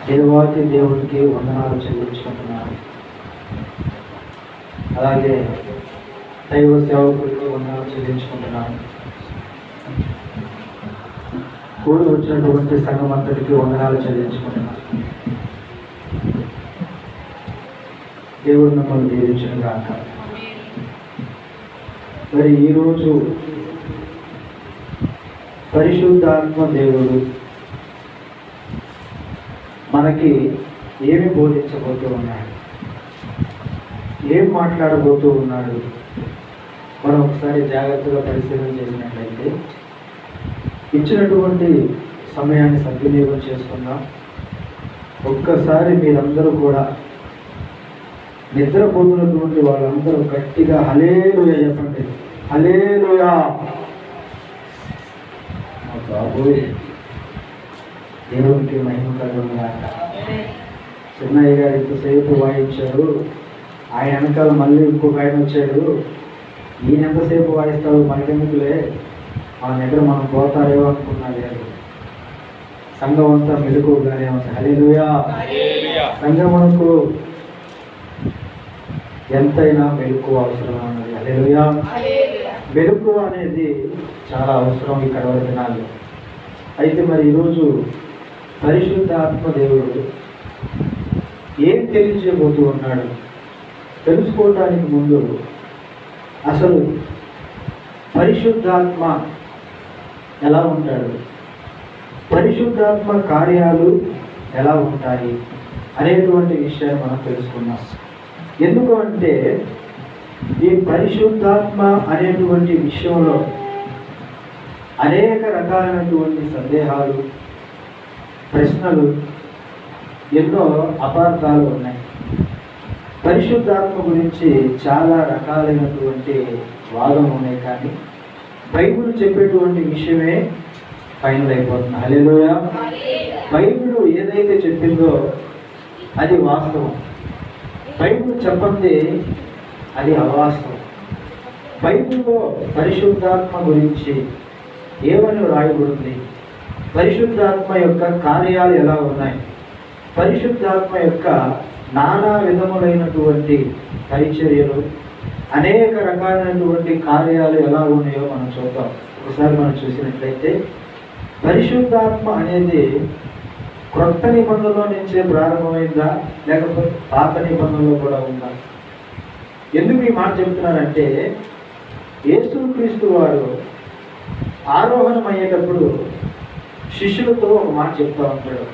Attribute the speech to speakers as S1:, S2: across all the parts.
S1: దేవాతి దేవుడికి వందనాలు చెల్లించుకుంటున్నాను. అలాగే దైవ సేవకుడికి వందనాలు చెల్లించుకుంటున్నాను. కూడి వచ్చినటువంటి సంఘం అంతటికి వందనాలు చెల్లించుకుంటున్నాను. దేవుడు మిమ్మల్ని దీవించును గాక. మరి ఈరోజు పరిశుద్ధాత్మ దేవుడు మనకి ఏమి బోధించబోతూ ఉన్నాడు, ఏం మాట్లాడబోతూ ఉన్నాడు, మనం ఒకసారి జాగ్రత్తగా పరిశీలన చేసినట్లయితే ఇచ్చినటువంటి సమయాన్ని సద్వినియోగం చేసుకుందాం. ఒక్కసారి మీరందరూ కూడా నిద్రపోతున్నటువంటి వాళ్ళందరూ గట్టిగా హల్లెలూయా చెప్పండి. హల్లెలూయా. బాబోయ్, దేవునికి మహిమ కలుగును గాక. చిన్నయ్య గారు ఇంతసేపు వాయించారు, ఆయన వెనకాల మళ్ళీ ఇంకొక ఆయన వచ్చాడు. ఈయన ఎంతసేపు వాయిస్తాడు, మనకెందుకులే, మన దగ్గర మనం పోతారేమో అనుకున్నాడు. సంఘం అంతా మెలుకుగానే ఉంది. హల్లెలూయా. సంఘమునకు ఎంతైనా మెలుకు అవసరం అన్నది. హల్లెలూయా. మెలుకు అనేది చాలా అవసరం ఈ కడవరి దినాల్లో. అయితే మరి ఈరోజు పరిశుద్ధాత్మ దేవుడు ఏం తెలియజేయబోతూ ఉన్నాడు తెలుసుకోవడానికి ముందు అసలు పరిశుద్ధాత్మ ఎలా ఉంటాడు, పరిశుద్ధాత్మ కార్యాలు ఎలా ఉంటాయి అనేటువంటి విషయాన్ని మనం తెలుసుకున్నాం. ఎందుకు అంటే ఈ పరిశుద్ధాత్మ అనేటువంటి విషయంలో అనేక రకాలైనటువంటి సందేహాలు, ప్రశ్నలు, ఎన్నో అపార్థాలు ఉన్నాయి. పరిశుద్ధాత్మ గురించి చాలా రకాలైనటువంటి వాదం ఉన్నాయి. కానీ బైబిల్ చెప్పేటువంటి విషయమే ఫైనల్ అయిపోతుంది. హల్లెలూయా. బైబిల్ ఏదైతే చెప్పిందో అది వాస్తవం, బైబిల్ చెప్పండి అది అవాస్తవం. బైబిల్లో పరిశుద్ధాత్మ గురించి ఏమని రాయబడింది, పరిశుద్ధాత్మ యొక్క కార్యాలు ఎలా ఉన్నాయి, పరిశుద్ధాత్మ యొక్క నానా విధములైనటువంటి పరిచర్యలు, అనేక రకాలైనటువంటి కార్యాలు ఎలా ఉన్నాయో మనం చూద్దాం. ఒకసారి మనం చూసినట్లయితే పరిశుద్ధాత్మ అనేది క్రొత్త నిబంధనలో నుంచే ప్రారంభమైందా లేకపోతే పాత నిబంధనలో కూడా ఉందా? ఎందుకు ఈ మాట చెప్తున్నారంటే యేసుక్రీస్తు వారు ఆరోహణం అయ్యేటప్పుడు శిష్యులతో ఒక మాట చెప్తా ఉంటాడు,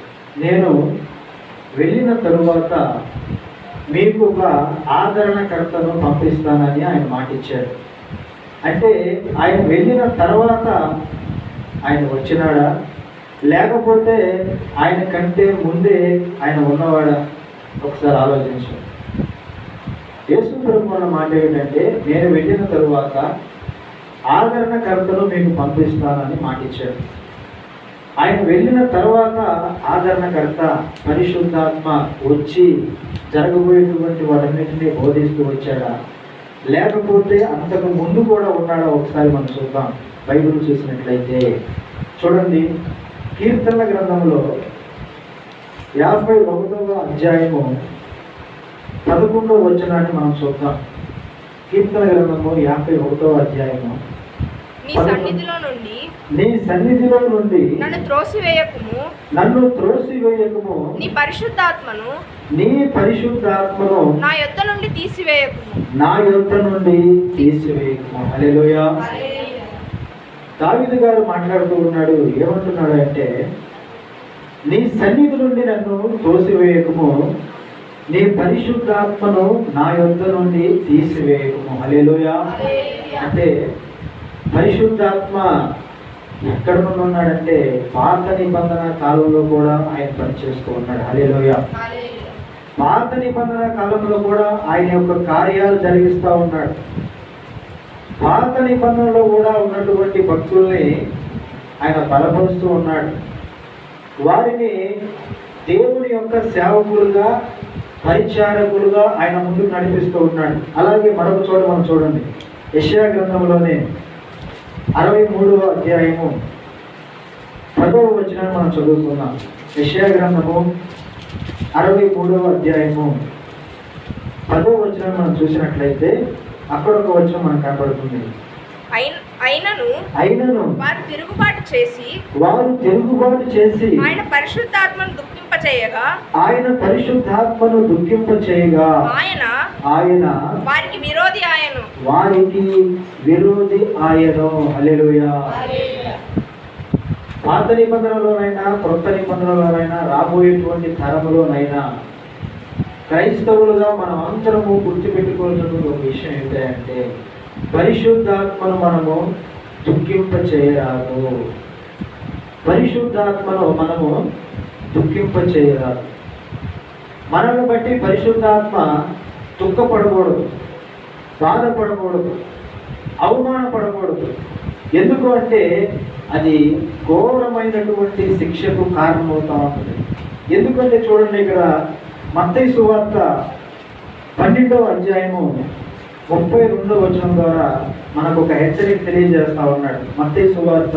S1: నేను వెళ్ళిన తరువాత మీకు ఒక ఆదరణకర్తను పంపిస్తానని ఆయన మాట ఇచ్చాడు. అంటే ఆయన వెళ్ళిన తర్వాత ఆయన వచ్చినాడా లేకపోతే ఆయన కంటే ముందే ఆయన ఉన్నవాడా? ఒకసారి ఆలోచించు. యేసు ప్రభువు అన్న మాట ఏంటంటే నేను వెళ్ళిన తరువాత ఆదరణకర్తను మీకు పంపిస్తానని మాట ఇచ్చాడు. ఆయన వెళ్ళిన తర్వాత ఆదరణకర్త పరిశుద్ధాత్మ వచ్చి జరగబోయేటువంటి వాటన్నిటినీ బోధిస్తూ వచ్చాడా లేకపోతే అంతకు ముందు కూడా ఉన్నాడా? ఒకసారి మనం చూద్దాం. బైబిల్ చూసినట్లయితే చూడండి, కీర్తనల గ్రంథంలో 51వ అధ్యాయము 11వ వచనాన్ని మనం చూద్దాం. కీర్తన గ్రంథము 51వ అధ్యాయము,
S2: నీ
S1: సన్నిధిలో నుండి
S2: నన్ను త్రోసివేయకుము, నీ పరిశుద్ధాత్మను
S1: నా
S2: యొద్ద నుండి తీసివేయకుము.
S1: హల్లెలూయా. దావీదు గారు మాట్లాడుతూ ఉన్నాడు, ఏమంటున్నాడు అంటే నీ సన్నిధి నుండి నన్ను తోసివేయకుము, నీ పరిశుద్ధాత్మను నా యొద్ద నుండి తీసివేయకుము. హల్లెలూయా. అంటే పరిశుద్ధాత్మ ఎక్కడ నుండి ఉన్నాడంటే పాత నిబంధన కాలంలో కూడా ఆయన పనిచేస్తూ ఉన్నాడు. హల్లెలూయా. పాత నిబంధన కాలంలో కూడా ఆయన యొక్క కార్యాలు జరిగిస్తూ ఉన్నాడు. పాత నిబంధనలో కూడా ఉన్నటువంటి భక్తుల్ని ఆయన బలపరుస్తూ ఉన్నాడు. వారిని దేవుని యొక్క సేవకులుగా, పరిచారకులుగా ఆయన ముందుకు నడిపిస్తూ ఉన్నాడు. అలాగే మరొక చోట మనం చూడండి, యెషయా గ్రంథంలోనే 63వ అధ్యాయము 10వ వచనాన్ని మనం చదువుకుందాం. యెషయా గ్రంథము 63వ అధ్యాయము 10వ వచనం మనం చూసినట్లయితే అక్కడ ఒక వచనం మనకు కనబడుతుంది. అయినను
S2: వారు తిరుగుబాటు చేసి ఆయన పరిశుద్ధాత్మను దుఃఖింపచేయగా ఆయన వారికి విరోధి ఆయను. హల్లెలూయా.
S1: పాత నిబంధనలోనైనా కొత్త నిబంధనలోనైనా రాబోయేటువంటి తరములోనైనా క్రైస్తవులుగా మనం అందరము గుర్తుపెట్టుకోవాల్సినటువంటి ఒక విషయం ఏంటంటే పరిశుద్ధాత్మను మనము దుఃఖింప చేయరాదు. పరిశుద్ధాత్మను మనము దుఃఖింప చేయరాదు. మనల్ని బట్టి పరిశుద్ధాత్మ దుఃఖపడకూడదు, బాధపడకూడదు, అవమానపడకూడదు. ఎందుకు అంటే అది ఘోరమైనటువంటి శిక్షకు కారణమవుతా ఉంటుంది. ఎందుకంటే చూడండి, ఇక్కడ మత్తయి సువార్త 12వ అధ్యాయము 32వ వచనం ద్వారా మనకు ఒక హెచ్చరిక తెలియజేస్తా ఉన్నాడు. మత్తయి సువార్త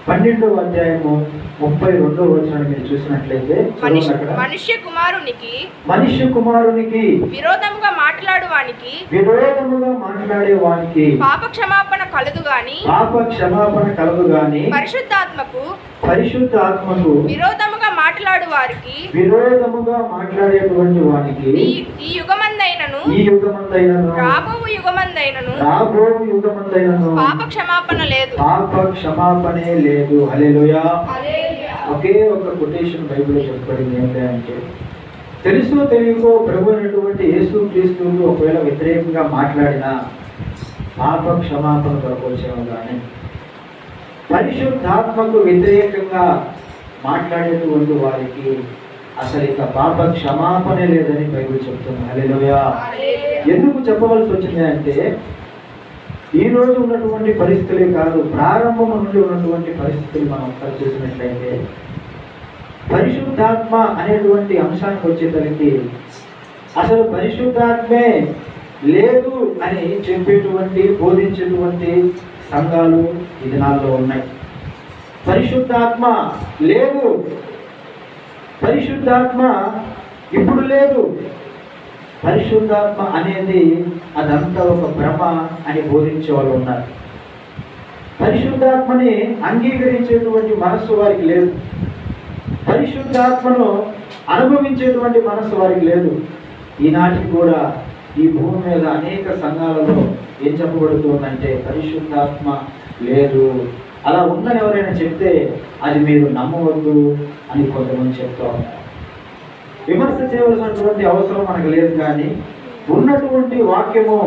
S1: 12వ అధ్యాయము 32వ వచనాన్ని మీరు చూసినట్లయితే
S2: మనుష్య కుమారునికి
S1: విరోధముగా మాట్లాడే వానికి
S2: పాప క్షమాపణ కలదు గాని
S1: పరిశుద్ధాత్మకు
S2: విరోధముగా
S1: మాట్లాడేటువంటి వానికి
S2: ఈ యుగమందైనను రాబోవు యుగమందైనను పాప క్షమాపణే లేదు. హల్లెలూయా. ఒకే ఒక కొటేషన్ బైబిల్లో చెప్పబడింది. ఏంటంటే తెలుసో తెలియకో ప్రభు అయినటువంటి యేసు క్రీస్తుకు ఒకవేళ వ్యతిరేకంగా మాట్లాడినా పాప క్షమాపణ దొరకొచ్చేమో కానీ పరిశుద్ధాత్మకు వ్యతిరేకంగా మాట్లాడేటువంటి వారికి అసలు ఇక పాప క్షమాపణ లేదని బైబిల్ చెప్తుంది. హల్లెలూయా. ఎందుకు చెప్పవలసి వచ్చింది అంటే ఈ రోజు ఉన్నటువంటి పరిస్థితులే కాదు, ప్రారంభం నుండి ఉన్నటువంటి పరిస్థితులు మనం ఒకసారి చూసినట్లయితే పరిశుద్ధాత్మ అనేటువంటి అంశానికి వచ్చేసరికి అసలు పరిశుద్ధాత్మే లేదు అని చెప్పేటువంటి బోధించేటువంటి సంఘాలు ఈ దినాల్లో ఉన్నాయి. పరిశుద్ధాత్మ లేదు, పరిశుద్ధాత్మ ఇప్పుడు లేదు, పరిశుద్ధాత్మ అనేది అదంతా ఒక భ్రమ అని బోధించే వాళ్ళు ఉన్నారు. పరిశుద్ధాత్మని అంగీకరించేటువంటి మనస్సు వారికి లేదు, పరిశుద్ధాత్మను అనుభవించేటువంటి మనస్సు వారికి లేదు. ఈనాటికి కూడా ఈ భూమి మీద అనేక సంఘాలలో ఏం చెప్పబడుతుందంటే పరిశుద్ధాత్మ లేదు. అలా ఉందని ఎవరైనా చెప్తే అది మీరు నమ్మవద్దు అని కొంతమంది చెప్తూ ఉంటారు. విమర్శ చేయవలసినటువంటి అవసరం మనకు లేదు, కానీ ఉన్నటువంటి వాక్యము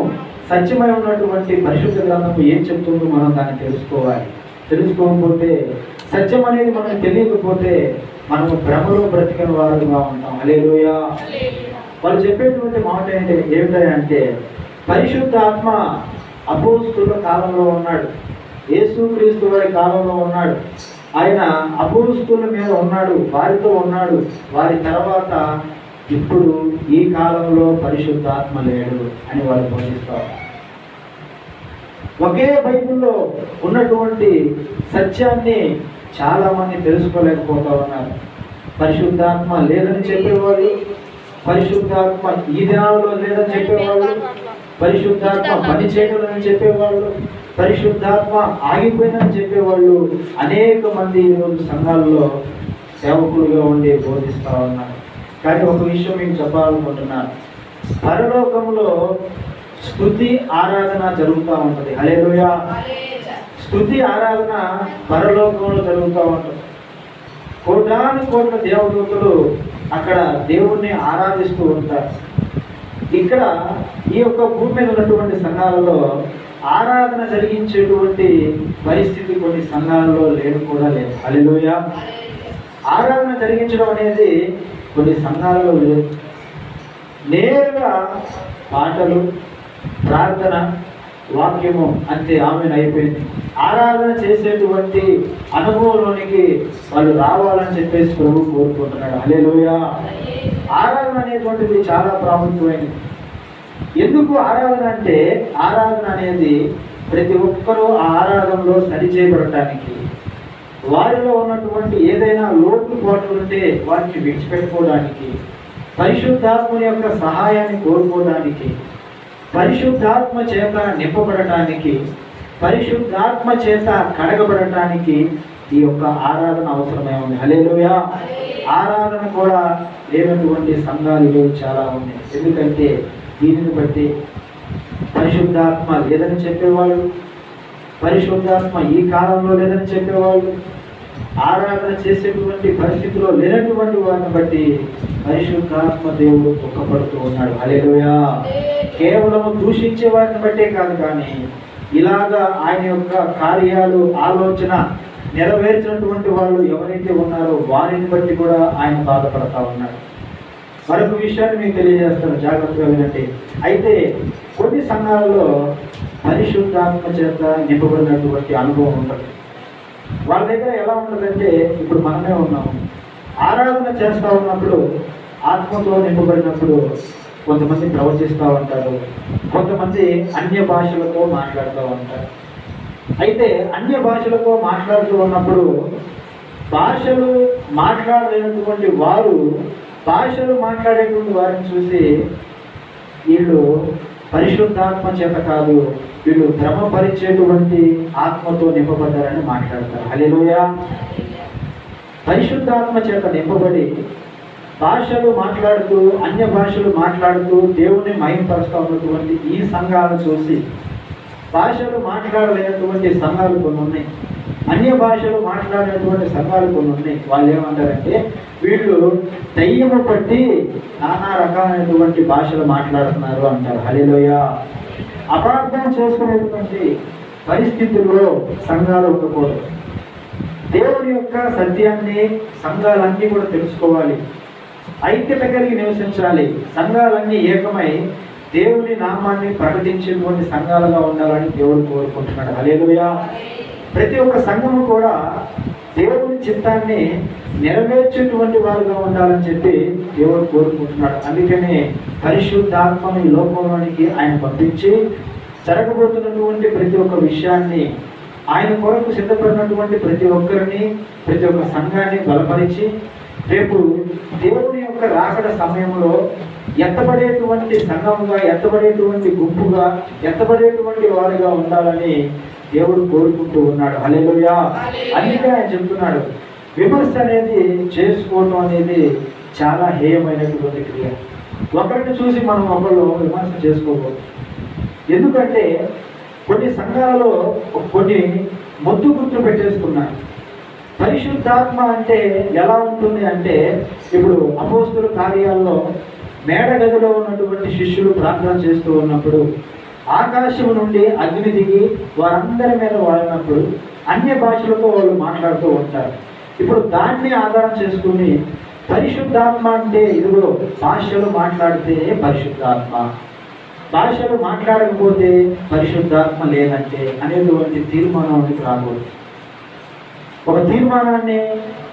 S2: సత్యమై ఉన్నటువంటి పరిశుద్ధ గ్రంథము ఏం చెప్తుందో మనం దాన్ని తెలుసుకోవాలి. తెలుసుకోకపోతే సత్యం అనేది మనకు తెలియకపోతే మనము భ్రమలో బ్రతికిన వారుగా ఉంటాం. హల్లెలూయా. వాళ్ళు చెప్పేటువంటి మాట ఏమిటంటే పరిశుద్ధాత్మ అపోస్తుల కాలంలో ఉన్నాడు, యేసుక్రీస్తు వారి కాలంలో ఉన్నాడు, ఆయన అపోస్తుల మీద ఉన్నాడు, వారితో ఉన్నాడు. వారి తర్వాత ఇప్పుడు ఈ కాలంలో పరిశుద్ధాత్మ లేడు అని వాళ్ళు బోధిస్తారు. ఒకే బైబిల్లో ఉన్నటువంటి సత్యాన్ని చాలా మంది తెలుసుకోలేకపోతా ఉన్నారు. పరిశుద్ధాత్మ లేదని చెప్పేవాళ్ళు, పరిశుద్ధాత్మ ఈ దినాల్లో లేదని చెప్పేవాళ్ళు, పరిశుద్ధాత్మ పని చేయలేదని చెప్పేవాళ్ళు, పరిశుద్ధాత్మ ఆగిపోయిందని చెప్పేవాళ్ళు అనేక మంది ఈరోజు సంఘాల్లో సేవకులుగా ఉండి బోధిస్తూ ఉన్నారు. కానీ ఒక విషయం మీకు చెప్పాలనుకుంటున్నాను, పరలోకంలో స్తుతి ఆరాధన జరుగుతూ ఉంటుంది. హల్లెలూయా. స్తుతి ఆరాధన పరలోకంలో జరుగుతూ ఉంటుంది. కోటాను కోట్ల దేవదూతలు అక్కడ దేవుణ్ణి ఆరాధిస్తూ ఉంటారు. ఇక్కడ ఈ యొక్క భూమి మీద ఉన్నటువంటి సంఘాలలో ఆరాధన జరిగించేటువంటి పరిస్థితి కొన్ని సంఘాలలో లేదు కూడా లేదు. హల్లెలూయా. ఆరాధన జరిగించడం అనేది కొన్ని సంఘాలలో లేదు. నేరుగా పాటలు, ప్రార్థన, వాక్యము అంతే, ఆమెను అయిపోయింది. ఆరాధన చేసేటువంటి అనుభవంలోనికి వాళ్ళు రావాలని చెప్పేసి ప్రభు కోరుకుంటున్నాడు. హల్లెలూయా. ఆరాధన అనేటువంటిది చాలా ప్రాముఖ్యమైనది. ఎందుకు ఆరాధన అంటే ఆరాధన అనేది ప్రతి ఒక్కరూ ఆ ఆరాధనలో సరి చేయబడటానికి, వారిలో ఉన్నటువంటి ఏదైనా లోటుపాట్లు ఉంటే వాటిని విడిచిపెట్టుకోవడానికి, పరిశుద్ధాత్మని యొక్క సహాయాన్ని కోరుకోవడానికి, పరిశుద్ధాత్మ చేత నింపబడటానికి, పరిశుద్ధాత్మ చేత కడగబడటానికి ఈ యొక్క ఆరాధన అవసరమే ఉంది. హల్లెలూయా. ఆరాధన కూడా లేనటువంటి సంఘాలు ఈరోజు చాలా ఉన్నాయి. ఎందుకంటే దీనిని బట్టి పరిశుద్ధాత్మ లేదని చెప్పేవాళ్ళు, పరిశుద్ధాత్మ ఈ కాలంలో లేదని చెప్పేవాళ్ళు, ఆరాధన చేసేటువంటి పరిస్థితిలో లేనటువంటి వారిని బట్టి పరిశుద్ధాత్మ దేవుడు దుఃఖపడుతూ ఉన్నాడు. హల్లెలూయా. కేవలం దూషించే వారిని బట్టే కాదు, కానీ ఇలాగా ఆయన యొక్క కార్యాలు ఆలోచన నెరవేర్చినటువంటి వాళ్ళు ఎవరైతే ఉన్నారో వారిని బట్టి కూడా ఆయన బాధపడతా ఉన్నాడు. మరొక విషయాన్ని మీకు తెలియజేస్తాను, జాగ్రత్తగా వినండి. అయితే కొన్ని సంఘాలలో పరిశుద్ధాత్మ చేత నింపబడినటువంటి అనుభవం ఉంటుంది. వాళ్ళ దగ్గర ఎలా ఉంటుందంటే, ఇప్పుడు మనమే ఉన్నాము, ఆరాధన చేస్తూ ఉన్నప్పుడు ఆత్మతో నింపబడినప్పుడు కొంతమంది ప్రవచిస్తూ ఉంటారు, కొంతమంది అన్య భాషలతో మాట్లాడుతూ ఉంటారు. అయితే అన్య భాషలతో మాట్లాడుతూ ఉన్నప్పుడు భాషలు మాట్లాడలేనటువంటి వారు భాషలు మాట్లాడేటువంటి వారిని చూసి వీళ్ళు పరిశుద్ధాత్మ చేత కాదు, వీళ్ళు భ్రమపరిచేటువంటి ఆత్మతో నింపబడ్డారని మాట్లాడతారు. హల్లెలూయా. పరిశుద్ధాత్మ చేత నింపబడి భాషలు మాట్లాడుతూ అన్య భాషలు మాట్లాడుతూ దేవుని మహిమపరుస్తూ ఉన్నటువంటి ఈ సంఘాలను చూసి భాషలు మాట్లాడలేనటువంటి సంఘాలు కొన్ని ఉన్నాయి, అన్య భాషలు మాట్లాడేటువంటి సంఘాలు కొన్ని ఉన్నాయి. వాళ్ళు ఏమంటారంటే వీళ్ళు దయ్యము పట్టి నానా రకాలైనటువంటి భాషలు మాట్లాడుతున్నారు అంటారు. హల్లెలూయా. అపార్థం చేసుకునేటువంటి పరిస్థితుల్లో సంఘాలు ఉండకూడదు. దేవుని యొక్క సత్యాన్ని సంఘాలన్నీ కూడా తెలుసుకోవాలి, ఐక్యత కలిగి నివసించాలి. సంఘాలన్నీ ఏకమై దేవుని నామాన్ని ప్రకటించేటువంటి సంఘాలుగా ఉండాలని దేవుడు కోరుకుంటున్నాడు. హల్లెలూయా. ప్రతి ఒక్క సంఘము కూడా దేవుని చిత్తాన్ని నెరవేర్చేటువంటి వారుగా ఉండాలని చెప్పి దేవుడు కోరుకుంటున్నాడు. అందుకనే పరిశుద్ధాత్మను ఈ లోకంలోనికి ఆయన పంపించి జరగబోతున్నటువంటి ప్రతి ఒక్క విషయాన్ని, ఆయన కొరకు సిద్ధపడినటువంటి ప్రతి ఒక్కరిని, ప్రతి ఒక్క సంఘాన్ని బలపరిచి రేపు దేవుని యొక్క రాకడ సమయంలో ఎత్తబడేటువంటి సంఘముగా, ఎత్తబడేటువంటి గుంపుగా, ఎత్తబడేటువంటి వారిగా ఉండాలని దేవుడు కోరుకుంటూ ఉన్నాడు. హల్లెలూయా. అందుకే ఆయన చెప్తున్నాడు, విమర్శ అనేది చేసుకోవడం అనేది చాలా హేయమైనటువంటి క్రియ. ఒకరిని చూసి మనం ఒకళ్ళు విమర్శ చేసుకోకూడదు. ఎందుకంటే కొన్ని సంఘాలలో కొన్ని మొద్దు గుర్తులు పెట్టేసుకున్నారు. పరిశుద్ధాత్మ అంటే ఎలా ఉంటుంది అంటే, ఇప్పుడు అపోస్తుల కార్యాల్లో మేడగదిలో ఉన్నటువంటి శిష్యులు ప్రార్థన చేస్తూ ఉన్నప్పుడు ఆకాశం నుండి అగ్ని దిగి వారందరి మీద వాడినప్పుడు అన్య భాషలతో వాళ్ళు మాట్లాడుతూ ఉంటారు. ఇప్పుడు దాన్ని ఆధారం చేసుకుని పరిశుద్ధాత్మ అంటే ఇదిగో భాషలు మాట్లాడితే పరిశుద్ధాత్మ, భాషలు మాట్లాడకపోతే పరిశుద్ధాత్మ లేదంటే అనేటువంటి తీర్మానానికి రాకూడదు. ఒక తీర్మానాన్ని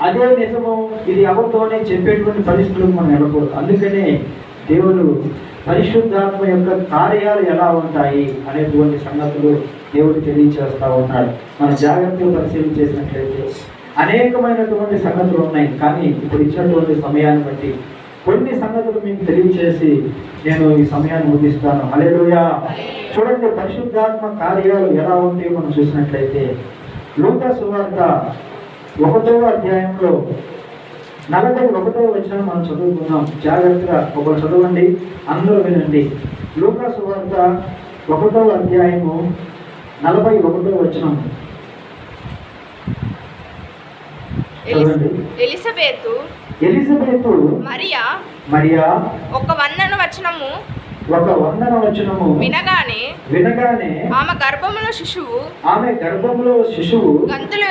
S2: అదే నిజము ఇది అబద్ధమని చెప్పేటువంటి పరిస్థితులకు మనం వెళ్ళకూడదు. అందుకనే దేవుడు పరిశుద్ధాత్మ యొక్క కార్యాలు ఎలా ఉంటాయి అనేటువంటి సంగతులు దేవుడు తెలియచేస్తూ ఉన్నాడు. మనం జాగ్రత్తగా పరిశీలన చేసినట్లయితే అనేకమైనటువంటి సంగతులు ఉన్నాయి. కానీ ఇప్పుడు ఇచ్చినటువంటి సమయాన్ని బట్టి కొన్ని సంగతులు మీకు తెలియచేసి నేను ఈ సమయాన్ని ముగిస్తాను. హల్లెలూయా. చూడండి, పరిశుద్ధాత్మ కార్యాలు ఎలా ఉంటాయో మనం చూసినట్లయితే లూకా సువార్త 1వ అధ్యాయంలో 41వ వచనం మనం చదువుకుందాం. జాగ్రత్తగా ఒకరు చదవండి, అందరూ వినండి. లూకా సువార్త 1వ అధ్యాయము 41వ వచనం చదవండి. ఎలిజబెతు మరియా
S3: ఒక వందన వచనము వినగానే ఆమె గర్భములో శిశువు గంతులు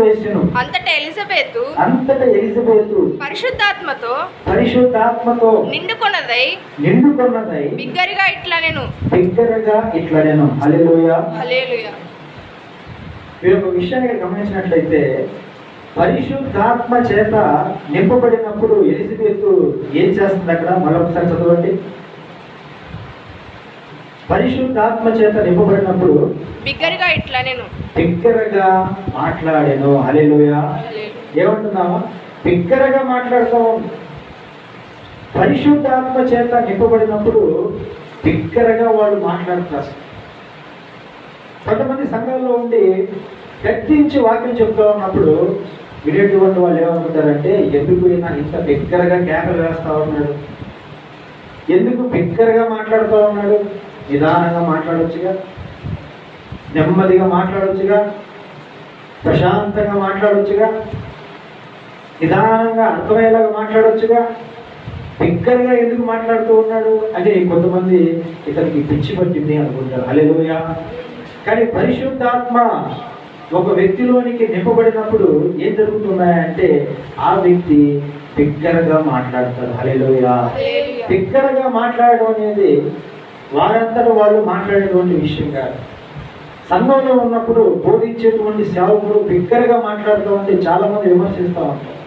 S3: వేసెను. అంతటా ఎలిజబెతు పరిశుద్ధాత్మతో నిండుకొన్నదై బిగ్గరగా ఇట్లా నేను.
S2: హల్లెలూయా.
S3: హల్లెలూయా.
S2: మీరు ఒక విషయాన్ని గమనించినట్లయితే పరిశుద్ధాత్మ చేత నింపబడినప్పుడు ఎలిజబెతు ఏం చేస్తుంది అక్కడ? మరొకసారి చదవండి. పరిశుద్ధాత్మ చేత నింపబడినప్పుడు
S3: బిగ్గరగా ఇట్లా నేను
S2: బిగ్గరగా మాట్లాడాను. హల్లెలూయా. ఏమంటున్నావా? బిగ్గరగా మాట్లాడతాము. పరిశుద్ధాత్మ చేత నింపబడినప్పుడు బిగ్గరగా వాళ్ళు మాట్లాడతారు. కొంతమంది సంఘాల్లో ఉండి గద్దించి వాక్యం చెప్తా ఉన్నప్పుడు వినేటువంటి వాళ్ళు ఏమనుకుంటారంటే, ఎందుకు ఈయన ఇంత బిగ్గరగా కేకలు వేస్తా ఉన్నాడు, ఎందుకు బిగ్గరగా మాట్లాడుతూ ఉన్నాడు, నిదానంగా మాట్లాడొచ్చుగా, నెమ్మదిగా మాట్లాడొచ్చుగా, ప్రశాంతంగా మాట్లాడొచ్చుగా, నిదానంగా అర్థమయ్యేలాగా మాట్లాడొచ్చుగా, బిగ్గరగా ఎందుకు మాట్లాడుతూ ఉన్నాడు అంటే కొంతమంది ఇతనికి పిచ్చి పట్టింది అనుకుంటారు. హల్లెలూయా. కానీ పరిశుద్ధాత్మ ఒక వ్యక్తిలోనికి నింపబడినప్పుడు ఏం జరుగుతున్నాయంటే ఆ వ్యక్తి బిగ్గరగా మాట్లాడతారు. హల్లెలూయా. బిగ్గరగా మాట్లాడడం అనేది వారంతటా వాళ్ళు మాట్లాడేటువంటి విషయం కాదు. సంఘంలో ఉన్నప్పుడు బోధించేటువంటి సేవకుడు బిగ్గరగా మాట్లాడుతూ ఉంటే చాలా మంది విమర్శిస్తూ ఉంటారు.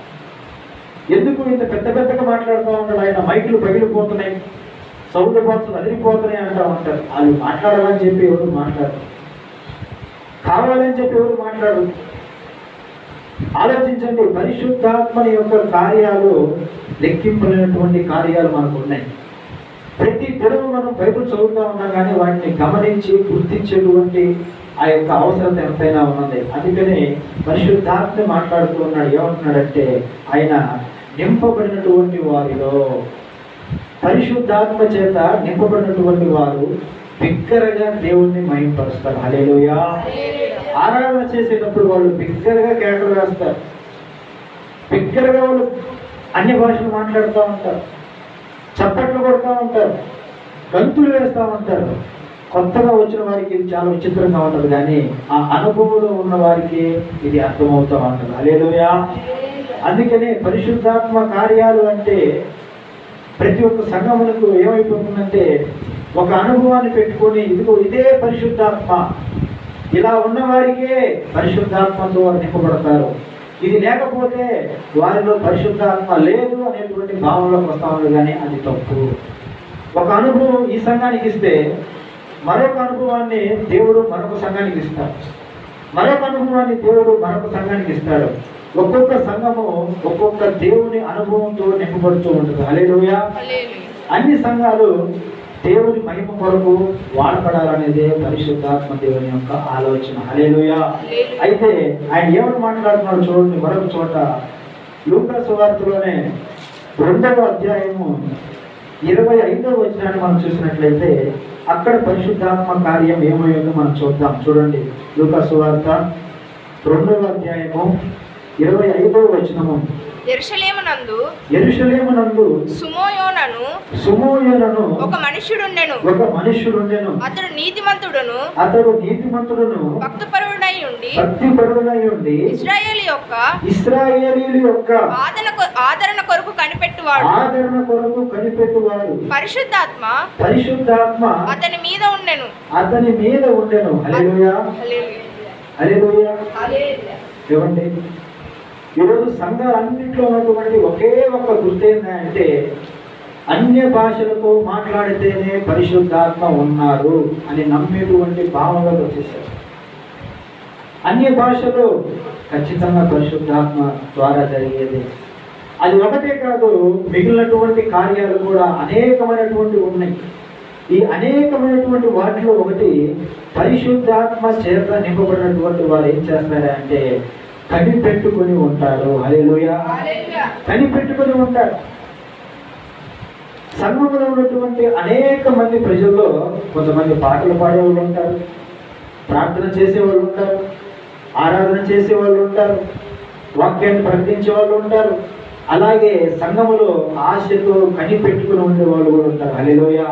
S2: ఎందుకు ఇంత పెద్ద పెద్దగా మాట్లాడుతూ ఉంటాడు ఆయన, మైకులు పగిలిపోతున్నాయి, సౌండ్ బాక్సులు అదిరిపోతున్నాయి అంటూ ఉంటారు. వాళ్ళు మాట్లాడాలని చెప్పి ఎవరు మాట్లాడరు, కావాలని చెప్పి ఎవరు మాట్లాడరు. ఆలోచించండి, పరిశుద్ధాత్మని యొక్క కార్యాలు లెక్కింపలేనటువంటి కార్యాలు మనకు ఉన్నాయి. ప్రతి దినము మనం బైబిల్ చదువుతూ ఉన్నాం కానీ వాటిని గమనించి గుర్తించేటువంటి ఆ యొక్క అవసరం ఎంతైనా ఉన్నది. అందుకని పరిశుద్ధాత్మ మాట్లాడుతూ ఉన్నాడు. ఏమంటున్నాడంటే ఆయన నింపబడినటువంటి వారిలో, పరిశుద్ధాత్మ చేత నింపబడినటువంటి వారు బిగ్గరగా దేవుణ్ణి మహిమపరుస్తారు. హల్లెలూయా. ఆరాధన చేసేటప్పుడు వాళ్ళు బిగ్గరగా కేకలు వేస్తారు, బిగ్గరగా వాళ్ళు అన్య భాషలు మాట్లాడుతూ ఉంటారు, చప్పట్లు కొడుతూ ఉంటారు, గంతులు వేస్తూ ఉంటారు. కొత్తగా వచ్చిన వారికి ఇది చాలా విచిత్రంగా ఉంటుంది, కానీ ఆ అనుభవంలో ఉన్న వారికి ఇది అర్థమవుతూ ఉంటుంది. హల్లెలూయా. అందుకనే పరిశుద్ధాత్మ కార్యాలు అంటే ప్రతి ఒక్క సంఘములకు ఏమైపోతుందంటే ఒక అనుభవాన్ని పెట్టుకొని ఇదిగో ఇదే పరిశుద్ధాత్మ, ఇలా ఉన్న వారికే పరిశుద్ధాత్మతో నింపబడతారు, ఇది లేకపోతే వారిలో పరిశుద్ధాత్మ లేదు అనేటువంటి భావంలోకి వస్తా ఉంది. కానీ అది తప్పు. ఒక అనుభవం ఈ సంఘానికి ఇస్తే మరొక అనుభవాన్ని దేవుడు మరొక సంఘానికి ఇస్తాడు, మరొక అనుభవాన్ని దేవుడు మరొక సంఘానికి ఇస్తాడు. ఒక్కొక్క సంఘము ఒక్కొక్క దేవుని అనుభవంతో నింపబడుతూ ఉంటుంది. హల్లెలూయా. అన్ని సంఘాలు దేవుని మహిమ కొరకు వాడపడాలనేదే పరిశుద్ధాత్మ దేవుని యొక్క ఆలోచన. హల్లెలూయా. అయితే ఆయన ఏమని మాట్లాడుతున్నాడు చూడండి. మరొక చోట లూకా సువార్తలోనే 2వ అధ్యాయము 25వ వచనాన్ని మనం చూసినట్లయితే అక్కడ పరిశుద్ధాత్మ కార్యం ఏమయ్యిందో మనం చూద్దాం. చూడండి, లూకా సువార్త 2వ అధ్యాయము 25వ వచనము.
S3: యెరూషలేమునందు
S2: సుమోయోనను
S3: ఒక మనుష్యుడుండెను.
S2: అతడు
S3: నీతిమంతుడును భక్తిపరుడై ఉండి ఇశ్రాయేలీయుల యొక్క ఆదరణ కొరకు కనిపెట్టువాడు. పరిశుద్ధాత్మ అతని మీద ఉండెను.
S2: హల్లెలూయా. హల్లెలూయా. ఏమండి, ఈరోజు సంఘాలన్నింటిలో ఉన్నటువంటి ఒకే ఒక్క గుర్తు ఏంటంటే అన్య భాషలతో మాట్లాడితేనే పరిశుద్ధాత్మ ఉన్నారు అని నమ్మేటువంటి భావంలోకి వచ్చేసారు. అన్య భాషలు ఖచ్చితంగా పరిశుద్ధాత్మ ద్వారా జరిగేది. అది ఒకటే కాదు, మిగిలినటువంటి కార్యాలు కూడా అనేకమైనటువంటి ఉన్నాయి. ఈ అనేకమైనటువంటి వాటిలో ఒకటి పరిశుద్ధాత్మ చేత నింపబడినటువంటి వారు ఏం చేస్తారంటే కనిపెట్టుకుని ఉంటారు. హల్లెలూయా. కనిపెట్టుకుని ఉంటారు. సంఘంలో ఉన్నటువంటి అనేక మంది ప్రజల్లో కొంతమంది పాటలు పాడేవాళ్ళు ఉంటారు, ప్రార్థన చేసేవాళ్ళు ఉంటారు, ఆరాధన చేసేవాళ్ళు ఉంటారు, వాక్యాన్ని ప్రకటించే వాళ్ళు ఉంటారు. అలాగే సంఘములో ఆశతో కనిపెట్టుకుని ఉండే వాళ్ళు కూడా ఉంటారు. హల్లెలూయా.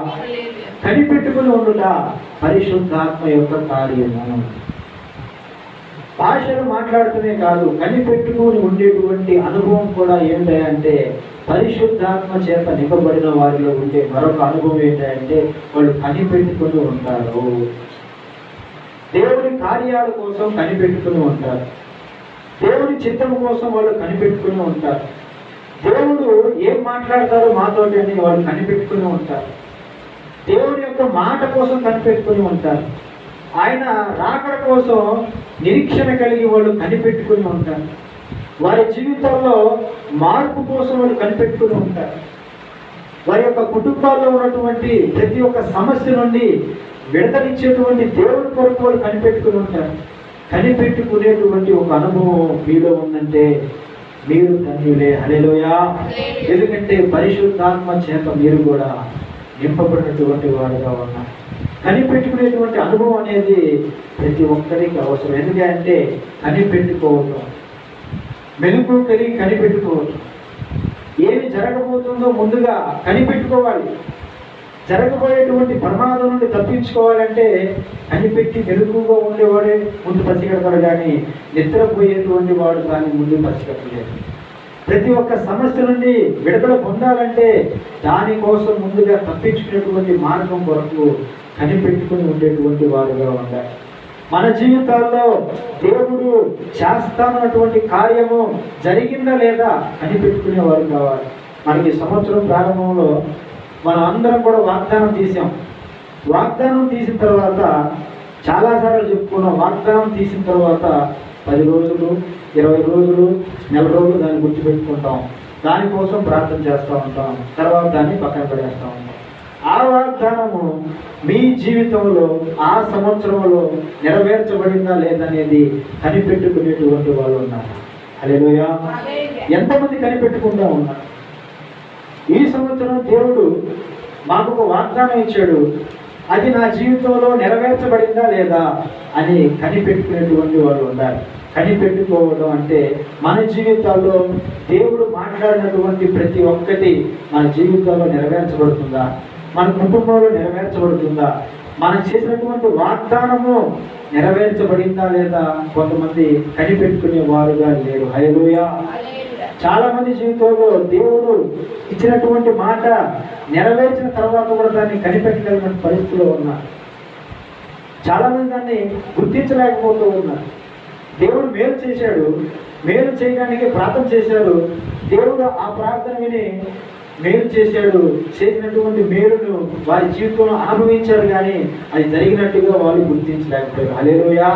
S2: కనిపెట్టుకుని ఉండుట పరిశుద్ధాత్మ యొక్క కార్యము. భాషలు మాట్లాడుతూనే కాదు, కనిపెట్టుకుని ఉండేటువంటి అనుభవం కూడా ఏంటంటే పరిశుద్ధాత్మ చేత నింపబడిన వారిలో ఉండే మరొక అనుభవం ఏంటంటే వాళ్ళు కనిపెట్టుకుని ఉంటారు. దేవుని కార్యాల కోసం కనిపెట్టుకుని ఉంటారు, దేవుని చిత్తం కోసం వాళ్ళు కనిపెట్టుకుని ఉంటారు. దేవుడు ఏం మాట్లాడతారో మాతోటి అని వాళ్ళు కనిపెట్టుకుని ఉంటారు. దేవుని యొక్క మాట కోసం కనిపెట్టుకుని ఉంటారు. ఆయన రాకడ కోసం నిరీక్షణ కలిగి వాళ్ళు కనిపెట్టుకుని ఉంటారు. వారి జీవితంలో మార్పు కోసం వాళ్ళు కనిపెట్టుకుని ఉంటారు. వారి యొక్క కుటుంబాల్లో ఉన్నటువంటి ప్రతి ఒక్క సమస్య నుండి విడతనిచ్చేటువంటి దేవుడి కొరకు వాళ్ళు కనిపెట్టుకుని ఉంటారు. కనిపెట్టుకునేటువంటి ఒక అనుభవం మీలో ఉందంటే మీరు ధన్యులే. హల్లెలూయా. ఎందుకంటే పరిశుద్ధాత్మ చేత మీరు కూడా నింపబడినటువంటి వారుగా ఉన్నారు. కనిపెట్టుకునేటువంటి అనుభవం అనేది ప్రతి ఒక్కరికి అవసరం. ఎందుకంటే కనిపెట్టుకోవటం, మెలుగు కలిగి కనిపెట్టుకోవటం, ఏమి జరగబోతుందో ముందుగా కనిపెట్టుకోవాలి. జరగబోయేటువంటి ప్రమాదం నుండి తప్పించుకోవాలంటే కనిపెట్టి మెలుగుగా ఉండేవాడే ముందు పసిగడతాడు, కానీ నిద్రపోయేటువంటి వాడు కానీ ముందు పసిగట్టలేదు. ప్రతి ఒక్క సమస్య నుండి విడుదల పొందాలంటే దానికోసం ముందుగా తప్పించుకునేటువంటి మార్గం కొరకు కనిపెట్టుకుని ఉండేటువంటి వారుగా ఉండాలి. మన జీవితాల్లో దేవుడు చేస్తానన్నటువంటి కార్యము జరిగిందా లేదా కనిపెట్టుకునేవారు కావాలి. మనకి సంవత్సరం ప్రారంభంలో మనం అందరం కూడా వాగ్దానం తీసాం. వాగ్దానం తీసిన తర్వాత చాలాసార్లు చెప్పుకున్నాం. వాగ్దానం తీసిన తర్వాత 10 రోజులు, 20 రోజులు, నెల రోజులు దాన్ని గుర్తుపెట్టుకుంటాం. దానికోసం ప్రార్థన చేస్తూ ఉంటాం. తర్వాత దాన్ని పక్కన పడేస్తూ ఉంటాం. ఆ వాగ్దానము మీ జీవితంలో ఆ సంవత్సరంలో నెరవేర్చబడిందా లేదనేది కనిపెట్టుకునేటువంటి వాళ్ళు ఉన్నారు. హల్లెలూయా. ఎంతమంది కనిపెట్టుకుంటూ ఉన్నారు? ఈ సంవత్సరం దేవుడు మాకు ఒక వాగ్దానం ఇచ్చాడు, అది నా జీవితంలో నెరవేర్చబడిందా లేదా అని కనిపెట్టుకునేటువంటి వాళ్ళు ఉన్నారు. కనిపెట్టుకోవడం అంటే మన జీవితాల్లో దేవుడు మాట్లాడినటువంటి ప్రతి ఒక్కటి మన జీవితంలో నెరవేర్చబడుతుందా, మన కుటుంబంలో నెరవేర్చబడుతుందా, మనం చేసినటువంటి వాగ్దానము నెరవేర్చబడిందా లేదా కొంతమంది కనిపెట్టుకునే వారుగా లేరు. హల్లెలూయా. చాలా మంది జీవితంలో దేవుడు ఇచ్చినటువంటి మాట నెరవేర్చిన తర్వాత కూడా దాన్ని కనిపెట్టగలిగిన పరిస్థితిలో ఉన్నారు. చాలా మంది దాన్ని గుర్తించలేకపోతూ ఉన్నారు. దేవుడు మేలు చేశాడు, మేలు చేయడానికి ప్రార్థన చేశారు. దేవుడు ఆ ప్రార్థన విని మేలు చేశాడు. చేసినటువంటి మేలును వారి జీవితంలో అనుభవించారు, కానీ అది జరిగినట్టుగా వాళ్ళు గుర్తించలేకపోయారు. హల్లెలూయా.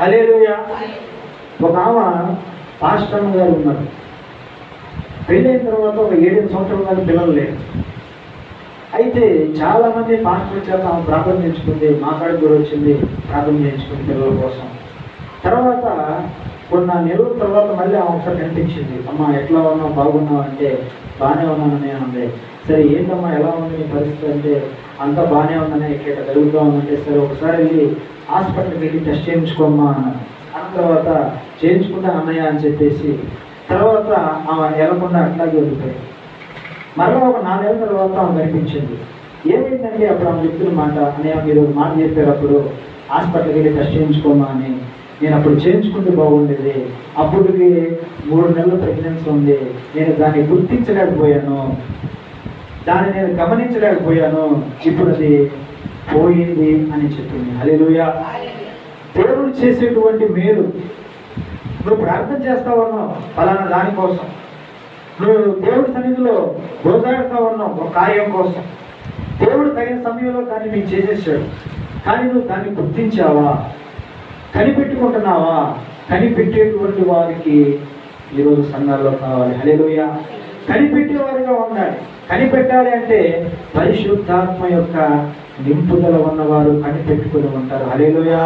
S2: హల్లెలూయా. ఒక ఆమె పాస్టర్ గారు ఉన్నారు. పెళ్ళైన తర్వాత ఒక 7 సంవత్సరాల దాకా పిల్లలు లేరు. అయితే చాలామంది పాస్టర్ చేత ఆమె ప్రార్థన చేయించుకుంది. మా కాడికి కూడా వచ్చింది ప్రార్థన చేయించుకుంది పిల్లల కోసం. తర్వాత కొన్ని నెలల తర్వాత మళ్ళీ ఆమె ఒకసారి కనిపించింది. అమ్మ ఎట్లా ఉన్నావు, బాగున్నావు అంటే బాగానే ఉన్నానని అంది. సరే ఏంటమ్మా ఎలా ఉంది నీ పరిస్థితి అంటే అంతా బాగానే ఉందని ఇక్కడ జరుగుతూ ఉందంటే సరే ఒకసారి వెళ్ళి హాస్పిటల్కి వెళ్ళి టెస్ట్ చేయించుకోమ్మా అన్నారు. అన్న తర్వాత చేయించుకుంటా అన్నయ్య అని చెప్పేసి తర్వాత ఆమె వెళ్ళకుండా అట్లాగే వెళ్ళిపోయింది. మరలా ఒక 4 నెలల తర్వాత ఆమె కనిపించింది. ఏమైందండి అప్పుడు ఆమె చెప్తున్న మాట, అన్నయ్య మీరు ఒక మాట చెప్పారు అప్పుడు హాస్పిటల్కి వెళ్ళి టెస్ట్ చేయించుకోమా అని. నేను అప్పుడు చేయించుకుంటే బాగుండేది. అప్పటికి 3 నెలల ప్రెగ్నెన్సీ ఉంది. నేను దాన్ని గుర్తించలేకపోయాను, దాన్ని నేను గమనించలేకపోయాను. ఇప్పుడు అది పోయింది అని చెప్పింది. హల్లెలూయా. దేవుడు చేసేటువంటి మేలు నువ్వు ప్రార్థన చేస్తా ఉన్నావు ఫలానా దానికోసం, నువ్వు దేవుడి సన్నిధిలో గోజాడుతూ ఉన్నావు ఒక కార్యం కోసం. దేవుడు తగిన సమయంలో దాన్ని నీకు చేసేసాడు, కానీ నువ్వు దాన్ని గుర్తించావా, కనిపెట్టుకుంటున్నావా? కనిపెట్టేటువంటి వారికి ఈరోజు సంఘాల్లో కావాలి. హల్లెలూయా. కనిపెట్టేవారుగా ఉండాలి. కనిపెట్టాలి అంటే పరిశుద్ధాత్మ యొక్క నింపుదల ఉన్నవారు కనిపెట్టుకుని ఉంటారు. హల్లెలూయా.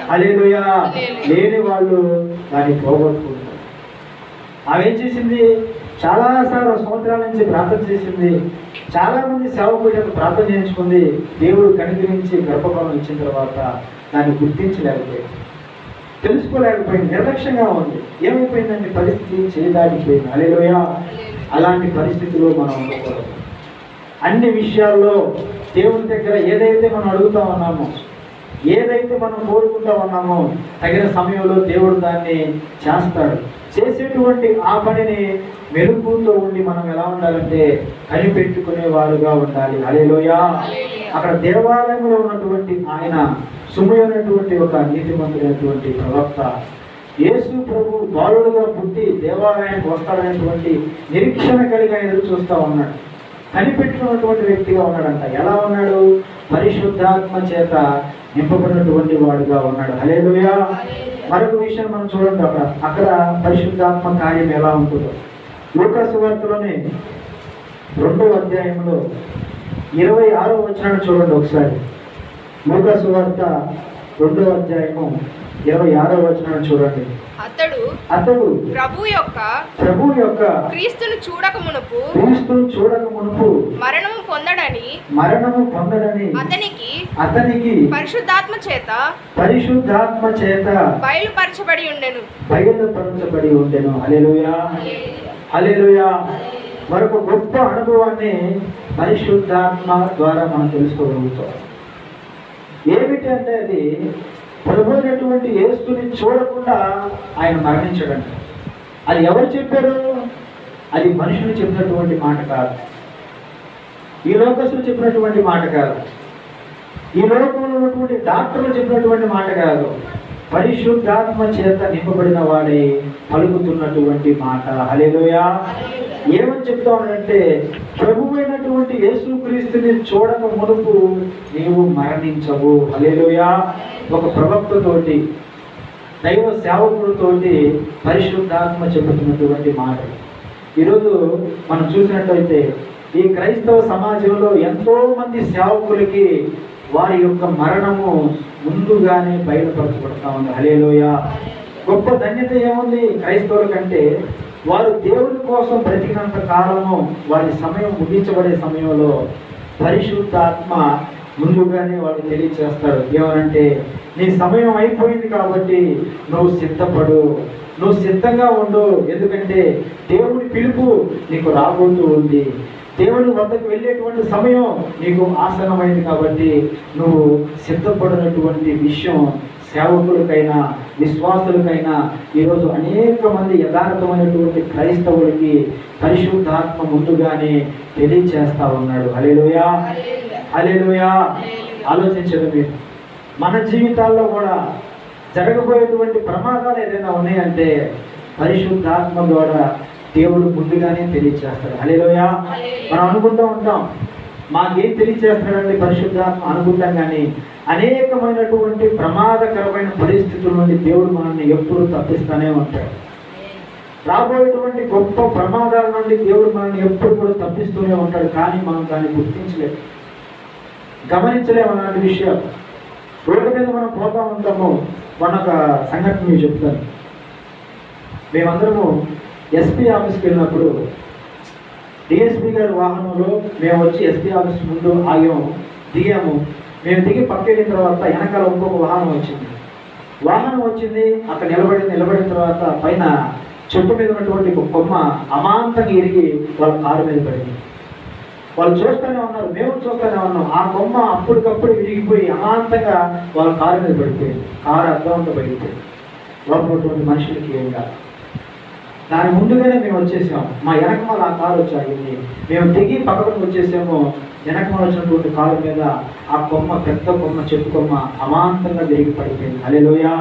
S2: హల్లెలూయా. లేని వాళ్ళు దాన్ని పోగొట్టుకుంటారు. ఆమెం చేసింది? చాలాసార్లు సంవత్సరాల నుంచి ప్రార్థన చేసింది. చాలామంది సేవకులకు ప్రార్థన చేయించుకుంది. దేవుడు కనికరించి గర్భఫలం ఇచ్చిన తర్వాత దాన్ని గుర్తించలేకపోయింది, తెలుసుకోలేకపోయింది, నిర్లక్ష్యంగా ఉంది. ఏమైపోయిందండి? పరిస్థితి చేయదాటిపోయింది. హల్లెలూయా. అలాంటి పరిస్థితిలో మనం ఉండకూడదు. అన్ని విషయాల్లో దేవుని దగ్గర ఏదైతే మనం అడుగుతా ఉన్నామో, ఏదైతే మనం కోరుకుంటా ఉన్నామో తగిన సమయంలో దేవుడు దాన్ని చేస్తాడు. చేసేటువంటి ఆ పనిని మెరుగుతో ఉండి మనం ఎలా ఉండాలంటే కనిపెట్టుకునే వారుగా ఉండాలి. హల్లెలూయా. అక్కడ దేవాలయంలో ఉన్నటువంటి ఆయన సుమయమైనటువంటి ఒక నీతిమంతుడైనటువంటి ప్రవక్త యేసు ప్రభు బాలుడుగా పుట్టి దేవాలయానికి వస్తాడనేటువంటి నిరీక్షణ కలిగి ఆయన ఎదురు చూస్తూ ఉన్నాడు. కనిపెట్టినటువంటి వ్యక్తిగా ఉన్నాడంట. ఎలా ఉన్నాడు? పరిశుద్ధాత్మ చేత నింపబడినటువంటి వాడుగా ఉన్నాడు. హల్లెలూయా. మరొక విషయం మనం చూడండి, అక్కడ పరిశుద్ధాత్మ కార్యం ఎలా ఉంటుందో. లూకా సువార్తలోనే 2వ అధ్యాయంలో 26వ వచనాన్ని చూడండి ఒకసారి. లూకా సువార్త 2వ అధ్యాయము 26వ వచనాన్ని చూడండి. అతడు
S3: ప్రభు యొక్క క్రీస్తును చూడక మునుపు మరణము పొందడని అతనికి పరిశుద్ధాత్మ చేత బయలుపరచబడి ఉండెను. హల్లెలూయా,
S2: హల్లెలూయా. మరొక గొప్ప అనుభవాన్ని పరిశుద్ధాత్మ ద్వారా మనం తెలుసుకోగలుగుతాం. ఏమిటి అంటే అది ప్రభు అయినటువంటి యేసుని చూడకుండా ఆయన మరణించడంట. అది ఎవరు చెప్పారు? అది మనుషులు చెప్పినటువంటి మాట కాదు, ఈ లోకస్తులు చెప్పినటువంటి మాట కాదు, ఈ లోకంలో ఉన్నటువంటి డాక్టర్లు చెప్పినటువంటి మాట కాదు. పరిశుద్ధాత్మ చేత నింపబడిన వాడే పలుకుతున్నటువంటి మాట. హల్లెలూయా. ఏమని చెప్తా ఉన్నాడంటే, ప్రభువు అయినటువంటి యేసుక్రీస్తుని చూడక మునుపు నీవు మరణించవు. హల్లెలూయా. ఒక ప్రవక్తతోటి, దైవ సేవకుడితోటి పరిశుద్ధాత్మ చెబుతున్నటువంటి మాట. ఈరోజు మనం చూసినట్లయితే ఈ క్రైస్తవ సమాజంలో ఎంతో మంది సేవకులకి వారి యొక్క మరణము ముందుగానే బయలుపరచబడతా ఉంది. హల్లెలూయా. గొప్ప ధన్యత ఏముంది క్రైస్తవుల కంటే? వారు దేవుని కోసం బ్రతికినంత కాలము వారి సమయం ముగించబడే సమయంలో పరిశుద్ధాత్మ ముందుగానే వాడు తెలియచేస్తాడు. ఏమనంటే, నీ సమయం అయిపోయింది కాబట్టి నువ్వు సిద్ధపడు, నువ్వు సిద్ధంగా ఉండు. ఎందుకంటే దేవుని పిలుపు నీకు రాబోతూ ఉంది, దేవుని వద్దకు వెళ్ళేటువంటి సమయం నీకు ఆసన్నమైంది కాబట్టి నువ్వు సిద్ధపడినటువంటి విషయం సేవకులకైనా విశ్వాసులకైనా ఈరోజు అనేక మంది యథార్థమైనటువంటి క్రైస్తవులకి పరిశుద్ధాత్మ ముందుగానే తెలియచేస్తా ఉన్నాడు. హల్లెలూయా, హల్లెలూయా. ఆలోచించడం మీరు మన జీవితాల్లో కూడా జరగబోయేటువంటి ప్రమాదాలు ఏదైనా ఉన్నాయంటే పరిశుద్ధాత్మ ద్వారా దేవుడు ముందుగానే తెలియచేస్తాడు. హల్లెలూయా. మనం అనుకుంటూ ఉంటాం, మాకేం తెలియచేస్తాడండి పరిశుద్ధాత్మ అనుకుంటాం, కానీ అనేకమైనటువంటి ప్రమాదకరమైన పరిస్థితుల నుండి దేవుడు మనల్ని ఎప్పుడూ తప్పిస్తూనే ఉంటాడు. రాబోయేటువంటి గొప్ప ప్రమాదాల నుండి దేవుడు మనల్ని ఎప్పుడు కూడా తప్పిస్తూనే ఉంటాడు. కానీ మనం దాన్ని గుర్తించలేము, గమనించలేము అలాంటి విషయాలు. రోడ్డు మీద మనం పోతా ఉంటాము. మనొక సంఘటన మీకు చెప్తాను. మేమందరము ఎస్పీ ఆఫీస్కి వెళ్ళినప్పుడు డిఎస్పీ గారి వాహనంలో మేము వచ్చి ఎస్పీ ఆఫీస్ ముందు దిగాము. మేము దిగి పక్క వెళ్ళిన తర్వాత వెనకాల ఇంకొక వాహనం వచ్చింది. అక్కడ నిలబడిన తర్వాత పైన చెట్టు మీద ఉన్నటువంటి ఒక కొమ్మ అమాంతంగా ఇరిగి వాళ్ళ కారు మీద పడింది. వాళ్ళు చూస్తూనే ఉన్నారు, మేము చూస్తూనే ఉన్నాం. ఆ కొమ్మ అప్పటికప్పుడు విరిగిపోయి అమాంతంగా వాళ్ళ కారు మీద పడిపోయింది. కారు అర్థంతో పడిపోయింది. లోపలటువంటి మనుషులకి ఏం కాదు. దాని ముందుగానే మేము వచ్చేసాము. మా వెనకమాల ఆ కారు వచ్చాయింది. మేము దిగి పక్కకు వచ్చేసాము. వెనకమాల వచ్చినటువంటి కారు మీద ఆ కొమ్మ, పెద్ద కొమ్మ, చెట్టు కొమ్మ అమాంతంగా విరిగి పడిపోయింది. హల్లెలూయా.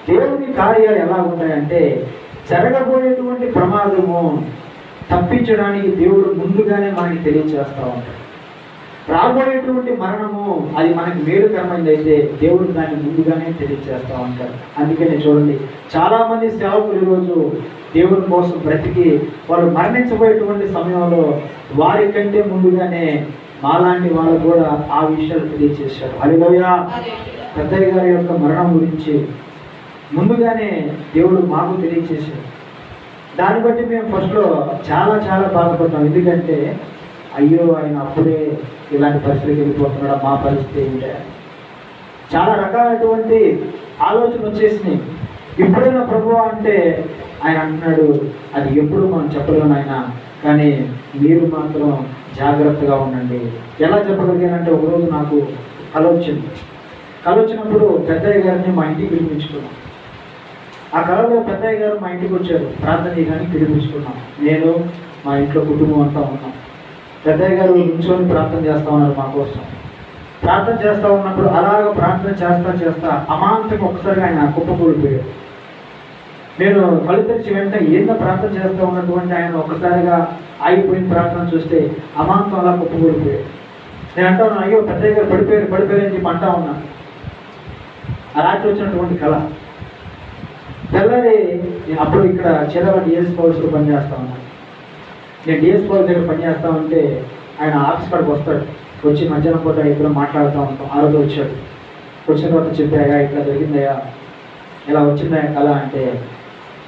S2: దేవుని కార్యాలు ఎలా ఉంటాయంటే, జరగబోయేటువంటి ప్రమాదము తప్పించడానికి దేవుడు ముందుగానే మనకి తెలియచేస్తూ ఉంటాడు. రాబోయేటువంటి మరణము అది మనకి మేలుకరమైనది అయితే దేవుడు దాన్ని ముందుగానే తెలియచేస్తూ ఉంటాడు. అందుకనే చూడండి, చాలామంది సేవకులు ఈరోజు దేవుని కోసం బ్రతికి వాళ్ళు మరణించబోయేటువంటి సమయంలో వారి కంటే ముందుగానే మాలాంటి వాళ్ళు కూడా ఆ విషయాలు తెలియచేశారు. హల్లెలూయా. పెద్దయ్య గారి యొక్క మరణం గురించి ముందుగానే దేవుడు మాకు తెలియచేశాడు. దాన్ని బట్టి మేము ఫస్ట్లో చాలా బాధపడ్డాం. ఎందుకంటే అయ్యో ఆయన అప్పుడే ఇలాంటి పరిస్థితికి వెళ్ళిపోతున్నాడు, మా పరిస్థితి ఏంటంటే చాలా రకాలైనటువంటి ఆలోచన వచ్చేసినాయి. ఇప్పుడైనా ప్రభువా అంటే ఆయన అంటున్నాడు, అది ఎప్పుడు మనం చెప్పలేము ఆయన, కానీ మీరు మాత్రం జాగ్రత్తగా ఉండండి. ఎలా చెప్పగలిగానంటే, ఒకరోజు నాకు కల వచ్చినప్పుడు పెద్దయ్య గారిని మా ఇంటికి పిలిపించుకున్నాం. ఆ కళలో పెద్దయ్య గారు మా ఇంటికి వచ్చారు, ప్రార్థన చేయడానికి పిలిపించుకున్నాం. నేను మా ఇంట్లో కుటుంబం అంతా ఉన్నాం. పెద్దయ్య గారు నుంచొని ప్రార్థన చేస్తూ ఉన్నారు మా కోసం. ప్రార్థన చేస్తూ ఉన్నప్పుడు అలాగ ప్రార్థన చేస్తా అమాంతంగా ఒకసారిగా ఆయన కుప్పకూలిపోయాడు. నేను కళ్ళు తెరిచి వెంటనే ఏందో ప్రార్థన చేస్తూ ఉన్నటువంటి ఆయన ఒక్కసారిగా ఆగిపోయిన ప్రార్థన చూస్తే అమాంతం అలా కుప్పకూలిపోయాడు. నేను అంటా ఉన్నాను, అయ్యో పెద్దయ్య గారు పడిపోయారు అని చెప్పి అంటా ఉన్నాను. ఆ రాత్రి వచ్చినటువంటి కళ. తెల్లారి అప్పుడు ఇక్కడ చిరవ డిఎస్ పౌల్స్లో పనిచేస్తా ఉన్నాను. నేను డిఎస్ పౌల్స్ దగ్గర పనిచేస్తా ఉంటే ఆయన ఆఫీస్ కాడికి వస్తాడు. వచ్చి మధ్యాహ్నం పూట ఇద్దరు మాట్లాడుతూ ఉంటాం. ఆ రోజు వచ్చాడు. వచ్చిన తర్వాత చెప్పాయా ఇట్లా జరిగిందయ్యా, ఇలా వచ్చిందయ్యా కళ అంటే,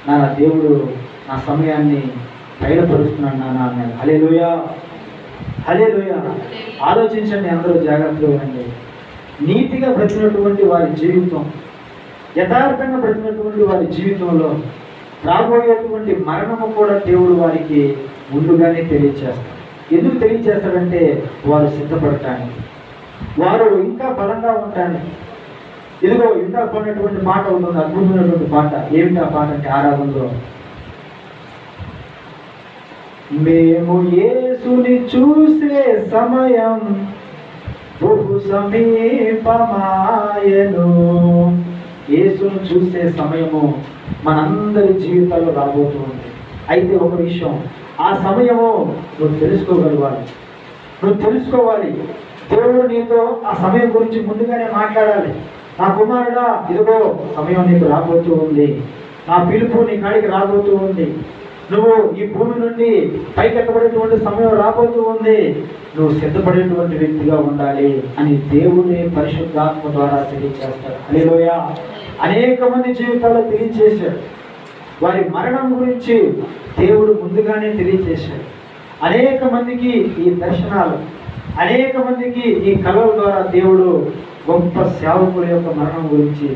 S2: నా దేవుడు నా సమయాన్ని బయలుపరుస్తున్నాడు నాన్న అన్నాడు. హల్లెలూయా, హల్లెలూయా. ఆలోచించండి, అందరూ జాగ్రత్తగా వినండి. నీతిగా బ్రతికినటువంటి వారి జీవితం, యథార్థంగా బ్రతికినటువంటి వారి జీవితంలో రాబోయేటువంటి మరణము కూడా దేవుడు వారికి ముందుగానే తెలియచేస్తాడు. ఎందుకు తెలియచేస్తాడంటే వారు సిద్ధపడటానికి, వారు ఇంకా బలంగా ఉండటానికి. ఇదిగో ఇంకా కొన్నటువంటి పాట ఉంటుంది, అద్భుతమైనటువంటి పాట. ఏమిటి ఆ పాట అంటే ఆరాధనలో, మేము యేసుని చూసే సమయం బహు సమీపమాయెను. యేసును చూసే సమయము మనందరి జీవితాల్లో రాబోతుంది. అయితే ఒక విషయం, ఆ సమయము నువ్వు తెలుసుకోగలగాలి, నువ్వు తెలుసుకోవాలి. దేవుడు నీతో ఆ సమయం గురించి ముందుగానే మాట్లాడాలి. నా కుమారుడా, ఇదిగో సమయం నీకు రాబోతూ ఉంది, నా పిలుపు నీ కాడికి రాబోతూ ఉంది, నువ్వు ఈ భూమి నుండి పైకెత్తబడేటువంటి సమయం రాబోతూ ఉంది, నువ్వు సిద్ధపడేటువంటి వ్యక్తిగా ఉండాలి అని దేవుడే పరిశుద్ధాత్మ ద్వారా తెలియజేస్తాడు. హల్లెలూయా. అనేక మంది జీవితాల్లో తెలియజేశాడు. వారి మరణం గురించి దేవుడు ముందుగానే తెలియజేశాడు. అనేక మందికి ఈ దర్శనాలు, అనేక మందికి ఈ కళల ద్వారా దేవుడు గొప్ప సేవకుల యొక్క మరణం గురించి,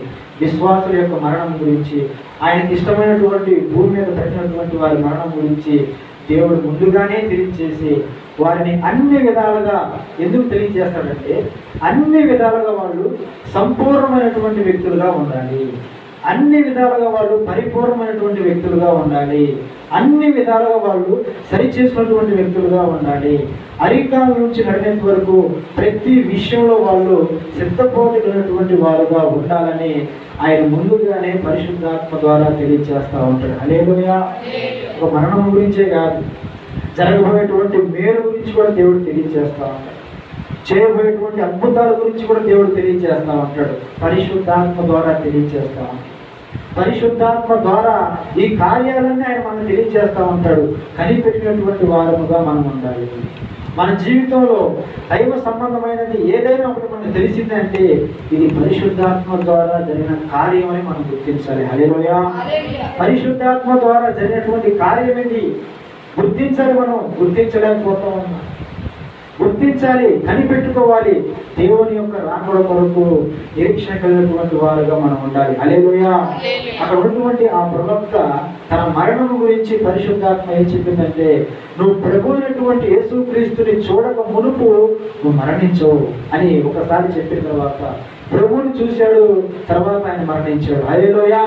S2: విశ్వాసుల యొక్క మరణం గురించి, ఆయనకి ఇష్టమైనటువంటి భూమి మీద పెట్టినటువంటి వారి మరణం గురించి దేవుడు ముందుగానే తెలియజేసి వారిని అన్ని విధాలుగా ఎందుకు తెలియజేస్తాడంటే, అన్ని విధాలుగా వాళ్ళు సంపూర్ణమైనటువంటి వ్యక్తులుగా ఉండాలి, అన్ని విధాలుగా వాళ్ళు పరిపూర్ణమైనటువంటి వ్యక్తులుగా ఉండాలి, అన్ని విధాలుగా వాళ్ళు సరిచేసినటువంటి వ్యక్తులుగా ఉండాలి. అరికాల నుంచి నడినేంత వరకు ప్రతి విషయంలో వాళ్ళు సిద్ధపోతున్నటువంటి వారుగా ఉండాలని ఆయన ముందుగానే పరిశుద్ధాత్మ ద్వారా తెలియజేస్తూ ఉంటాడు. హల్లెలూయా. ఒక మరణం గురించే కాదు, జరగబోయేటువంటి మేలు గురించి కూడా దేవుడు తెలియజేస్తూ ఉంటాడు. చేయబోయేటువంటి అద్భుతాల గురించి కూడా దేవుడు తెలియజేస్తూ ఉంటాడు. పరిశుద్ధాత్మ ద్వారా తెలియజేస్తూ ఉంటాడు. పరిశుద్ధాత్మ ద్వారా ఈ కార్యాలన్నీ ఆయన మనం తెలియజేస్తూ ఉంటాడు. కనిపెట్టినటువంటి వారముగా మనం ఉండాలి. మన జీవితంలో దైవ సంబంధమైనది ఏదైనా ఒకటి మనకు తెలిసిందంటే ఇది పరిశుద్ధాత్మ ద్వారా జరిగిన కార్యం అని మనం గుర్తించాలి. హల్లెలూయా. పరిశుద్ధాత్మ ద్వారా జరిగినటువంటి కార్యం ఏంటి గుర్తించాలి. మనం గుర్తించలేకపోతా ఉన్నాం. గుర్తించాలి, కనిపెట్టుకోవాలి. దేవుని యొక్క రాకడ కొరకు నిరీక్షణ కలిగినటువంటి వారుగా మనం ఉండాలి. హల్లెలూయా. అక్కడ ఉన్నటువంటి ఆ ప్రవక్త తన మరణం గురించి పరిశుద్ధాత్మ ఏం చెప్పిందంటే, నువ్వు ప్రభువైనటువంటి యేసుక్రీస్తుని చూడక మునుపు నువ్వు మరణించవు అని ఒకసారి చెప్పిన తర్వాత ప్రభువుని చూశాడు, తర్వాత ఆయన మరణించాడు. హల్లెలూయా,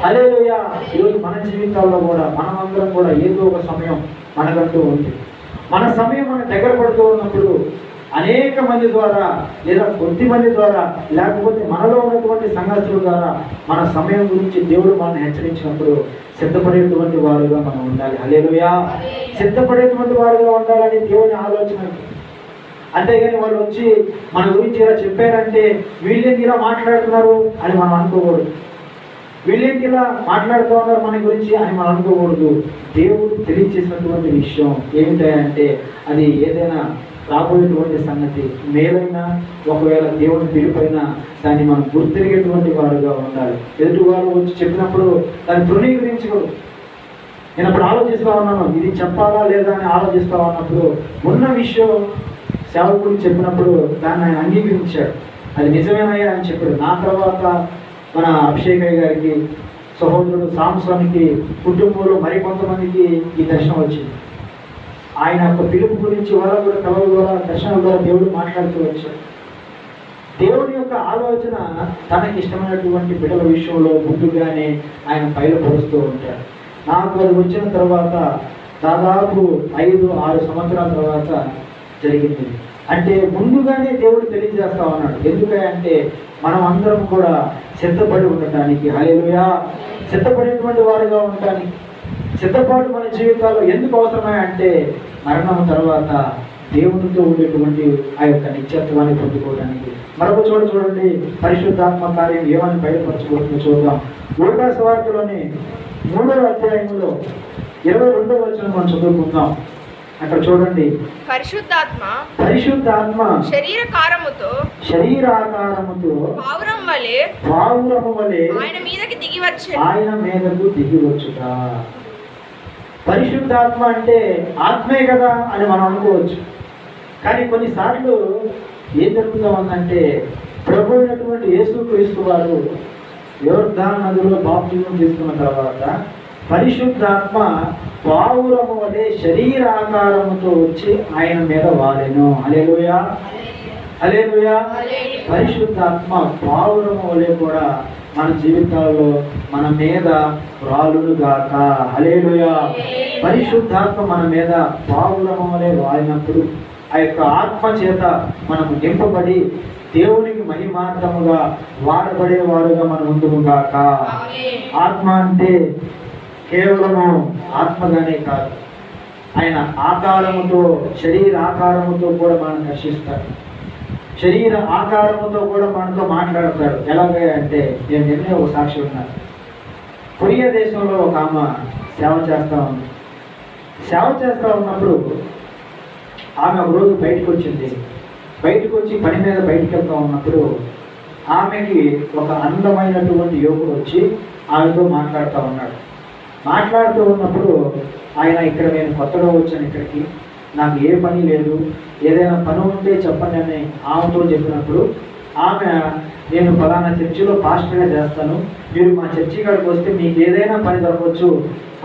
S2: హల్లెలూయా. ఈరోజు మన జీవితాల్లో కూడా మనమందరం కూడా ఏదో ఒక సమయం మనకంటూ ఉంది. మన సమయం మన దగ్గర పడుతూ ఉన్నప్పుడు అనేక మంది ద్వారా లేదా కొద్ది మంది ద్వారా లేకపోతే మనలో ఉన్నటువంటి సంఘర్షుల ద్వారా మన సమయం గురించి దేవుడు మనల్ని హెచ్చరించినప్పుడు సిద్ధపడేటువంటి వారుగా మనం ఉండాలి. హల్లెలూయా. సిద్ధపడేటువంటి వారుగా ఉండాలని దేవుని ఆలోచన. అంతేగాని వాళ్ళు వచ్చి మన గురించి ఇలా చెప్పారంటే వీళ్ళేంటి ఇలా మాట్లాడుతున్నారు అని మనం అనుకోకూడదు. వీళ్ళేంటి ఇలా మాట్లాడుతూ ఉన్నారు మన గురించి అని మనం అనుకోకూడదు. దేవుడు తెలియజేసినటువంటి విషయం ఏమిటంటే అది ఏదైనా రాబోయేటువంటి సంగతి మేలైనా ఒకవేళ దేవుని పిలుపైనా దాన్ని మనం గుర్తిరిగేటువంటి వారుగా ఉండాలి. ఎదుటి వారు వచ్చి చెప్పినప్పుడు దాన్ని తృణీకరించకూడదు. నేను అప్పుడు ఆలోచిస్తూ ఉన్నాను, ఇది చెప్పాలా లేదా అని ఆలోచిస్తూ ఉన్నప్పుడు ఉన్న విషయం సేవకుడు చెప్పినప్పుడు దాన్ని ఆయన అంగీకరించాడు. అది నిజమేనయ్యా అని చెప్పాడు. నా తర్వాత మన అభిషేకయ్య గారికి, సహోదరుడు సాంసోనికి, కుటుంబంలో మరికొంతమందికి ఈ దర్శనం వచ్చింది. ఆయన యొక్క పిలుపు గురించి వాళ్ళ కూడా కళల ద్వారా దర్శనం ద్వారా దేవుడు మాట్లాడుతూ వచ్చాడు. దేవుని యొక్క ఆలోచన తనకి ఇష్టమైనటువంటి బిడ్డల విషయంలో ముందుగానే ఆయన బయలుపరుస్తూ ఉంటాడు. నాకు అది వచ్చిన తర్వాత దాదాపు 5-6 సంవత్సరాల తర్వాత జరిగింది. అంటే ముందుగానే దేవుడు తెలియజేస్తా ఉన్నాడు. ఎందుకంటే మనం అందరం కూడా సిద్ధపడి ఉండటానికి. హల్లెలూయా. సిద్ధపడేటువంటి వారిగా ఉండటానికి. సిద్ధపాటు మన జీవితాల్లో ఎందుకు అవసరమే అంటే మరణం తర్వాత దేవునితో ఉండేటువంటి ఆ యొక్క నిత్యత్వాన్ని పొందుకోవడానికి. మరొక చోట చూడండి, పరిశుద్ధాత్మ కార్యం ఏమని బయటపరచబోతుందో చూద్దాం. లూకా సువార్తలోని 3వ అధ్యాయంలో 22వ వచనం మనం చదువుకుందాం. అక్కడ చూడండి, పరిశుద్ధాత్మ శరీరాకారముతో పావురము వలె ఆయన మీదకు దిగి వచ్చుట. పరిశుద్ధాత్మ అంటే ఆత్మే కదా అని మనం అనుకోవచ్చు. కానీ కొన్నిసార్లు ఏం జరుగుతూ ఉందంటే, ప్రభు అయినటువంటి యేసుక్రీస్తు వారు యోర్దాను నదిలో బాప్తిజం తీసుకున్న తర్వాత పరిశుద్ధాత్మ పావురము వలె శరీరాకారముతో వచ్చి ఆయన మీద వాలెను. హల్లెలూయా, హల్లెలూయా. పరిశుద్ధాత్మ పావురము వలె కూడా మన జీవితాల్లో మన మీద రాలును గాక. హల్లెలూయా. పరిశుద్ధాత్మ మన మీద పావురము వలె వాలినప్పుడు ఆ యొక్క ఆత్మ చేత మనము నింపబడి దేవునికి మహిమార్థముగా వాడబడేవారుగా మనం ఉందుము గాక. ఆత్మ అంటే కేవలము ఆత్మగానే కాదు, ఆయన ఆకారముతో, శరీర ఆకారముతో కూడా మనం దర్శిస్తాడు. శరీర ఆకారముతో కూడా మనతో మాట్లాడతాడు. ఎలాగే అంటే, నేను నిన్నే ఒక సాక్షి ఉన్నాను. కొరియా దేశంలో ఒక ఆమె సేవ చేస్తూ ఉంది. సేవ చేస్తూ ఉన్నప్పుడు ఆమె ఒక రోజు బయటకు వచ్చింది. బయటకు వచ్చి పని మీద బయటకు వెళ్తూ ఉన్నప్పుడు ఆమెకి ఒక అందమైనటువంటి యువకుడు వచ్చి ఆమెతో మాట్లాడుతూ ఉన్నాడు. మాట్లాడుతూ ఉన్నప్పుడు ఆయన, ఇక్కడ నేను కొత్తగా వచ్చాను, ఇక్కడికి నాకు ఏ పని లేదు, ఏదైనా పని ఉంటే చెప్పండి అని ఆమెతో చెప్పినప్పుడు ఆమె, నేను ఫలానా చర్చిలో పాస్టర్గా చేస్తాను, మీరు మా చర్చి కాడికి వస్తే మీకు ఏదైనా పని దొరకవచ్చు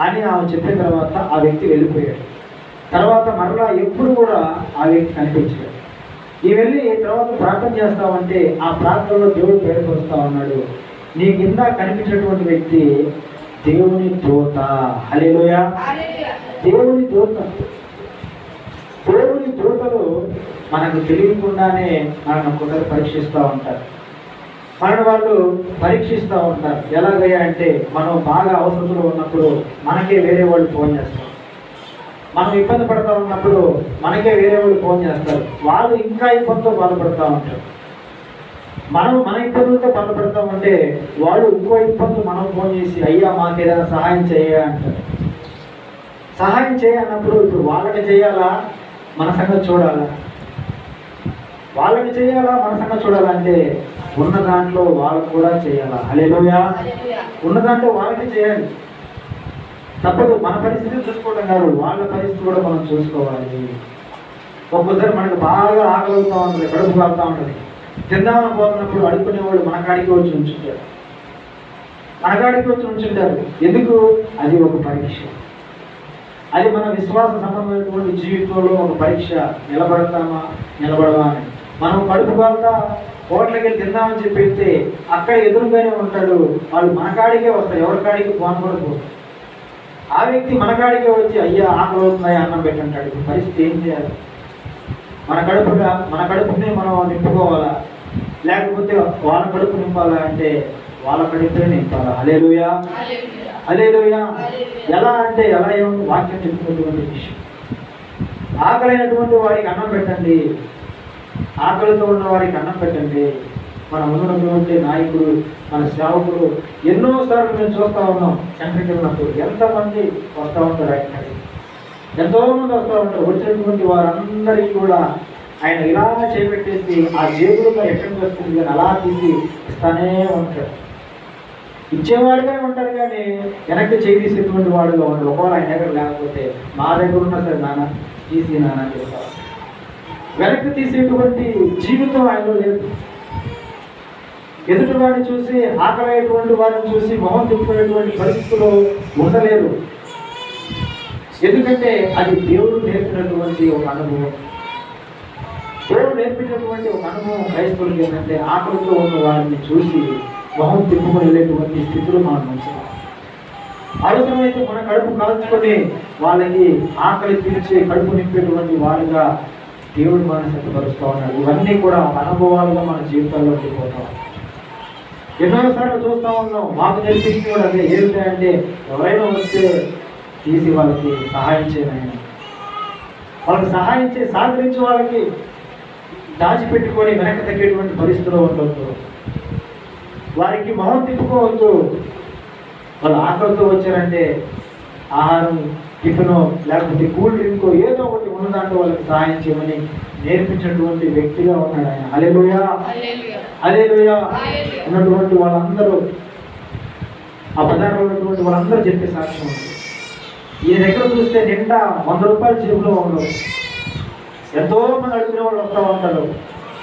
S2: అని ఆమె చెప్పిన తర్వాత ఆ వ్యక్తి వెళ్ళిపోయాడు. తర్వాత మరలా ఎప్పుడు కూడా ఆ వ్యక్తి కనిపించాడు. ఈ వెళ్ళి తర్వాత ప్రార్థన చేస్తామంటే ఆ ప్రార్థనలో దేవుడు బయటపరుస్తా ఉన్నాడు, నీ కింద కనిపించినటువంటి వ్యక్తి దేవుని దూత. హల్లెలూయా. దేవుని దూత. దేవుని దూతలు మనకు తెలియకుండానే మనల్ని కొందరు పరీక్షిస్తూ ఉంటారు. వాళ్ళు పరీక్షిస్తూ ఉంటారు. ఎలాగయ్యా అంటే, మనం బాగా అవసరంలో ఉన్నప్పుడు మనకే వేరే వాళ్ళు ఫోన్ చేస్తారు. మనం ఇబ్బంది పడుతూ ఉన్నప్పుడు మనకే వేరే వాళ్ళు ఫోన్ చేస్తారు. వాళ్ళు ఇంకా ఇబ్బందితో బాధపడుతూ ఉంటారు. మనం మన ఇబ్బందులతో బాధపడతా ఉంటే వాళ్ళు ఇంకో ఇబ్బందులు మనం ఫోన్ చేసి, అయ్యా మాకు ఏదైనా సహాయం చేయ అంటారు. సహాయం చేయన్నప్పుడు ఇప్పుడు వాళ్ళకి చేయాలా, మన సంగతి చూడాలా? వాళ్ళకి చేయాలా, మన సంగతి చూడాలంటే ఉన్న దాంట్లో వాళ్ళకు కూడా చేయాలా. హల్లెలూయా. ఉన్న దాంట్లో వాళ్ళకి చేయాలి. తప్పదు. మన పరిస్థితి చూసుకోవడం కాదు, వాళ్ళ పరిస్థితి కూడా మనం చూసుకోవాలి. ఒక్కొక్కసారి మనకు బాగా ఆకలి అవుతూ ఉంటుంది, కడుపు కాలుతూ ఉంటుంది. తిందామని పోతున్నప్పుడు అడుక్కునేవాళ్ళు మన కాడికి వచ్చి ఉంచుంటారు. మన కాడికి వచ్చి ఉంచుంటారు. ఎందుకు? అది ఒక పరీక్ష. అది మన విశ్వాస సంబంధమైనటువంటి జీవితంలో ఒక పరీక్ష. నిలబడతామా, నిలబడమా అని. మనం కడుపు కాలుతా హోటల్కి వెళ్ళి తిందామని చెప్పి వెళ్తే అక్కడ ఎదురుగానే ఉంటాడు. వాళ్ళు మన కాడికే వస్తారు, ఎవరి కాడికి పోనకూడదు. ఆ వ్యక్తి మన కాడికే వచ్చి, అయ్యా ఆకలి అవుతున్నాయి, అన్నం పెట్టంటాడు. ఇప్పుడు పరిస్థితి ఏం చేయాలి? మన కడుపుని మనం నింపుకోవాలా, లేకపోతే వాళ్ళ కడుపు నింపాలా అంటే వాళ్ళ కడుపునే నింపాలా. హల్లెలూయా, హల్లెలూయా. ఎలా అంటే ఎలా ఏముంది? వాక్యం చెప్తున్నటువంటి విషయం. ఆకలైనటువంటి వారికి అన్నం పెట్టండి, ఆకలితో ఉన్న వారికి అన్నం పెట్టండి. మన ఉన్నటువంటి నాయకుడు, మన సేవకుడు ఎన్నోసార్లు మేము చూస్తూ ఉన్నాం. సెంటర్కి వెళ్ళినప్పుడు ఎంతమంది వస్తూ ఉంటారు, ఆయన ఎంతోమంది వస్తూ ఉంటారు. వచ్చినటువంటి వారందరికీ కూడా ఆయన ఇలా చేపెట్టేసి ఆ జేబులుగా ఎక్కడికి వస్తుంది కానీ అలా తీసి ఇస్తానే ఉంటాడు. ఇచ్చేవాడుగానే ఉంటారు కానీ వెనక్కి చేయి తీసేటువంటి వాడుగా ఉంటాడు. ఒకవేళ ఆయన దగ్గర లేకపోతే మా దగ్గర ఉన్నా సరే, నాన్న తీసి నాన్న చెప్తారు. వెనక్కి తీసేటువంటి జీవితం ఆయనలో లేదు. ఎదుటి వాడిని చూసి, ఆకలైనటువంటి వారిని చూసి మొహం తిప్పుకునేటువంటి పరిస్థితుల్లో ఉండలేరు. ఎందుకంటే అది దేవుడు నేర్పినటువంటి ఒక అనుభవం. దేవుడు నేర్పినటువంటి ఒక అనుభవం క్రైస్తవులకి ఏంటంటే, ఆకలితో ఉన్న వారిని చూసి మొహం తిప్పుకొని వెళ్ళేటువంటి స్థితిలో మనం ఉంచాలి. అవసరమైతే మన కడుపు కాల్చుకొని వాళ్ళకి ఆకలి తీర్చి కడుపు నింపేటువంటి వారుగా దేవుడు మనల్ని సిద్ధపరుస్తూ ఉన్నాడు. ఇవన్నీ కూడా అనుభవాలుగా మన జీవితాల్లో ఉండిపోతాం. ఎన్నోసార్లు చూస్తూ ఉన్నాం. మాకు నేర్పించి కూడా అదే ఏమిటంటే ఎవరైనా వస్తే తీసి వాళ్ళకి సహాయం చేయను, వాళ్ళకి సహాయం చేసి సహకరించి వాళ్ళకి దాచిపెట్టుకొని వెనక్కి తగ్గేటువంటి పరిస్థితిలో ఉండవద్దు. వారికి మొహం తిప్పుకోవద్దు. వాళ్ళు ఆకలితో వచ్చారంటే ఆహారం, టిఫిన్ లేకపోతే కూల్ డ్రింక్ ఏదో ఒకటి ఉన్న దాంట్లో వాళ్ళకి సహాయం చేయమని నేర్పించినటువంటి వ్యక్తిగా ఉన్నాడు ఆయన. హల్లెలూయా, హల్లెలూయా. ఉన్నటువంటి వాళ్ళందరూ, ఆ బజార్లో ఉన్నటువంటి వాళ్ళందరూ చెప్పే సాక్ష్యం ఉంది. ఈ దగ్గర చూస్తే నిండా 100 రూపాయలు జేబులో ఉండవు. ఎంతో మంది అడుగునే వాళ్ళు వస్తూ ఉంటారు.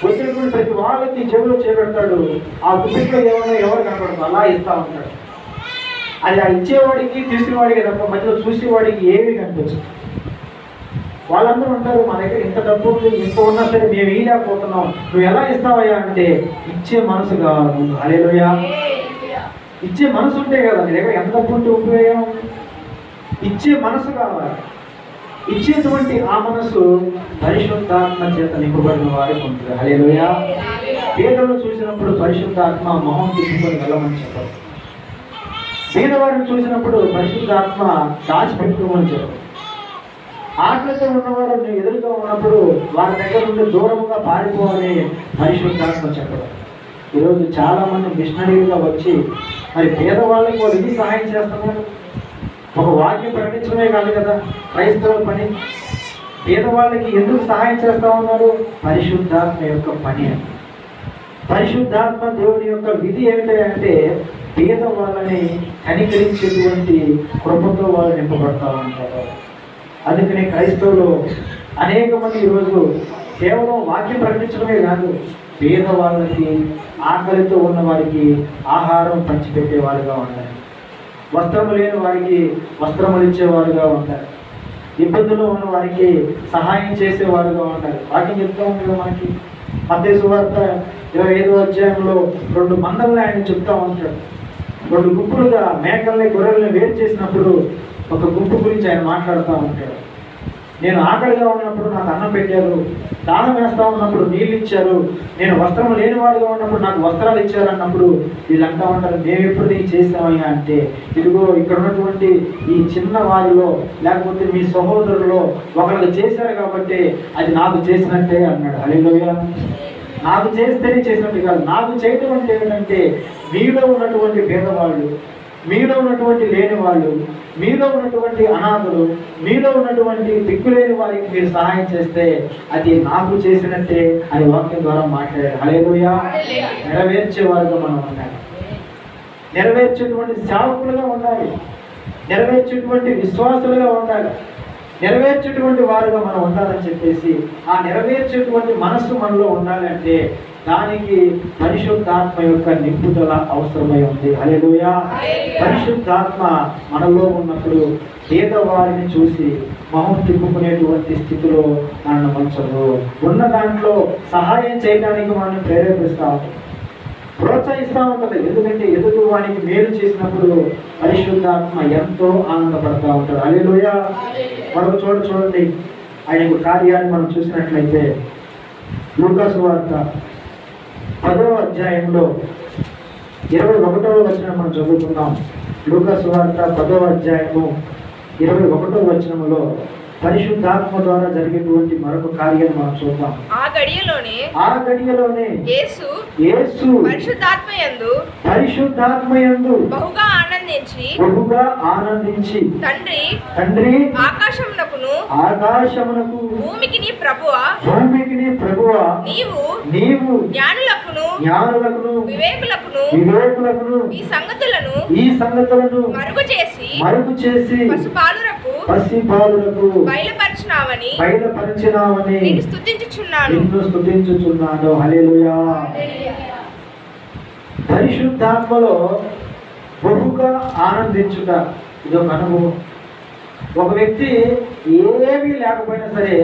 S2: వచ్చినటువంటి ప్రతి వాళ్ళకి జేబులో చేపెడతాడు. ఆ కుటుంబంలో ఏమన్నా ఎవరు కనపడతారు అలా ఇస్తూ ఉంటాడు. అది ఆ ఇచ్చేవాడికి తీసుకునేవాడికి తప్ప మధ్యలో చూసేవాడికి ఏమీ కనిపించదు. వాళ్ళందరూ ఉంటారు, మా దగ్గర ఇంత డబ్బు ఉంది, ఇంత ఉన్నా సరే మేము ఇవ్వలేకపోతున్నాం, నువ్వు ఎలా ఇస్తావయ్యా అంటే ఇచ్చే మనసు కావాలి. హల్లెలూయా. ఇచ్చే మనసు ఉంటే కదా మీ దగ్గర ఎంత డబ్బు ఉంటే ఉపయోగం. ఇచ్చే మనసు కావాలి. ఇచ్చేటువంటి ఆ మనసు పరిశుద్ధాత్మ చేత నింపబడిన వారికి ఉంటుంది. హల్లెలూయా. పేదలను చూసినప్పుడు పరిశుద్ధాత్మ మొహం తిప్పుకొని వెళ్ళమని చెప్పారు. పేదవారిని చూసినప్పుడు పరిశుద్ధాత్మ దాచిపెట్టుకోమని చెప్పారు. ఆకలితో ఉన్నవారు ఎదురుగా ఉన్నప్పుడు వారి దగ్గర నుండి దూరంగా పారిపోవని పరిశుద్ధాత్మ చెప్పడం. ఈరోజు చాలా మంది మిషనరీగా వచ్చి మరి పేదవాళ్ళకి వాళ్ళు ఇది సహాయం చేస్తున్నారు. ఒక వాక్యం ప్రకటించడమే కాదు కదా క్రైస్తవ పని. పేదవాళ్ళకి ఎందుకు సహాయం చేస్తూ ఉన్నారు? పరిశుద్ధాత్మ యొక్క పని. పరిశుద్ధాత్మ దేవుని యొక్క విధి ఏమిటంటే పేదవాళ్ళని కనికరించేటువంటి కృపతో వాళ్ళు నింపబడతా ఉంటారు. అందుకనే క్రైస్తవులు అనేక మంది ఈరోజు కేవలం వాక్యం ప్రకటించడమే కాదు, పేదవాళ్ళకి, ఆకలితో ఉన్న వారికి ఆహారం పంచిపెట్టేవారుగా ఉంటారు. వస్త్రము లేని వారికి వస్త్రములు ఇచ్చేవారుగా ఉంటారు. ఇబ్బందుల్లో ఉన్న వారికి సహాయం చేసేవారుగా ఉంటారు. వాక్యం చెప్తూ ఉంటుంది మనకి మత్తయి సువార్త 25వ అధ్యాయంలో 2 మందల్ని ఆయన చెప్తా ఉంటాడు. 2 గుంపులుగా మేకల్ని గొర్రెల్ని వేరు చేసినప్పుడు ఒక గుంపు గురించి ఆయన మాట్లాడుతూ ఉంటాడు. నేను ఆకలిగా ఉన్నప్పుడు నాకు అన్నం పెట్టారు, దానం వేస్తూ ఉన్నప్పుడు నీళ్ళు ఇచ్చారు, నేను వస్త్రం లేనివాడుగా ఉన్నప్పుడు నాకు వస్త్రాలు ఇచ్చారు అన్నప్పుడు వీళ్ళంటా ఉంటారు, మేము ఎప్పుడు నీకు చేసామయ్యా అంటే ఇదిగో ఇక్కడ ఉన్నటువంటి ఈ చిన్న వారిలో లేకపోతే మీ సహోదరులో ఒకరికి చేశారు కాబట్టి అది నాకు చేసినట్టే అన్నాడు. హల్లెలూయా. నాకు చేస్తేనే చేసినట్టు కాదు, నాకు చేయటం అంటే ఏంటంటే మీలో ఉన్నటువంటి పేదవాళ్ళు, మీలో ఉన్నటువంటి లేని వాళ్ళు, మీలో ఉన్నటువంటి అనాథులు, మీలో ఉన్నటువంటి దిక్కులేని వారికి మీరు సహాయం చేస్తే అది నాకు చేసినట్టే అని వాక్యం ద్వారా మాట్లాడారు. హల్లెలూయా. నెరవేర్చేవారుగా మనం ఉండాలి, నెరవేర్చేటువంటి సేవకులుగా ఉండాలి, నెరవేర్చేటువంటి విశ్వాసులుగా ఉండాలి, నెరవేర్చేటువంటి వారుగా మనం ఉండాలని చెప్పేసి ఆ నెరవేర్చేటువంటి మనస్సు మనలో ఉండాలంటే దానికి పరిశుద్ధాత్మ యొక్క నింపుదల అవసరమై ఉంది. హల్లెలూయా. పరిశుద్ధాత్మ మనలో ఉన్నప్పుడు పేదవారిని చూసి మొహం తిప్పుకునేటువంటి స్థితిలో మనల్ని ఉంచదు. ఉన్న దాంట్లో సహాయం చేయడానికి మనల్ని ప్రేరేపిస్తూ ఉంటుంది, ప్రోత్సహిస్తూ ఉంటుంది. ఎందుకంటే ఎదుటి వానికి మేలు చేసినప్పుడు పరిశుద్ధాత్మ ఎంతో ఆనందపడతా ఉంటాడు. హల్లెలూయా. మరొక చోట చూడండి, ఆయన యొక్క కార్యాన్ని మనం చూసినట్లయితే లూకా సువార్త 10వ అధ్యాయంలో 21వ వచనం మనం చదువుకుందాం. లూకా సువార్త 10వ అధ్యాయము 21వ వచనములో పరిశుద్ధాత్మ ద్వారా జరిగేటువంటి మరొక కార్యాన్ని మనం చూద్దాం.
S3: ఆ గడియలోనే యేసు పరిశుద్ధాత్మయందు బహుగా ఆనందించి తండ్రి ఆకాశమునకు భూమికిని ప్రభువా నీవు జ్ఞానులకును వివేకులకును ఈ సంగతులను మరుగు చేసి పసిబాలురకు బయలుపరచినావని నిన్ను స్తుతించుచున్నాను. హల్లెలూయా. పరిశుద్ధాత్మలో బహుగా ఆనందించుట ఇదొక అనుభవం. ఒక వ్యక్తి ఏమీ లేకపోయినా సరే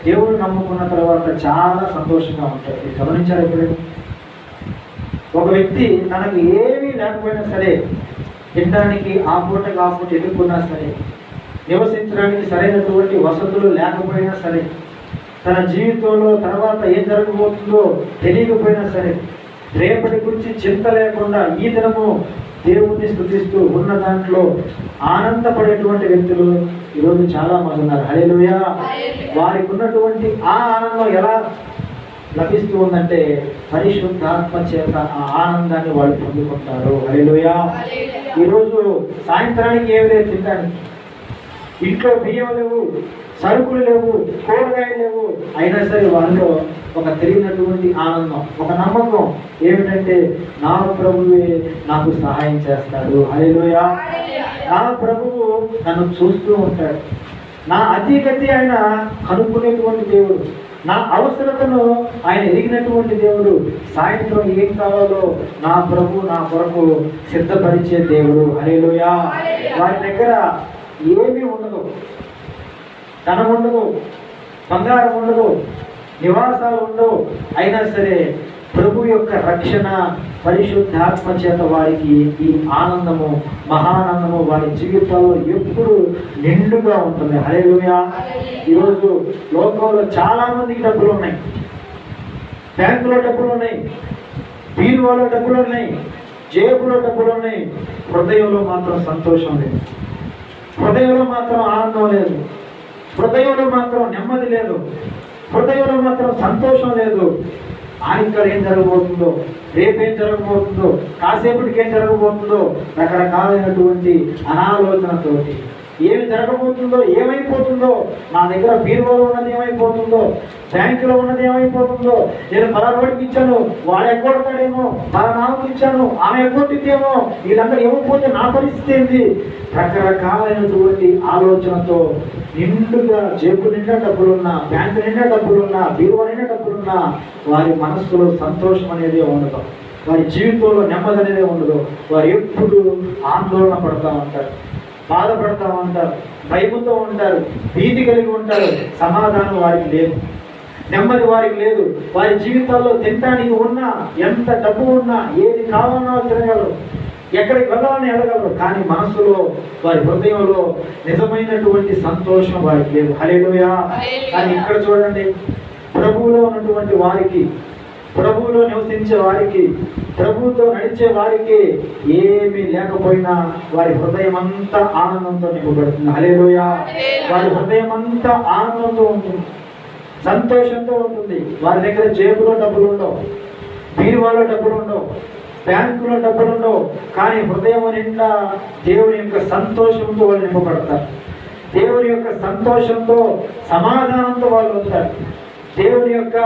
S3: దేవుడు నమ్ముకున్న తర్వాత చాలా సంతోషంగా ఉంటాడు. ఇది గమనించారు ఎప్పుడైనా? ఒక వ్యక్తి తనకు ఏమీ లేకపోయినా సరే, తినడానికి ఆ పూటకు ఆ పూట ఎదుర్కొన్నా సరే, నివసించడానికి సరైనటువంటి వసతులు లేకపోయినా సరే, తన జీవితంలో తర్వాత ఏం జరగబోతుందో తెలియకపోయినా సరే, రేపటి గురించి చింత లేకుండా ఈ దినము దేవుణ్ణి స్తుతిస్తూ ఉన్న దాంట్లో ఆనందపడేటువంటి వ్యక్తులు ఈరోజు చాలా మంది ఉన్నారు. హల్లెలూయా. వారికి ఉన్నటువంటి ఆ ఆనందం ఎలా లభిస్తూ ఉందంటే పరిశుద్ధాత్మ చేత ఆ ఆనందాన్ని వాళ్ళు పొందుకుంటారు. హల్లెలూయా. ఈరోజు సాయంత్రానికి ఏమి లేదు తినడానికి, ఇంట్లో బియ్యం లేవు, సరుకులు లేవు, కూరగాయలు లేవు, అయినా సరే వాళ్ళలో ఒక తెలియనటువంటి ఆనందం, ఒక నమ్మకం ఏమిటంటే నా ప్రభువే నాకు సహాయం చేస్తాడు. హల్లెలూయా. నా ప్రభువు నన్ను చూస్తూ ఉంటాడు. నా అతిగతి ఆయన కనుక్కునేటువంటి దేవుడు, నా అవసరతను ఆయన ఎరిగినటువంటి దేవుడు. సాయంత్రం ఏం కావాలో నా ప్రభు నా కొరకు సిద్ధపరిచే దేవుడు. హల్లెలూయా. వారి దగ్గర ఏమీ ఉండదు, ధనం ఉండదు, బంగారం ఉండదు, నివాసాలు ఉండవు, అయినా సరే ప్రభు యొక్క రక్షణ పరిశుద్ధాత్మ చేత వారికి ఈ ఆనందము, మహానందము వారి జీవితాల్లో ఎప్పుడు నిండుగా ఉంటుంది. హల్లెలూయా. ఈరోజు లోకంలో చాలా మందికి డబ్బులు ఉన్నాయి, బ్యాంకులో డబ్బులు ఉన్నాయి, బీరువాలో డబ్బులు ఉన్నాయి, జేబులో డబ్బులు ఉన్నాయి, హృదయంలో మాత్రం సంతోషం లేదు, హృదయంలో మాత్రం ఆనందం లేదు, హృదయంలో మాత్రం నెమ్మది లేదు, హృదయంలో మాత్రం సంతోషం లేదు. ఆనిక్కడ ఏం జరగబోతుందో, రేపేం జరగబోతుందో, కాసేపటికి ఏం జరగబోతుందో రకరకాలైనటువంటి అనాలోచనతోటి ఏమి జరగబోతుందో, ఏమైపోతుందో, నా దగ్గర బీరువాలో ఉన్నది ఏమైపోతుందో, బ్యాంకులో ఉన్నది ఏమైపోతుందో, నేను పలానాడికి ఇచ్చాను వాడు ఎగ్గొడతాడేమో, పలానాకి ఇచ్చాను ఆమె ఎగ్గొట్టిద్దేమో, వీళ్ళందరూ ఏమైపోతే నా పరిస్థితి ఏంటి, రకరకాలైనటువంటి ఆలోచనతో నిండుగా జేబు నిండా డబ్బులున్నా, బ్యాంకు నిండా డబ్బులున్నా, బీరువా నిండా డబ్బులున్నా వారి మనస్సులో సంతోషం అనేది ఉండదు, వారి జీవితంలో నెమ్మది అనేది ఉండదు. వారు ఎప్పుడు ఆందోళన పడుతూ ఉంటారు, బాధపడతా ఉంటారు, భయముతో ఉంటారు, భీతి కలిగి ఉంటారు. సమాధానం వారికి లేదు, నెమ్మది వారికి లేదు. వారి జీవితాల్లో తినడానికి ఉన్నా, ఎంత డబ్బు ఉన్నా, ఏది కావాలన్నా తినగలరు, ఎక్కడికి వెళ్ళాలని వెళ్ళగలరు, కానీ మనసులో వారి హృదయంలో నిజమైనటువంటి సంతోషం వారికి లేదు. హల్లెలూయా. కానీ ఇక్కడ చూడండి, ప్రభువులో ఉన్నటువంటి వారికి, ప్రభువులో నివసించే వారికి, ప్రభువుతో నడిచే వారికి ఏమీ లేకపోయినా వారి హృదయం అంతా ఆనందంతో నింపబడుతుంది. హల్లెలూయా. వారి హృదయం అంతా ఆనందంతో ఉంటుంది, సంతోషంతో ఉంటుంది. వారి దగ్గర జేబులో డబ్బులు ఉండవు, బీరువాలో డబ్బులు ఉండవు, బ్యాంకులో డబ్బులు ఉండవు, కానీ హృదయం నిండా దేవుని యొక్క సంతోషంతో వాళ్ళు నింపబడతారు. దేవుని యొక్క సంతోషంతో, సమాధానంతో వాళ్ళు ఉంటారు. దేవుని యొక్క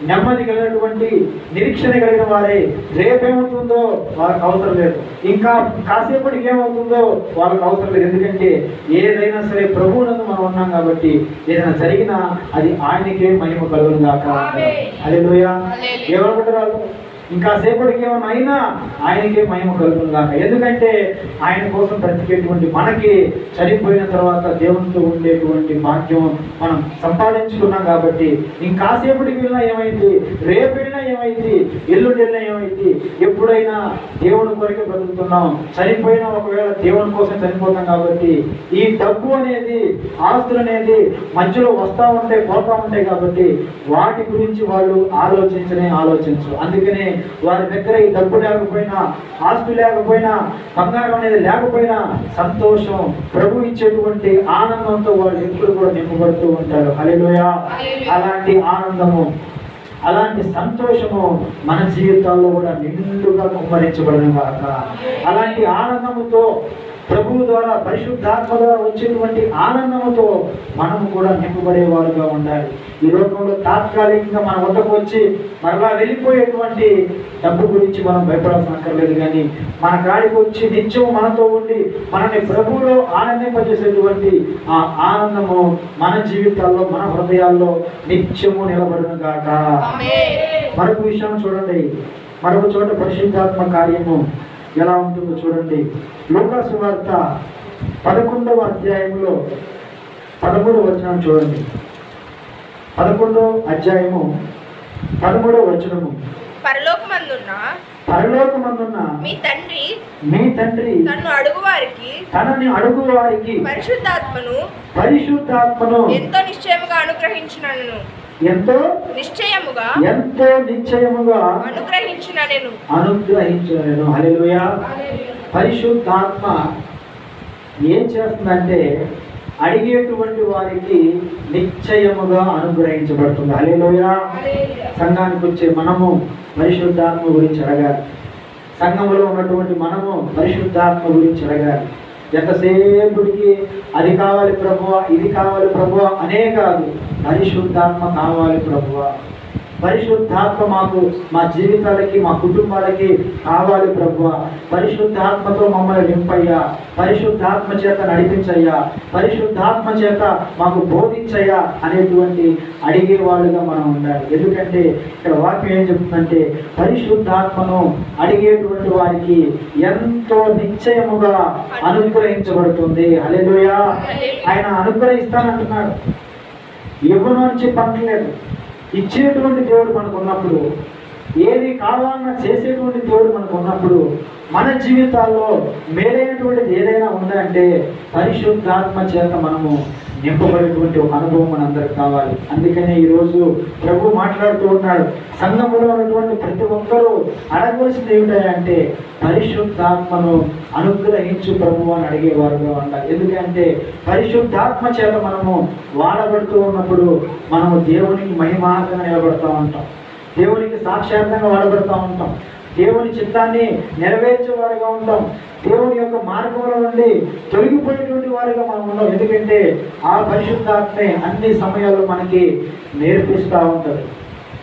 S3: నెమ్మది కలిగినటువంటి నిరీక్షణ కలిగిన వారే రేపేమవుతుందో వాళ్ళకి అవసరం లేదు, ఇంకా కాసేపటికి ఏమవుతుందో వాళ్ళకి అవసరం లేదు. ఎందుకంటే ఏదైనా సరే ప్రభువునందు మనం ఉన్నాం కాబట్టి ఏదైనా జరిగినా అది ఆయనకే మహిమ కలుగును గాక. హల్లెలూయా. ఏమనుకుంటారు, ఇంకా సేపటికి ఏమైనా అయినా ఆయనకే మహిమ కలుగును గాక. ఎందుకంటే ఆయన కోసం బ్రతికేటువంటి మనకి చనిపోయిన తర్వాత దేవునితో ఉండేటువంటి భాగ్యం మనం సంపాదించుకున్నాం కాబట్టి ఇంకాసేపటికి వెళ్ళినా ఏమైంది, రేపు వెళ్ళినా ఏమైంది, ఎల్లుండి వెళ్ళినా ఏమైంది, ఎప్పుడైనా దేవుని కొరకే బ్రతుకుతున్నాం. చనిపోయినా ఒకవేళ దేవుని కోసం చనిపోతాం కాబట్టి ఈ డబ్బు అనేది, ఆస్తులు అనేది మధ్యలో వస్తూ ఉంటాయి, పోతూ ఉంటాయి కాబట్టి వాటి గురించి వాళ్ళు ఆలోచించు. అందుకనే వారి దగ్గర ఈ డబ్బు లేకపోయినా, ఆస్తి లేకపోయినా, బంగారం అనేది లేకపోయినా సంతోషం, ప్రభు ఇచ్చేటువంటి ఆనందంతో వాళ్ళు ఎప్పుడు కూడా నింపబడుతూ ఉంటారు. హల్లెలూయా. అలాంటి ఆనందము, అలాంటి సంతోషము మన జీవితాల్లో కూడా నిండుగా కుమ్మరించబడను గాక. అలాంటి ఆనందముతో ప్రభువు ద్వారా, పరిశుద్ధాత్మ ద్వారా వచ్చేటువంటి ఆనందముతో మనము కూడా నింపబడేవారుగా ఉండాలి. ఈ లోకంలో తాత్కాలికంగా మన వద్దకు వచ్చి మరలా వెళ్ళిపోయేటువంటి డబ్బు గురించి మనం భయపడాల్సిన అక్కర్లేదు, కానీ మన కాడికి వచ్చి నిత్యము మనతో ఉండి మనని ప్రభువులో ఆనందింపజేసేటువంటి ఆ ఆనందము మన జీవితాల్లో, మన హృదయాల్లో నిత్యము నిలబడును గాక. మరొక విషయం చూడండి, మరొక చోట పరిశుద్ధాత్మ కార్యము ఎలా ఉంటుందో చూడండి. లూకా సువార్త 11వ అధ్యాయంలో 13వ వచనం చూడండి. 11వ అధ్యాయము 13వ వచనము. పరలోకమందున్న మీ తండ్రి తనని అడుగు వారికి పరిశుద్ధాత్మను
S4: ఎంతో నిశ్చయముగా అనుగ్రహించునను
S3: ఎంతో
S4: నిశ్చయముగా
S3: అనుగ్రహించునను. హల్లెలూయా. పరిశుద్ధాత్మ ఏం చేస్తుందంటే అడిగేటువంటి వారికి నిశ్చయముగా అనుగ్రహించబడుతుంది. హల్లెలూయా. సంఘానికి వచ్చే మనము పరిశుద్ధాత్మ గురించి అడగాలి. సంఘంలో ఉన్నటువంటి మనము పరిశుద్ధాత్మ గురించి అడగాలి. ఎంతసేపటికి అది కావాలి ప్రభువా, ఇది కావాలి ప్రభువా అనే కాదు, పరిశుద్ధాత్మ కావాలి ప్రభువా, పరిశుద్ధాత్మ మాకు మా జీవితాలకి మా కుటుంబాలకి కావాలి ప్రభువా, పరిశుద్ధాత్మతో మమ్మల్ని నింపయ్యా, పరిశుద్ధాత్మ చేత నడిపించయ్యా, పరిశుద్ధాత్మ చేత మాకు బోధించయ్యా అనేటువంటి అడిగే వాళ్ళుగా మనం ఉండాలి. ఎందుకంటే ఇక్కడ వాక్యం ఏం చెప్తుందంటే పరిశుద్ధాత్మను అడిగేటువంటి వారికి ఎంతో నిశ్చయముగా అనుగ్రహించబడుతుంది. హల్లెలూయా. ఆయన అనుగ్రహిస్తానంటున్నాడు. ఇవ్వను అని చెప్పి అంటలేదు. ఇచ్చేటువంటి దేవుడు మనకు ఉన్నప్పుడు, ఏది కావాలన్నా చేసేటువంటి దేవుడు మనకు ఉన్నప్పుడు, మన జీవితాల్లో మేలైనటువంటిది ఏదైనా ఉందంటే పరిశుద్ధాత్మ చేత మనము నింపబడేటువంటి ఒక అనుభవం మనందరికి కావాలి. అందుకనే ఈరోజు ప్రభు మాట్లాడుతూ ఉన్నాడు, సంఘంలో ఉన్నటువంటి ప్రతి ఒక్కరూ అడగవలసింది ఏమిటంటే పరిశుద్ధాత్మను అనుగ్రహించు ప్రభు అని అడిగేవారుగా ఉండాలి. ఎందుకంటే పరిశుద్ధాత్మ చేత మనము వాడబడుతూ ఉన్నప్పుడు మనము దేవునికి మహిమార్గంగా నిలబడుతూ ఉంటాం, దేవునికి సాక్షాత్తంగా వాడబడుతూ ఉంటాం, దేవుని చిత్తాన్ని నెరవేర్చే వారిగా ఉంటాం, దేవుని యొక్క మార్గంలో నుండి తొలగిపోయేటువంటి వారిగా మనం ఉన్నాం. ఎందుకంటే ఆ పరిశుద్ధాత్మే అన్ని సమయాల్లో మనకి నేర్పిస్తూ ఉంటుంది,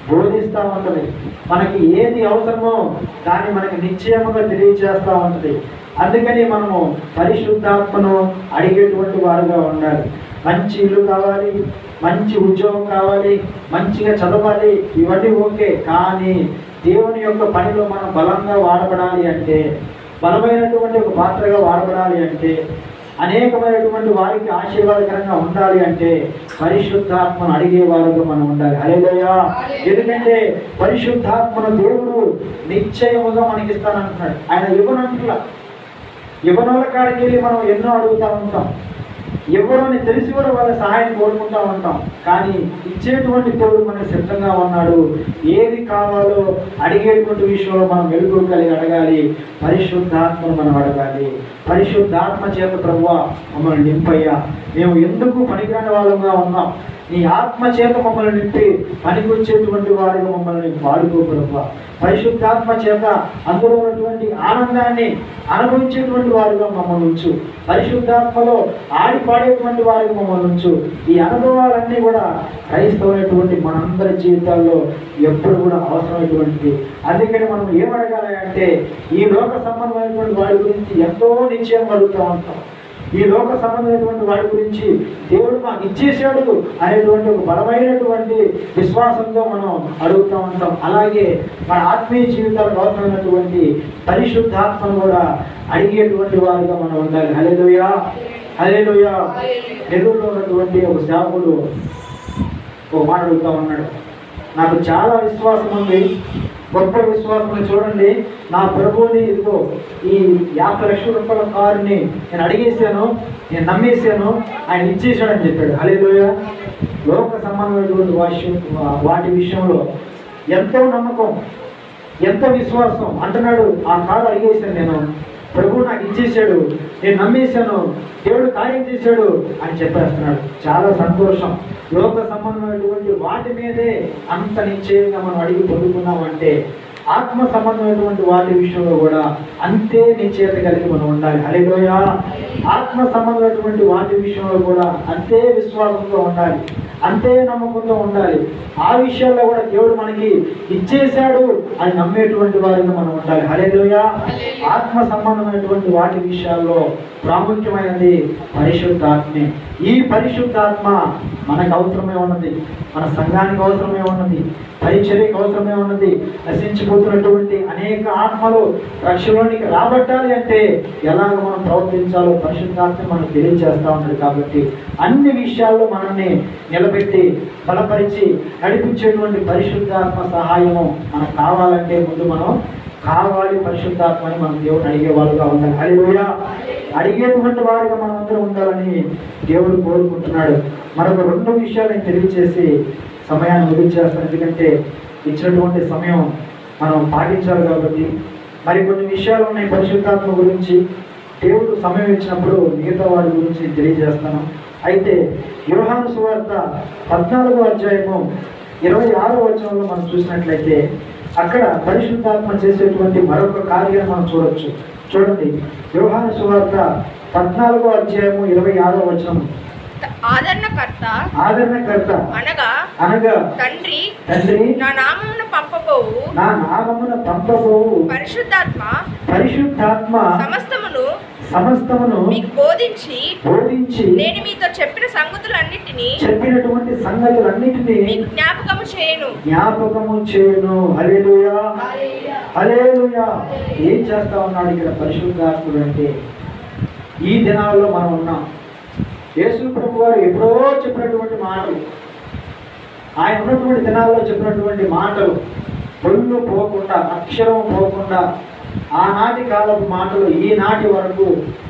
S3: బోధిస్తూ ఉంటుంది, మనకి ఏది అవసరమో దాన్ని మనకి నిశ్చయముగా తెలియజేస్తూ ఉంటుంది. అందుకని మనము పరిశుద్ధాత్మను అడిగేటువంటి వారుగా ఉండాలి. మంచి ఇల్లు కావాలి, మంచి ఉద్యోగం కావాలి, మంచిగా చదవాలి, ఇవన్నీ ఓకే. కానీ దేవుని యొక్క పనిలో మనం బలంగా వాడబడాలి అంటే, బలమైనటువంటి ఒక పాత్రగా వాడబడాలి అంటే, అనేకమైనటువంటి వారికి ఆశీర్వాదకరంగా ఉండాలి అంటే పరిశుద్ధాత్మను అడిగేవారుగా మనం ఉండాలి. హల్లెలూయా. ఎందుకంటే పరిశుద్ధాత్మను దేవుడు నిశ్చయముగా మనకి ఇస్తానంటున్నాడు. ఆయన ఇవ్వనంటున్నా, ఇవ్వనోళ్ళ కాడికి వెళ్ళి మనం ఎన్నో అడుగుతూ ఉంటాం, ఎవరని తెలిసి కూడా వాళ్ళ సహాయం కోరుకుంటూ ఉంటాం. కానీ ఇచ్చేటువంటి దేవుడు మనకు సిద్ధంగా ఉన్నాడు. ఏది కావాలో అడిగేటువంటి విషయంలో మనం వెలుగు కలిగి అడగాలి. పరిశుద్ధాత్మను మనం అడగాలి. పరిశుద్ధాత్మ చేత ప్రభువా మమ్మల్ని నింపయ్యా, మేము ఎందుకు పనికిరాని వాళ్ళంగా ఉన్నాం, నీ ఆత్మ చేత మమ్మల్ని నింపి పనికి వచ్చేటువంటి వారిగా మమ్మల్ని వాడుకో ప్రభువా. పరిశుద్ధాత్మ చేత అందులో ఉన్నటువంటి ఆనందాన్ని అనుభవించేటువంటి వారుగా మమ్మల్ని ఉంచు. పరిశుద్ధాత్మలో ఆడిపాడేటువంటి వారిగా మమ్మల్ని ఉంచు. ఈ అనుభవాలన్నీ కూడా క్రైస్తవమైనటువంటి మనందరి జీవితాల్లో ఎప్పుడు కూడా అవసరమైనటువంటిది. అందుకని మనం ఏమడగాలి అంటే ఈ లోక సంబంధమైనటువంటి వారి గురించి ఎంతో నిశ్చయం అడుగుతూ ఉంటాం. ఈ లోక సంబంధమైనటువంటి వాడి గురించి దేవుడు మాకు ఇచ్చేసాడు అనేటువంటి ఒక బలమైనటువంటి విశ్వాసంతో మనం అడుగుతూ ఉంటాం. అలాగే మన ఆత్మీయ జీవితాలకు అవసరమైనటువంటి పరిశుద్ధాత్మను కూడా అడిగేటువంటి వారిగా మనం ఉండాలి. హల్లెలూయా. హల్లెలూయా. నెల్లూరులో ఉన్నటువంటి ఒక సేవకుడు ఒక మాట అడుగుతూ ఉన్నాడు, నాకు చాలా విశ్వాసం ఉంది, గొప్ప విశ్వాసం. చూడండి, నా ప్రభువుని ఇదిగో ఈ 50 లక్షల రూపాయల కారుని నేను అడిగేసాను, నేను నమ్మేశాను, ఆయన ఇచ్చేసాడని చెప్పాడు. హల్లెలూయా. లోక సంబంధమైనటువంటి వాటి విషయంలో ఎంతో నమ్మకం, ఎంతో విశ్వాసం అంటున్నాడు. ఆ కారు అడిగేశాను నేను, ప్రభువు నాకు ఇచ్చేసాడు, నేను నమ్మేశాను, దేవుడు కార్యం చేశాడు అని చెప్పేస్తున్నాడు. చాలా సంతోషం. లోక సంబంధమైనటువంటి వాటి మీదే అంత నిశ్చయంగా మనం అడిగి పొందుకున్నామంటే ఆత్మ సంబంధమైనటువంటి వాటి విషయంలో కూడా అంతే నిశ్చయత కలిగి మనం ఉండాలి. హల్లెలూయా. ఆత్మ సంబంధమైనటువంటి వాటి విషయంలో కూడా అంతే విశ్వాసంతో ఉండాలి, అంతే నమ్మకంతో ఉండాలి. ఆ విషయాల్లో కూడా దేవుడు మనకి ఇచ్చేశాడు అని నమ్మేటువంటి వారిగా మనం ఉండాలి. హల్లెలూయా. ఆత్మ సంబంధమైనటువంటి వాటి విషయాల్లో ప్రాముఖ్యమైనది పరిశుద్ధాత్మే. ఈ పరిశుద్ధాత్మ మనకు అవసరమే ఉన్నది, మన సంఘానికి అవసరమే ఉన్నది, పరిచర్యకు అవసరమే ఉన్నది. నశించిపోతున్నటువంటి అనేక ఆత్మలు రక్షణలోనికి రాబట్టాలి అంటే ఎలాగ మనం ప్రవర్తించాలో పరిశుద్ధాత్మ మనకు తెలియజేస్తూ ఉన్నది. కాబట్టి అన్ని విషయాల్లో మనల్ని నిలబెట్టి బలపరిచి నడిపించేటువంటి పరిశుద్ధాత్మ సహాయము మనకు కావాలంటే ముందు మనం కావాలి పరిశుద్ధాత్మని మనం దేవుడు అడిగే వాళ్ళుగా ఉండాలి. హల్లెలూయా. అడిగేటువంటి వారిగా మనం అందరం ఉండాలని దేవుడు కోరుకుంటున్నాడు. మరొక 2 విషయాలు నేను తెలియజేసి సమయాన్ని ముగించేస్తాను, ఎందుకంటే ఇచ్చినటువంటి సమయం మనం పాటించాలి కాబట్టి. మరి కొన్ని విషయాలు ఉన్నాయి పరిశుద్ధాత్మ గురించి, దేవుడు సమయం ఇచ్చినప్పుడు మిగతా వాడి గురించి తెలియజేస్తాను. అయితే యోహాను సువార్త 14వ అధ్యాయము 26వ వచనంలో మనం చూసినట్లయితే అక్కడ పరిశుద్ధాత్మ చేసేటువంటి మరొక కార్యాన్ని మనం చూడొచ్చు. చూడండి, యోహాను సువార్త 14వ అధ్యాయము 26వ వచనం.
S4: ఆదరణకర్త
S3: అనగా
S4: తండ్రి
S3: నా
S4: నామమున పంపబోవు పరిశుద్ధాత్మ సమస్తమును
S3: మీకు బోధించి
S4: నేను మీతో
S3: చెప్పినటువంటి సంగతులన్నిటినీ
S4: మీకు జ్ఞాపకము
S3: చేయను. హల్లెలూయా, హల్లెలూయా. ఏం చేస్తా ఉన్నాడు ఇక్కడ పరిశుద్ధాత్ముడు అంటే? ఈ దినాల్లో మనం ఉన్నాం. యేసు ప్రభు వారు ఎప్పుడో చెప్పినటువంటి మాటలు, ఆయన ఉన్నటువంటి దినాల్లో చెప్పినటువంటి మాటలు పొల్లు పోకుండా, అక్షరం పోకుండా, ఆనాటి కాలపు మాటలు ఈనాటి వరకు,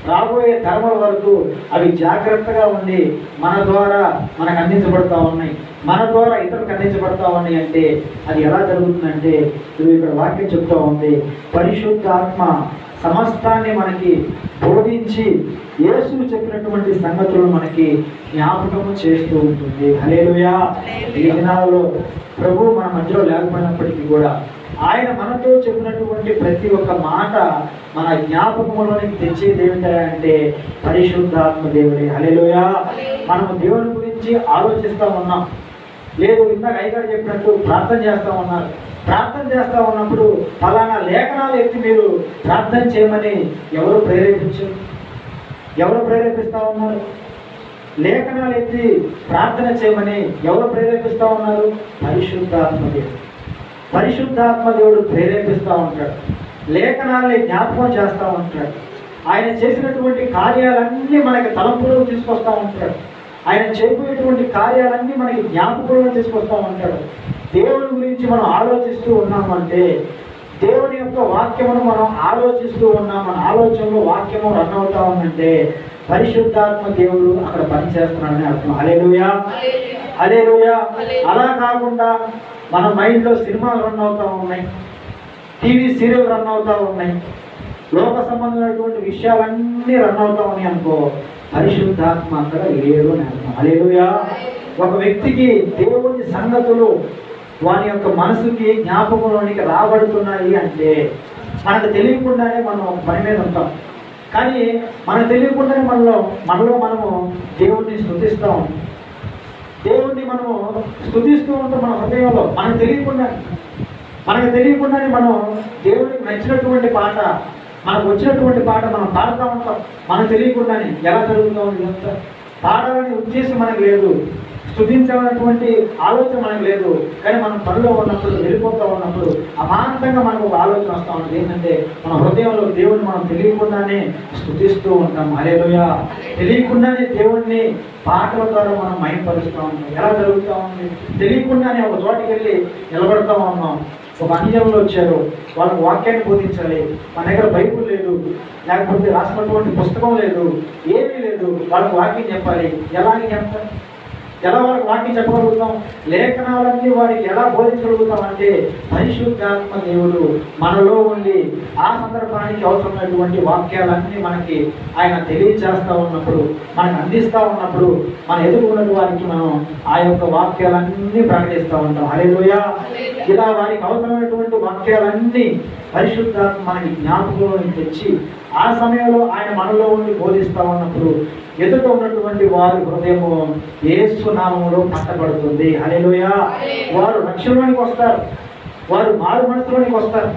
S3: రాబోయే తరముల వరకు అవి జాగ్రత్తగా ఉండి మన ద్వారా మనకు అందించబడతా ఉన్నాయి, మన ద్వారా ఇతరులకు అందించబడతా ఉన్నాయి. అంటే అది ఎలా జరుగుతుందంటే ఇది ఇక్కడ వాక్యం చెప్తా ఉంది, పరిశుద్ధాత్మ సమస్తాన్ని మనకి బోధించి యేసు చెప్పినటువంటి సంగతులను మనకి జ్ఞాపకము చేస్తూ ఉంటుంది. హల్లెలూయా. ఈ దినాలలో ప్రభు మన మధ్యలో లేకపోయినప్పటికీ కూడా ఆయన మనతో చెప్పినటువంటి ప్రతి ఒక్క మాట మన జ్ఞాపకంలోనికి తెచ్చేది ఏమిటంటే పరిశుద్ధాత్మ దేవుడే. హల్లెలూయా. మనము దేవుని గురించి ఆలోచిస్తూ ఉన్నాం. లేదు, ఇందాక అయ్యగారు చెప్పినట్టు ప్రార్థన చేస్తూ ఉన్నారు. ప్రార్థన చేస్తూ ఉన్నప్పుడు ఫలానా లేఖనాలు ఎత్తి మీరు ప్రార్థన చేయమని ఎవరు ప్రేరేపించారు? ఎవరు ప్రేరేపిస్తూ ఉన్నారు? లేఖనాలు ఎత్తి ప్రార్థన చేయమని ఎవరు ప్రేరేపిస్తూ ఉన్నారు? పరిశుద్ధాత్మ దేవుడు. పరిశుద్ధాత్మ దేవుడు ప్రేరేపిస్తూ ఉంటాడు, లేఖనాల్ని జ్ఞాపకం చేస్తూ ఉంటాడు. ఆయన చేసినటువంటి కార్యాలన్నీ మనకి తలంపులో తీసుకొస్తూ ఉంటాడు. ఆయన చేయబోయేటువంటి కార్యాలన్నీ మనకి జ్ఞాపకంలో తీసుకొస్తూ ఉంటాడు. దేవుని గురించి మనం ఆలోచిస్తూ ఉన్నామంటే, దేవుని యొక్క వాక్యమును మనం ఆలోచిస్తూ ఉన్నాం, మన ఆలోచనలో వాక్యము రన్ అవుతా ఉందంటే పరిశుద్ధాత్మ దేవుడు అక్కడ పనిచేస్తున్నాడని అర్థం. హల్లెలూయా, హల్లెలూయా. అలా కాకుండా మన మైండ్లో సినిమాలు రన్ అవుతూ ఉన్నాయి, టీవీ సీరియల్ రన్ అవుతూ ఉన్నాయి, లోక సంబంధమైనటువంటి విషయాలన్నీ రన్ అవుతా ఉన్నాయి అనుకో, పరిశుద్ధాత్మ అక్కడ లేడు అని అర్థం. హల్లెలూయా. ఒక వ్యక్తికి దేవుని సంగతులు వాని యొక్క మనసుకి జ్ఞాపకంలోనికి రాబడుతున్నాయి అంటే మనకు తెలియకుండానే మనం పని మీద ఉంటాం. కానీ మనకు తెలియకుండానే మనలో మనము దేవుణ్ణి స్తుతిస్తూ ఉంటాం. దేవుణ్ణి మనము స్తుతిస్తూ ఉంటాం మన హృదయంలో. మనకు తెలియకుండానే మనం దేవుడికి నచ్చినటువంటి పాట, మనకు వచ్చినటువంటి పాట మనం పాడుతూ ఉంటాం. మనకు తెలియకుండానే. ఎలా జరుగుతూ ఉంది ఇదంతా? పాడాలనే ఉద్దేశం మనకు లేదు, స్తుతించాలన్నటువంటి ఆలోచన మనకు లేదు. కానీ మనం పనిలో ఉన్నప్పుడు, వెళ్ళిపోతూ ఉన్నప్పుడు అమాంతంగా మనకు ఒక ఆలోచన వస్తూ ఉంటుంది. ఏంటంటే మన హృదయంలో దేవుడిని మనం తెలియకుండానే స్తుతిస్తూ ఉంటాం. హల్లెలూయా. తెలియకుండానే దేవుడిని పాటల ద్వారా మనం మైంపరుస్తూ ఉంటాం. ఎలా జరుగుతూ ఉంది? తెలియకుండానే ఒక చోటికి వెళ్ళి నిలబడుతూ ఉన్నాం. ఒక అన్యజనులు వచ్చారు, వాళ్ళకు వాక్యాన్ని బోధించాలి, మన దగ్గర బైబుల్ లేదు, లేకపోతే రాసినటువంటి పుస్తకం లేదు, ఏమీ లేదు, వాళ్ళకు వాక్యం చెప్పాలి. ఎలా అని చెప్తాం? ఎలా వాళ్ళకి వాక్యం చెప్పగలుగుతాం? లేఖనాలన్నీ వారికి ఎలా బోధించగలుగుతాం అంటే పరిశుద్ధాత్మ దేవుడు మనలో ఉండి ఆ సందర్భానికి అవసరమైనటువంటి వాక్యాలన్నీ మనకి ఆయన తెలియజేస్తూ ఉన్నప్పుడు, మనకు అందిస్తూ ఉన్నప్పుడు మన ఎదుర్కొన్న వారికి మనం ఆ యొక్క వాక్యాలన్నీ ప్రకటిస్తూ ఉంటాం. హల్లెలూయా. ఇలా వారికి అవసరమైనటువంటి వాక్యాలన్నీ పరిశుద్ధాత్మ మనకి జ్ఞాపకంలోకి తెచ్చి ఆ సమయంలో ఆయన మనలో ఉండి బోధిస్తూ ఉన్నప్పుడు ఎదుట ఉన్నటువంటి వారి హృదయము యేసు నామములో పట్టబడుతుంది. హల్లెలూయా. వారు రక్షణలోనికి వస్తారు, వారు మారు మనసులోనికి వస్తారు,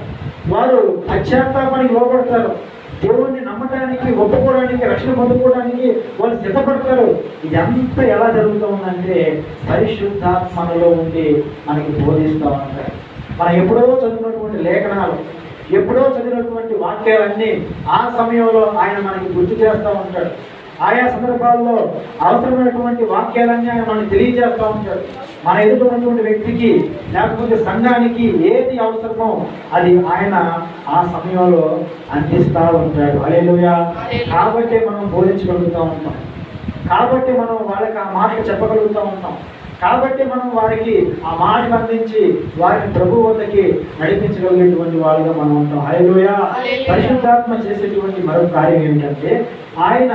S3: వారు పశ్చాత్తాపానికి లోపడతారు, దేవుణ్ణి నమ్మటానికి, ఒప్పుకోవడానికి, రక్షణ పొందుకోవడానికి వాళ్ళు సిద్ధపడతారు. ఇదంతా ఎలా జరుగుతుందంటే పరిశుద్ధాత్మలో ఉండి మనకి బోధిస్తూ ఉంటారు. మనం ఎప్పుడో చదివినటువంటి లేఖనాలు, ఎప్పుడో చదివినటువంటి వాక్యాలన్నీ ఆ సమయంలో ఆయన మనకి గుర్తు చేస్తూ ఉంటాడు. ఆయా సందర్భాల్లో అవసరమైనటువంటి వాక్యాలన్నీ ఆయన మనకి తెలియజేస్తూ ఉంటాడు. మన ఎదుర్కొన్నటువంటి వ్యక్తికి లేకపోతే సంఘానికి ఏది అవసరమో అది ఆయన ఆ సమయంలో అందిస్తూ ఉంటాడు. హల్లెలూయా. కాబట్టి మనం బోధించగలుగుతూ ఉంటాం, కాబట్టి మనం వాళ్ళకి ఆ మాటలు చెప్పగలుగుతూ ఉంటాం, కాబట్టి మనం వారికి ఆ మాటను అందించి వారిని ప్రభు వద్దకి నడిపించగలిగేటువంటి వాళ్ళుగా మనం ఉంటాం. హల్లెలూయా. పరిశుద్ధాత్మ చేసేటువంటి మరో కార్యం ఏమిటంటే ఆయన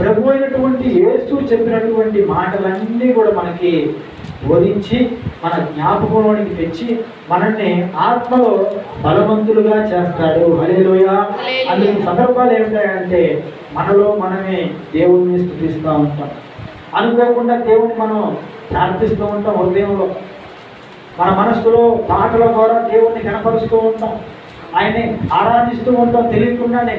S3: ప్రభు అయినటువంటి యేసు చెప్పినటువంటి మాటలన్నీ కూడా మనకి బోధించి మన జ్ఞాపకంలోనికి తెచ్చి మనల్ని ఆత్మలో బలవంతులుగా చేస్తాడు. హల్లెలూయా. అందుకు సందర్భాలు ఏమిటాయంటే మనలో మనమే దేవుణ్ణి స్తుతిస్తూ ఉంటాం. అనుకోకుండా దేవుని మనం ప్రార్థిస్తూ ఉంటాం. హృదయంలో మన మనస్సులో పాటల ద్వారా దేవుణ్ణి కనపరుస్తూ ఉంటాం. ఆయన్ని ఆరాధిస్తూ ఉంటాం. తెలియకుండానే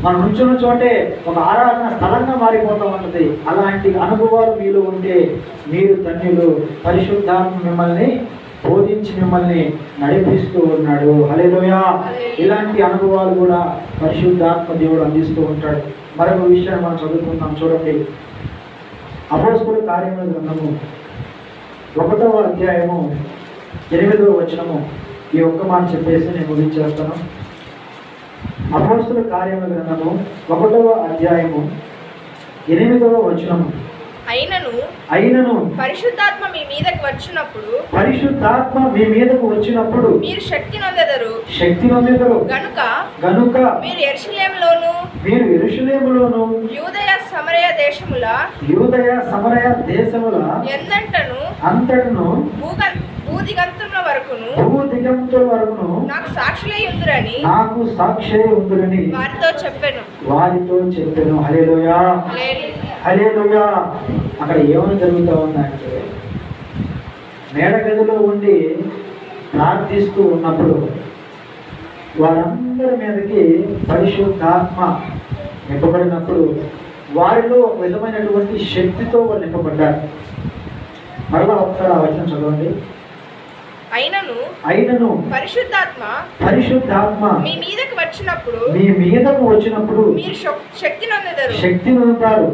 S3: మనం నుంచున్న చోటే ఒక ఆరాధన స్థలంగా మారిపోతూ ఉంటుంది. అలాంటి అనుభవాలు మీలో ఉంటే మీరు ధన్యులు. పరిశుద్ధాత్మ మిమ్మల్ని బోధించి మిమ్మల్ని నడిపిస్తూ ఉన్నాడు. హల్లెలూయా. ఇలాంటి అనుభవాలు కూడా పరిశుద్ధాత్మ దేవుడు అందిస్తూ ఉంటాడు. మరొక విషయాన్ని మనం చదువుకుందాం. చూడండి, అపోస్తలుల కార్యముల గ్రంథము 1వ అధ్యాయము 8వ వచనము. ఈ ఒక్క మాట చెప్పేసి నేను ముగించేస్తాను. అపోస్తలుల కార్యముల గ్రంథము 1వ అధ్యాయము 8వ వచనము.
S4: అయినను పరిశుద్ధాత్మ మీ మీదకు వచ్చినప్పుడు మీరు శక్తి నొందెదరు గనుక మీరు యెరూషలేములోను యూదయ సమరయ దేశముల ఎందంటను భూదిగంతముల వరకును నాకు సాక్షులై ఉందురని వారితో చెప్పెను.
S3: హల్లెలూయా. హల్లెలూయా. అక్కడ ఏమని జరుగుతూ ఉందంటే మేడగదిలో ఉండి ప్రార్థిస్తూ ఉన్నప్పుడు వారందరి మీదకి పరిశుద్ధాత్మ నింపబడినప్పుడు వారిలో ఒక విధమైనటువంటి శక్తితో వాళ్ళు నింపబడ్డారు. మరలా ఒకసారి ఆ వచనం చదవండి.
S4: అయినను పరిశుద్ధాత్మ మీ మీదకు వచ్చినప్పుడు మీరు శక్తి నొందెదరు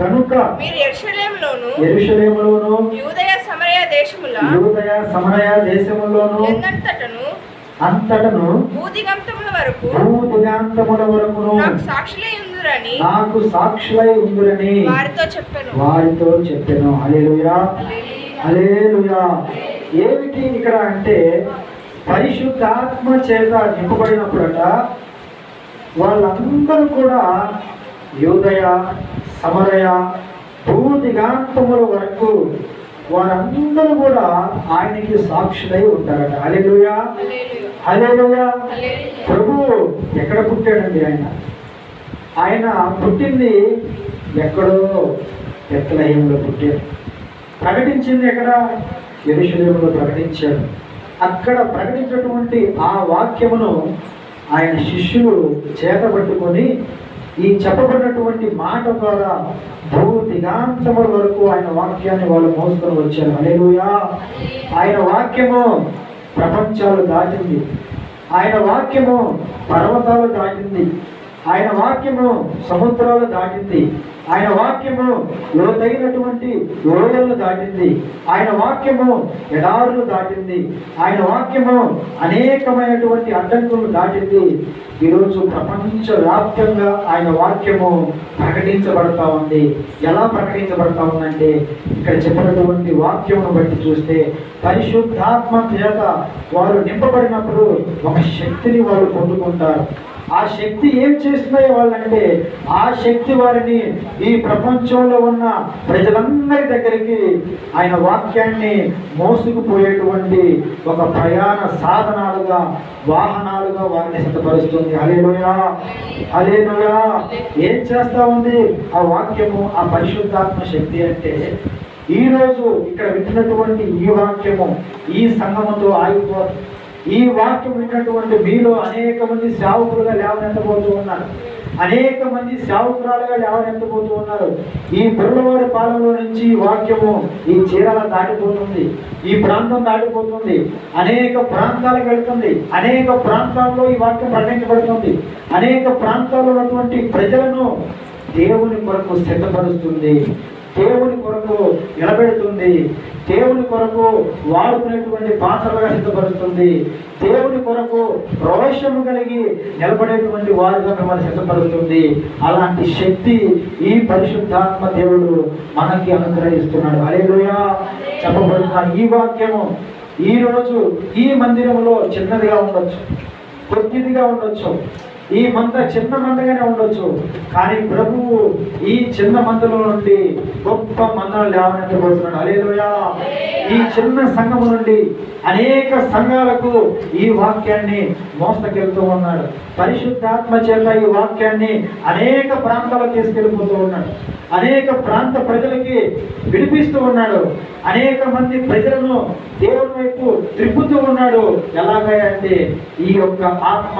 S4: గనుక మీరు యెరూషలేములోను యూదయ సమరయ దేశములోను అంతటను భూదిగంతముల వరకు నాకు సాక్షులై ఉందురని వారితో చెప్పెను. హల్లెలూయా. హల్లెలూయా. ఏమిటి ఇక్కడ అంటే పరిశుద్ధాత్మ చేత నింపబడినప్పుడట వాళ్ళందరూ కూడా యూదయ సమరయ భూదిగాంతముల వరకు వారందరూ కూడా ఆయనకి సాక్షులై ఉంటారట. హల్లెలూయా. హల్లెలూయా. ప్రభువు ఎక్కడ పుట్టాడండి? ఆయన పుట్టింది ఎక్కడో బెత్లెహేములో పుట్టాడు. ప్రకటించింది ఎక్కడ? యెరూషలేములో ప్రకటించాడు. అక్కడ ప్రకటించినటువంటి ఆ వాక్యమును ఆయన శిష్యులు చేతబట్టుకొని ఈ చెప్పబడినటువంటి మాట ద్వారా భూదిగాంతముల వరకు ఆయన వాక్యాన్ని వాళ్ళు మోసుకొని వచ్చారు. హల్లెలూయా. ఆయన వాక్యము ప్రపంచాలు దాటింది. ఆయన వాక్యము పర్వతాలు దాటింది. ఆయన వాక్యము సముద్రాలు దాటింది. ఆయన వాక్యము లోతైనటువంటి లోయలను దాటింది. ఆయన వాక్యము ఎడారులు దాటింది. ఆయన వాక్యము అనేకమైనటువంటి అడ్డంకులను దాటింది. ఈరోజు ప్రపంచవ్యాప్తంగా ఆయన వాక్యము ప్రకటించబడతా ఉంది. ఎలా ప్రకటించబడతా ఉందంటే ఇక్కడ చెప్పినటువంటి వాక్యమును బట్టి చూస్తే పరిశుద్ధాత్మ చేత వారు నింపబడినప్పుడు ఒక శక్తిని వారు పొందుకుంటారు. ఆ శక్తి ఏం చేస్తున్నాయి వాళ్ళంటే ఆ శక్తి వారిని ఈ ప్రపంచంలో ఉన్న ప్రజలందరి దగ్గరికి ఆయన వాక్యాన్ని మోసుకుపోయేటువంటి ఒక ప్రయాణ సాధనాలుగా వాహనాలుగా వారిని సిద్ధపరుస్తుంది. హల్లెలూయా. హల్లెలూయా. ఏం చేస్తా ఉంది ఆ వాక్యము, ఆ పరిశుద్ధాత్మ శక్తి అంటే ఈరోజు ఇక్కడ వింటున్నటువంటి ఈ వాక్యము ఈ సంఘముతో ఆగిపోతుంది. ఈ వాక్యం విన్నటువంటి మీలో అనేక మంది సేవకులుగా లేవనెత్తబోతూ ఉన్నారు. అనేక మంది సేవకురాలుగా లేవనెత్తబోతూ ఉన్నారు. ఈ బుర్రవారి పాలనలో నుంచి ఈ వాక్యము ఈ చీరాల దాటిపోతుంది. ఈ ప్రాంతం దాటిపోతుంది. అనేక ప్రాంతాలకు వెళ్తుంది. అనేక ప్రాంతాల్లో ఈ వాక్యం ప్రకటించబడుతుంది. అనేక ప్రాంతాల్లో ఉన్నటువంటి ప్రజలను దేవుని కొరకు సిద్ధపరుస్తుంది. దేవుని కొరకు నిలబెడుతుంది. దేవుని కొరకు వాడుకునేటువంటి పాత్రలుగా సిద్ధపరుస్తుంది. దేవుని కొరకు రోషము కలిగి నిలబడేటువంటి వారుగా మిమ్మల్ని సిద్ధపరుస్తుంది. అలాంటి శక్తి ఈ పరిశుద్ధాత్మ దేవుడు మనకి అనుగ్రహిస్తున్నాడు. హల్లెలూయా.
S3: చెప్పబడుతున్న ఈ వాక్యము ఈరోజు ఈ మందిరంలో చిన్నదిగా ఉండొచ్చు, కొద్దిదిగా ఉండొచ్చు, ఈ మంద చిన్న మందగానే ఉండొచ్చు, కానీ ప్రభువు ఈ చిన్న మందలో నుండి గొప్ప మందను లేవనెత్తబోతున్నాడు. హల్లెలూయా. ఈ చిన్న సంఘము నుండి అనేక సంఘాలకు ఈ వాక్యాన్ని మోస్తకెళ్తూ ఉన్నాడు. పరిశుద్ధాత్మ చేత ఈ వాక్యాన్ని అనేక ప్రాంతాలకు తీసుకెళ్ళిపోతూ ఉన్నాడు. అనేక ప్రాంత ప్రజలకి విడిపిస్తూ ఉన్నాడు. అనేక మంది ప్రజలను దేవుని వైపు త్రిప్పుతూ ఉన్నాడు. ఎలాగంటే ఈ యొక్క ఆత్మ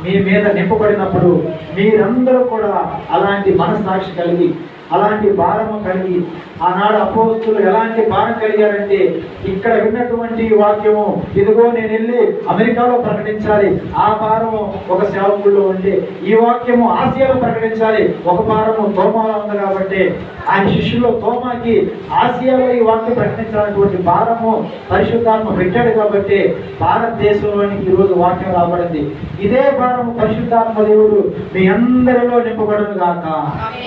S3: మీ మీద నింపబడినప్పుడు మీరందరూ కూడా అలాంటి మనస్సాక్షి కలిగి, అలాంటి భారము కలిగి, ఆనాడు అపోస్తులు ఎలాంటి భారం కలిగారంటే ఇక్కడ విన్నటువంటి వాక్యము ఇదిగో నేను వెళ్ళి అమెరికాలో ప్రకటించాలి, ఆ భారము ఒక సేవకుల్లో ఉంటే ఈ వాక్యము ఆసియాలో ప్రకటించాలి, ఒక భారము తోమాలో ఉంది కాబట్టి ఆయన శిష్యుల్లో తోమాకి ఆసియాలో ఈ వాక్యం ప్రకటించాలన్నటువంటి భారము పరిశుద్ధాత్మ పెట్టాడు కాబట్టి భారతదేశంలోనికి ఈరోజు వాక్యం రాబడింది. ఇదే భారము పరిశుద్ధాత్మ దేవుడు మీ అందరిలో నింపబడును గాక.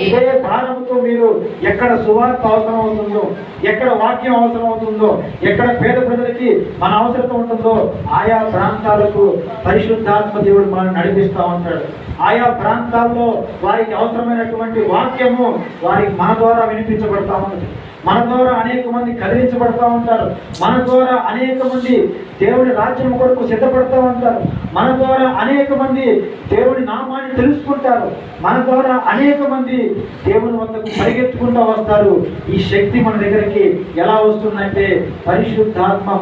S3: ఇదే భారముతో మీరు ఎక్కడ సువార్త అవసరం అవుతుందో, ఎక్కడ వాక్యం అవసరం అవుతుందో, ఎక్కడ పేద ప్రజలకి మన అవసరం ఉంటుందో ఆయా ప్రాంతాలకు పరిశుద్ధాత్మ దేవుడు మనం నడిపిస్తూ ఉంటాడు. ఆయా ప్రాంతాల్లో వారికి అవసరమైనటువంటి వాక్యము వారికి మన ద్వారా వినిపించబడతా ఉంటుంది. మన ద్వారా అనేక మంది కదిలించబడతా ఉంటారు. మన ద్వారా అనేక మంది దేవుని రాజ్యం కొరకు సిద్ధపడుతూ ఉంటారు. మన ద్వారా అనేక మంది దేవుని నామాన్ని తెలుసుకుంటారు. మన ద్వారా అనేక మంది దేవుని వద్దకు పరిగెత్తుకుంటూ వస్తారు. ఈ శక్తి మన దగ్గరికి ఎలా వస్తుందంటే పరిశుద్ధాత్మ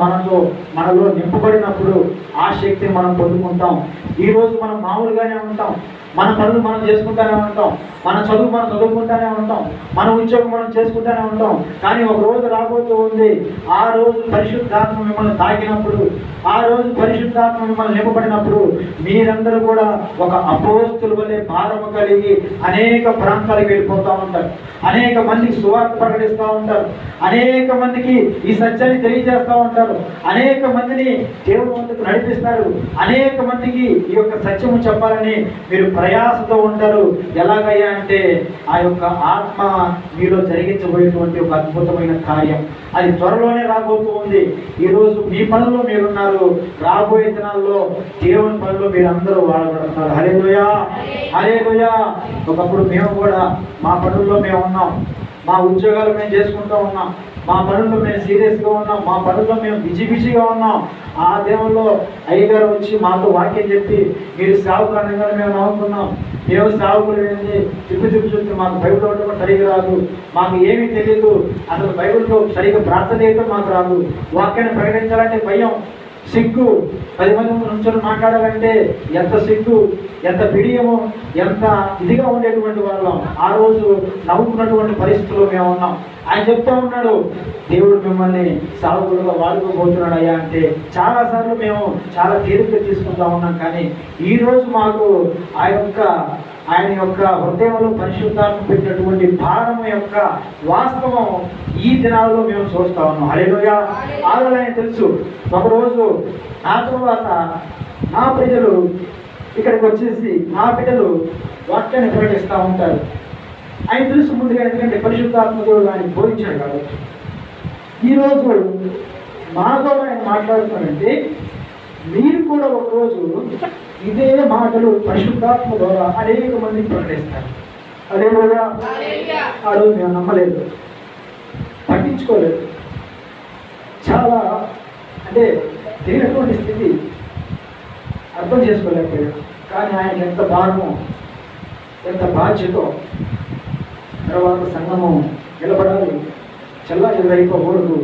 S3: మనలో నింపబడినప్పుడు ఆ శక్తిని మనం పొందుకుంటాం. ఈరోజు మనం మామూలుగానే ఉంటాం, మన పనులు మనం చేసుకుంటానే ఉంటాం, మన చదువు మనం చదువుకుంటానే ఉంటాం, మన ఉద్యోగం మనం చేసుకుంటానే ఉంటాం. కానీ ఒక రోజు రాబోతూ ఉంది, ఆ రోజు పరిశుద్ధాత్మ మిమ్మల్ని తాకినప్పుడు, ఆ రోజు పరిశుద్ధాత్మ మిమ్మల్ని నింపబడినప్పుడు మీరందరూ కూడా ఒక అపోస్తుల వలె భారము కలిగి అనేక ప్రాంతాలకు వెళ్ళిపోతూ ఉంటారు. అనేక మందికి సువార్త ప్రకటిస్తూ ఉంటారు. అనేక మందికి ఈ సత్యాన్ని తెలియజేస్తూ ఉంటారు. అనేక మందిని దేవుని వద్దకు నడిపిస్తారు. అనేక మందికి ఈ యొక్క సత్యము చెప్పాలని మీరు ప్రయాసతో ఉంటారు. ఎలాగయ్యా అంటే ఆ యొక్క ఆత్మ మీలో జరిగించబోయేటువంటి ఒక అద్భుతమైన కార్యం అది త్వరలోనే రాబోతూ ఉంది. ఈరోజు మీ పనుల్లో మీరున్నారు, రాబోయే దినాల్లో దేవుని పనుల్లో మీరందరూ వాడబడుతున్నారు. హల్లెలూయా, హల్లెలూయా. ఒకప్పుడు మేము కూడా మా పనుల్లో మేము ఉన్నాం, మా ఉద్యోగాలు మేము చేసుకుంటూ ఉన్నాం, మా పనుల్లో మేము సీరియస్గా ఉన్నాం, మా పనుల్లో మేము బిజీగా ఉన్నాం. ఆ దేవుల్లో అయ్యగారు వచ్చి మాతో వాక్యం చెప్పి మీరు సేవకులు అనగానే మేము నవ్వుకున్నాం. మేము సేవకులు ఏంటి చూపి మాకు బైబిల్ ఒకటి సరిగ్గా రాదు, మాకు ఏమీ తెలియదు, అసలు బైబిల్లో సరిగ్గా ప్రార్థన చేయటం మాకు రాదు, వాక్యాన్ని ప్రకటించాలంటే భయం, సిగ్గు, 10 మంది నుంచొని మాట్లాడాలంటే ఎంత సిగ్గు, ఎంత బిడియము, ఎంత ఇదిగా ఉండేటువంటి వాళ్ళం. ఆ రోజు నవ్వుకున్నటువంటి పరిస్థితుల్లో మేము ఉన్నాం. ఆయన చెప్తా ఉన్నాడు, దేవుడు మిమ్మల్ని సాగులుగా వాడుకోబోతున్నాడు అయ్యా అంటే చాలాసార్లు మేము చాలా తేలిక తీసుకుంటా ఉన్నాం. కానీ ఈరోజు మాకు ఆయన యొక్క హృదయంలో పరిశుద్ధాత్మ పెట్టినటువంటి భారం యొక్క వాస్తవం ఈ దినాల్లో మేము చూస్తా ఉన్నాం. హల్లెలూయా. ఆయన తెలుసు, ఒకరోజు నా తర్వాత నా ప్రజలు ఇక్కడికి వచ్చేసి నా బిడ్డలు వాక్యాన్ని ప్రకటిస్తూ ఉంటారు. ఆయన తెలుసు ముందుగా, ఎందుకంటే పరిశుద్ధాత్మ దేవుడు ఆయన బోధించాడు కాబట్టి. ఈరోజు మా ద్వారా ఆయన మాట్లాడుతారంటే మీరు కూడా ఒకరోజు ఇదే మాటలు పరిశుద్ధాత్మ ద్వారా అనేక మందికి ప్రకటిస్తారు. అదే కూడా ఆ రోజు మేము నమ్మలేదు, పట్టించుకోలేదు, చాలా అంటే తెలియనటువంటి స్థితి, అర్థం చేసుకోలేకపోయాడు. కానీ ఆయనకి ఎంత భారమో, ఎంత బాధ్యతో, తర్వాత సంఘము నిలబడాలి, చల్లా ఎదురైపోకూడదు,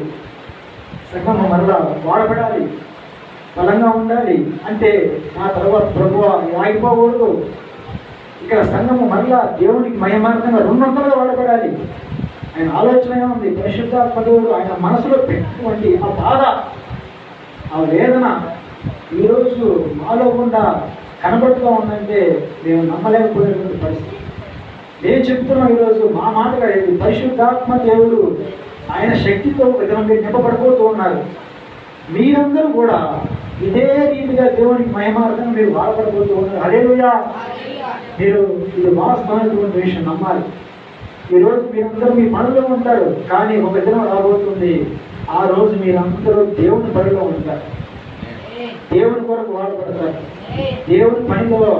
S3: సంఘము మరలా వాడబడాలి, బలంగా ఉండాలి అంటే నా తర్వాత ప్రభువా ఆగిపోకూడదు, ఇక్కడ సంఘము మరలా దేవునికి మయమార్గంగా 200గా వాడబడాలి. ఆయన ఆలోచన ఉంది. పరిశుద్ధాత్మ దేవుడు ఆయన మనసులో పెట్టినటువంటి ఆ బాధ, ఆ వేదన ఈరోజు మాలో గుండా కనబడుతూ ఉందంటే మేము నమ్మలేకపోయినటువంటి పరిస్థితి. నేను చెప్తున్నాం ఈరోజు మా మాటగా ఇది పరిశుద్ధాత్మ దేవుడు ఆయన శక్తితో మీరు నింపబడిపోతూ ఉన్నారు. మీరందరూ కూడా ఇదే రీతిగా దేవునికి మహిమార్థం మీరు వాడబడిపోతూ ఉన్నారు. హల్లెలూయా. మీరు ఇది వాస్తవమైనటువంటి విషయం నమ్మాలి. ఈరోజు మీరందరూ మీ పనుల్లో ఉంటారు, కానీ ఒక దినం రాబోతుంది ఆ రోజు మీరందరూ దేవుని పనిలో ఉంటారు, దేవుని కొరకు వాడబడతారు, దేవుని పనిలో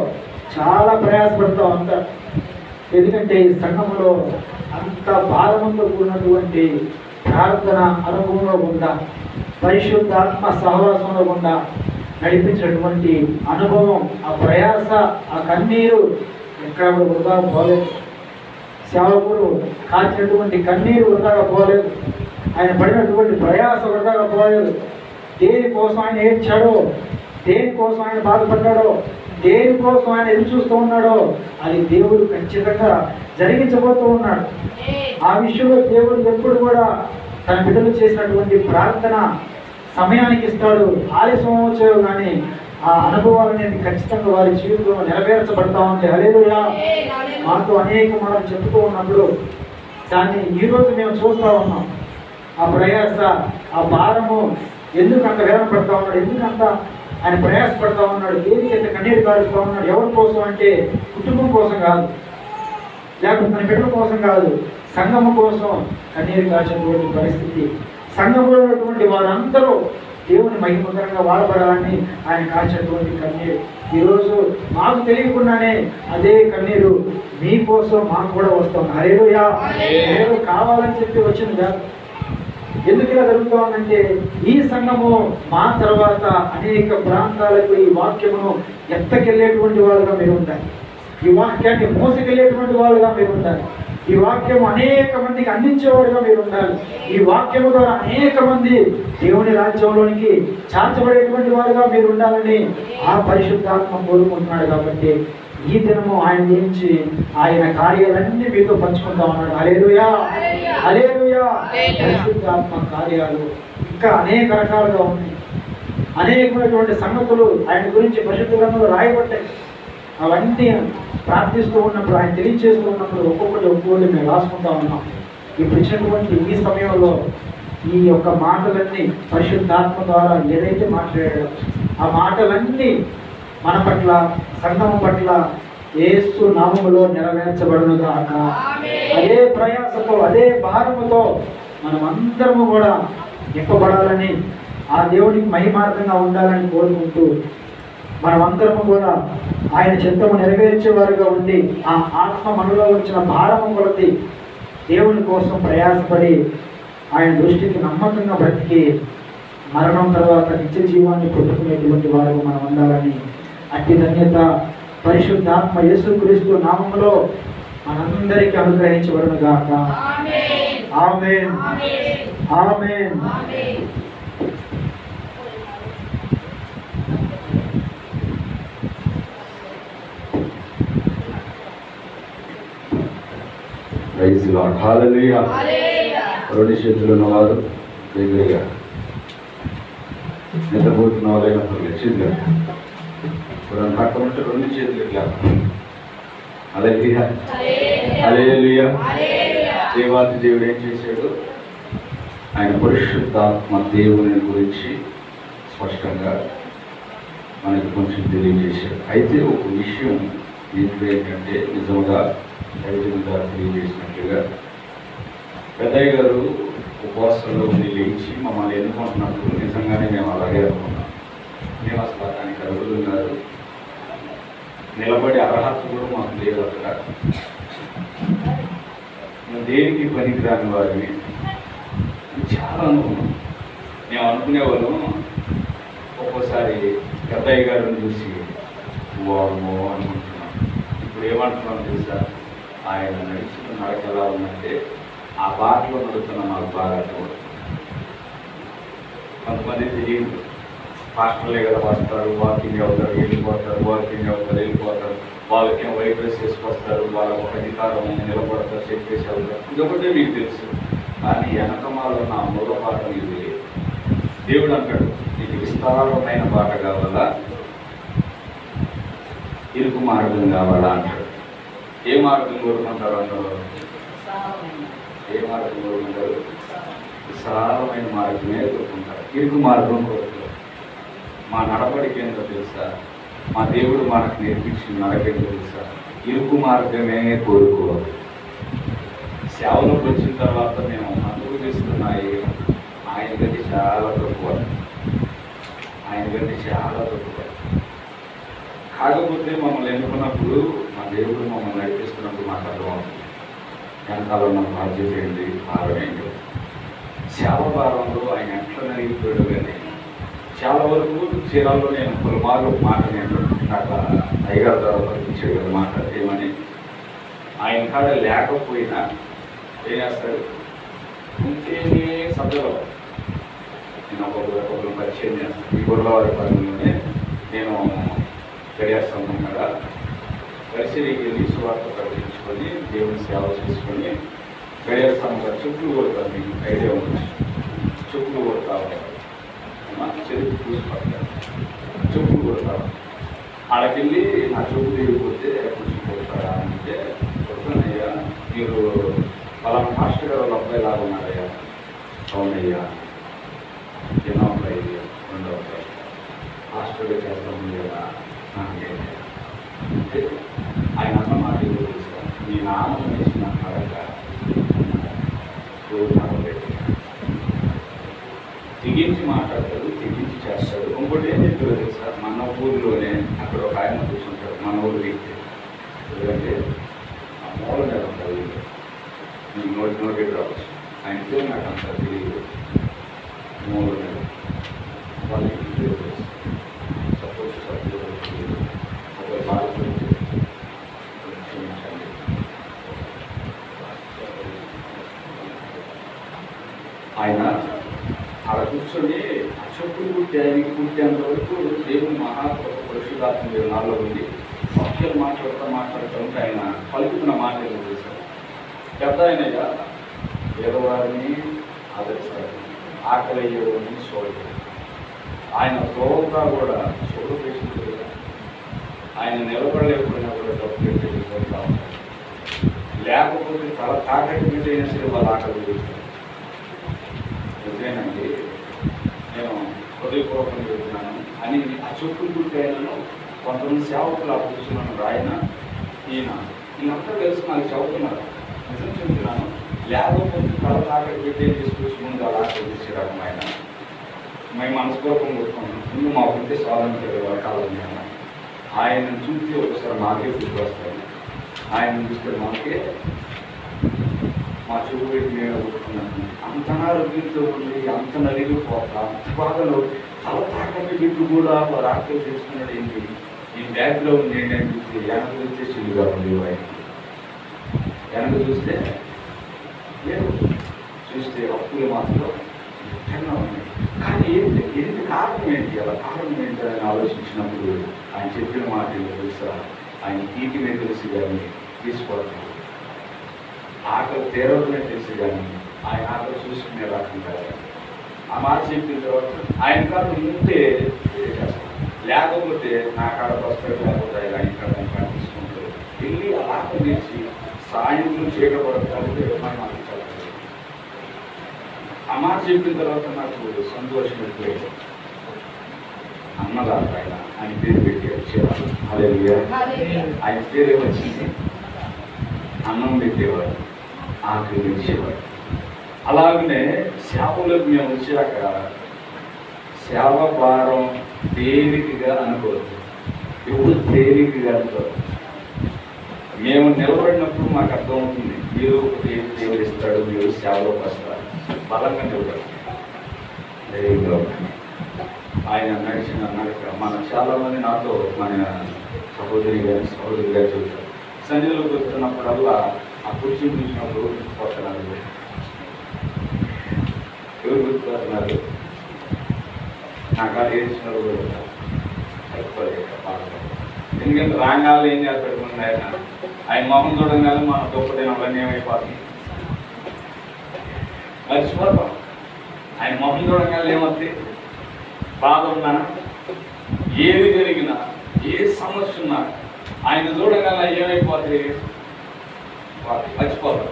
S3: చాలా ప్రయాసపడుతూ ఉంటారు. ఎందుకంటే ఈ సంఘంలో అంత భారముతో కూడినటువంటి ప్రార్థన అనుభవంలో గుండా, పరిశుద్ధాత్మ సహవాసంలో గుండా నడిపించినటువంటి అనుభవం, ఆ ప్రయాస, ఆ కన్నీరు ఎక్కడ వృధా పోలేదు. సేవకుడు కాల్చినటువంటి కన్నీరు వృధాగా పోలేదు, ఆయన పడినటువంటి ప్రయాస వృధాగా పోలేదు. దేనికోసం ఆయన ఏడ్చాడో, దేనికోసం ఆయన బాధపడ్డాడో, దేనికోసం ఆయన ఎదురు చూస్తూ ఉన్నాడో అది దేవుడు ఖచ్చితంగా జరిగించబోతూ ఉన్నాడు. ఆ విషయంలో దేవుడు ఎప్పుడు కూడా తన బిడ్డలు చేసినటువంటి ప్రార్థన సమయానికి ఇస్తాడు. ఆలస్యం వచ్చేవి కానీ ఆ అనుభవాలు అనేది ఖచ్చితంగా వారి జీవితంలో నెరవేర్చబడతా ఉంటాయి. హల్లెలూయా. మాతో అనేక మాటలు చెప్తూ ఉన్నప్పుడు దాన్ని ఈరోజు మేము చూస్తూ ఉన్నాం. ఆ ప్రయాస, ఆ భారము ఎందుకు అంత వేదన పడతా ఉన్నాడు, ఎందుకంత ఆయన ప్రయాసపడతా ఉన్నాడు, దేనికి ఎంత కన్నీరు కారుస్తూ ఉన్నాడు, ఎవరి కోసం అంటే కుటుంబం కోసం కాదు, లేకపోతే తన బిడ్డల కోసం కాదు, సంఘము కోసం కన్నీరు కాల్చినటువంటి పరిస్థితి. సంఘంలో ఉన్నటువంటి వారందరూ దేవుని మహిమకరంగా వాడబడాలని ఆయన కాల్చినటువంటి కన్నీరు. ఈరోజు మాకు తెలియకుండానే అదే కన్నీరు మీకోసం మాకు కూడా వస్తుంది. హల్లెలూయా. ఏదో కావాలని చెప్పి వచ్చింది కాదు. ఎందుకు ఇలా జరుగుతూ ఉందంటే ఈ సంఘము మా తర్వాత అనేక ప్రాంతాలకు ఈ వాక్యమును ఎత్తకెళ్ళేటువంటి వాళ్ళుగా మీరు ఉంటారు, ఈ వాక్యాన్ని మోసుకెళ్ళేటువంటి వాళ్ళుగా మీరు ఉంటారు, ఈ వాక్యము అనేక మందికి అందించేవాడుగా మీరు ఉండాలి, ఈ వాక్యము ద్వారా అనేక మంది దేవుని రాజ్యంలోనికి చాచబడేటువంటి వారుగా మీరు ఉండాలని ఆ పరిశుద్ధాత్మ కోరుకుంటున్నాడు. కాబట్టి ఈ దినము ఆయన గురించి ఆయన కార్యాలన్నీ మీతో పంచుకుంటా ఉన్నాడు. హల్లెలూయా, హల్లెలూయా. పరిశుద్ధాత్మ కార్యాలు ఇంకా అనేక రకాలుగా ఉన్నాయి. అనేకమైనటువంటి సంగతులు ఆయన గురించి పరిశుద్ధ గ్రంథంలో రాయబడ్డాయి. అవన్నీ ప్రార్థిస్తూ ఉన్నప్పుడు, ఆయన తెలియజేస్తూ ఉన్నప్పుడు ఒక్కొక్కటి మేము రాసుకుంటా ఉన్నాం. ఇప్పుడు ఇచ్చినటువంటి ఈ సమయంలో ఈ యొక్క మాటలన్నీ పరిశుద్ధాత్మ ద్వారా ఏదైతే మాట్లాడాడో ఆ మాటలన్నీ మన పట్ల, సంఘం పట్ల యేసు నామములో నెరవేర్చబడునుగాక. అదే ప్రయాసతో, అదే భారముతో మనం అందరము కూడా నింపబడాలని, ఆ దేవునికి మహిమార్థంగా ఉండాలని కోరుకుంటూ మనమందరము కూడా ఆయన చిత్తము నెరవేర్చేవారుగా ఉండి ఆ ఆత్మ మనలో వచ్చిన భారము కొలది దేవుని కోసం ప్రయాసపడి ఆయన దృష్టికి నమ్మకంగా బ్రతికి మరణం తర్వాత నిత్య జీవాన్ని పొందుకునేటువంటి వారు మనం ఉండాలని అట్టి ధన్యత పరిశుద్ధాత్మ యేసుక్రీస్తు నామములో మనందరికీ అనుగ్రహించబడునుగాక. ఆమేన్, ఆమేన్.
S5: Praise lord. హల్లెలూయా. రెండు చేతులు ఉన్నవారు దగ్గరగా, నిద్రపోతున్న వాళ్ళైనప్పుడు లక్ష్యంగా ఇప్పుడు పక్కన ఉంటే రెండు చేతులు ఇట్లా. హల్లెలూయా, హల్లెలూయా. దేవాది దేవుడు ఏం చేశాడు? ఆయన పరిశుద్ధాత్మ దేవుని గురించి స్పష్టంగా మనకి కొంచెం తెలియజేశాడు. అయితే ఒక విషయం దీంట్లో ఏంటంటే, నిజంగా దైవజనులు గారు తెలియజేసినట్లుగా పెద్దయ్య గారు ఉపవాసంలో లేచి మమ్మల్ని ఎన్నుకుంటున్నప్పుడు నిజంగానే మేము అలాగే అనుకున్నాం. మేము అసలు దానికి అర్హులు ఉన్నారు, నిలబడే అర్హత కూడా మాకు లేదు. అక్కడ మేము దేనికి పనికిరాని వారిని చాలా అనుకున్నాం. మేము అనుకునేవాళ్ళం ఒక్కోసారి పెద్దయ్య గారిని చూసి వామో అనుకుంటున్నాం. ఇప్పుడు ఏమంటున్నాం తెలుసా? ఆయన నడుచుకున్న నడక ఎలా ఉందంటే ఆ బాటలో నడుస్తున్న మాకు బాగా అర్థమవుతుంది. కొంతమంది తెలియదు, పాస్టర్లే కదా వస్తారు, వాకింగ్ అవుతారు, వెళ్ళిపోతారు, వాకింగ్ అవుతారు, వెళ్ళిపోతారు, వాళ్ళకేం వైట్ డ్రెస్ వేసుకొస్తారు, వాళ్ళకు ఒక అధికారం నిలబడతారు, చెప్పేసి వెళ్తారు. ఇదొకటే మీకు తెలుసు. కానీ వెనకమాలో ఉన్న మూల పాట మీకు తెలియదు. దేవుడు అంటాడు, నీకు విస్తారమైన పాట కావాలా, ఇరుకు మార్గం కావాలా అంటాడు. ఏ మార్గం కోరుకుంటారు అందరూ? ఏ మార్గం కోరుకుంటారు? విశాలమైన మార్గమే కోరుకుంటారు, ఇరుకు మార్గం కోరుకుంటారు. మా నడవడికి ఏంటో తెలుసా? మా దేవుడు మనకు నేర్పించిన నడకేంటో తెలుసా? ఇరుకు మార్గమే కోరుకోవాలి. సేవలోకి వచ్చిన తర్వాత మేము అందుకు చేస్తున్నాయి ఆయన చాలా తక్కువ, ఆయన కంటే చాలా తక్కువ. కాకపోతే మమ్మల్ని ఎన్నుకున్నప్పుడు మా దేవుడు మమ్మల్ని నడిపిస్తున్నప్పుడు మాకు అర్థమవుతుంది వెనకాల ఉన్న బాధ్యత ఏంటి, భారం ఏంటి. సేవ భారంలో ఆయన ఎట్లా నలిగిపోయాడు. కానీ చాలా వరకు చీరాల్లో నేను పలుమార్లు మాట నేను నాకు అయ్యగారు ద్వారా పంపించాడు కదా మాట ఏమని, ఆయన కాడ లేకపోయినా ఏం చేస్తాడు ఇంకేమీ సభ్యులు నేను ఒక్కొక్కరు పరిచయం చేస్తాను. ఈ గొడవవారి పనుల్లోనే నేను గడియాస్తాను కదా, పరిచయకి వెళ్ళి సువార్త ప్రకటించుకొని దేవుని సేవ చేసుకొని గడియాస్తాను కదా. చెప్పులు కొడతారు, మీకు ఐడియా ఉంది, చెప్పులు కొడతావు చెరుకు చూసిపడతారు, చెప్పులు కొడతారు. ఆడకెళ్ళి నా చెప్పులు తిరిగిపోతే కూర్చుని కొడతారా అంటే కొడుతున్నాయ్యా, మీరు వాళ్ళ మాస్టర్ గారు వాళ్ళ అబ్బాయి లాగా ఉన్నారయ్యా. అవునయ్యా, ఎన్నో అబ్బాయి, రెండో అబ్బాయి హాస్టల్లో చేస్తాము కదా అంటే ఆయన అన్న మాట తెలుసా, మీ నాన్న వేసిన అడగ తెగించి మాట్లాడతాడు, తెగించి చేస్తాడు. ఇంకోటి ఏం చెప్పారు తెలుసా, మన ఊరిలోనే అక్కడ ఒక ఆయన కూర్చుంటాడు, మన ఊరు వ్యక్తి. ఎందుకంటే ఆ మూల మీద ఉంటుంది, మీకు నోటి రావచ్చు. ఆయన పేరు నాకు అంత తెలియదు. మూల మీద వాళ్ళకి పేరు సపోజ్ సభ్యులు ఒక బాధ్యత ఆయన అక్కడ కూర్చొని ఆ చెప్పులు కుట్టి ఆయనకి కుట్టేంత వరకు దేవుని మహాపరిశుద్ధాత్మ నాలో ఉంది. వాక్యాలు మాట్లాడుతూ ఉంటే ఆయన పలుకుతున్న మాటలు చేశారు. పెద్ద ఆయనగా పేదవారిని ఆదరిస్తారు, ఆకలి అయ్యేవారిని చూడలేదు. ఆయన తోగా కూడా చూడలేదు. ఆయన నిలబడలేకపోయినా కూడా డబ్బు పెట్టేసుకోతా ఉంటారు. లేకపోతే తల తాకట్టు మీద అయినా సరే వాళ్ళు ఆకలి చేస్తారు. నిజమేనండి, నేను హృదయపూర్వకంగా చెబుతున్నాను అని ఆ చెప్పులు కుట్టాయనను కొంతమంది సేవకులు ఆ కూర్చున్నాను రాయన ఈయనంతా తెలుసు నాకు చదువుతున్నారు. నిజం చెబుతున్నాను, లేకపోతే తల తాకట్టు పెట్టి తీసుకొచ్చి ముందు అలా చూపించడం ఆయన మేము మనస్పూర్వకం కొట్టుకున్నాం. ముందు మాకుంటే స్వాతంత్ర వర్గాలు ఆయన చూసి ఒకసారి మాకే గుర్తొస్తాయి. ఆయన చూస్తే మాకే మా చెవు పెట్టి మేము కొట్టుకున్నాను. అంత అనారోగ్యంతో ఉండి అంత నలిగిపోతా అంత బాధలో తల తాకట్టు పెట్టి కూడా వారు ఆకలి చేసుకున్నాడు. ఏంటి ఈ బ్యాగ్లో ఉంది ఏంటి అని చూస్తే వెనక చూస్తే చిల్లుగా ఉంది. ఆయనకి వెనక చూస్తే లేదు, చూస్తే అప్పులు మాత్రం నిజంగా ఉన్నాయి. కానీ ఏంటి కారణం ఏంటి, అలా కారణం ఏంటి అని ఆలోచించినప్పుడు ఆయన చెప్పిన మాట తెలుసా, ఆయన తీపి మీద తెలిసి కానీ తీసుకోవట్లేదు, ఆకలి తీరవడమే తెలిసి కానీ ఆయన ఆకలి చూసుకునే రాకుండా ఆ మాట చెప్పిన తర్వాత ఆయన కాదు ఉంటే లేకపోతే నా కాడ వస్తాడు, లేకపోతే ఆయన కాడ తీసుకుంటారు. వెళ్ళి ఆ ఆకలి తీర్చి సాయంత్రం చేయకపోతే మనం అందించాలి. ఆ మాట చెప్పిన తర్వాత నాకు సంతోషం ఎక్కువ. అన్నదాత ఆయన పేరు పెట్టి వచ్చేవాడు. హల్లెలూయా. ఆయన పేరు వచ్చింది, అన్నం పెట్టేవాడు, ఆకలి తెచ్చేవాడు. అలాగనే సేవలోకి మేము వచ్చాక సేవ భారం తేలికగా అనుకోవద్దు, ఎప్పుడు తేలికగా అనుకోవద్దు. మేము నిలబడినప్పుడు మాకు అర్థమవుతుంది, మీరు దేవుడు ఇస్తాడు, మీరు సేవలోకి వస్తారు, బలంగా నిలబడతారు. ఆయన నడిచిన నడక మన చాలామంది నాతో మన సహోదరి గారు చెబుతారు. సన్నిధిలోకి వస్తున్నప్పుడల్లా ఆ కుర్చీ చూసినప్పుడు గుర్తుపడుతున్నారు. ఎవరు గుర్తుపడుతున్నారు? నాకు అది ఏడ్చినారు కూడా ఎందుకంటే రాంగాలు ఏం చేస్తాడు ఆయన మొహం చూడంగానే మన గొప్పదైన ఏమైపోతుంది, మర్చిపోతాం. ఆయన మొహం చూడంగానే ఏమవుతుంది, బాధ ఉన్నా ఏది జరిగినా ఏ సమస్య ఉన్నా ఆయన చూడగానే ఏమైపోతుంది, మర్చిపోతాం.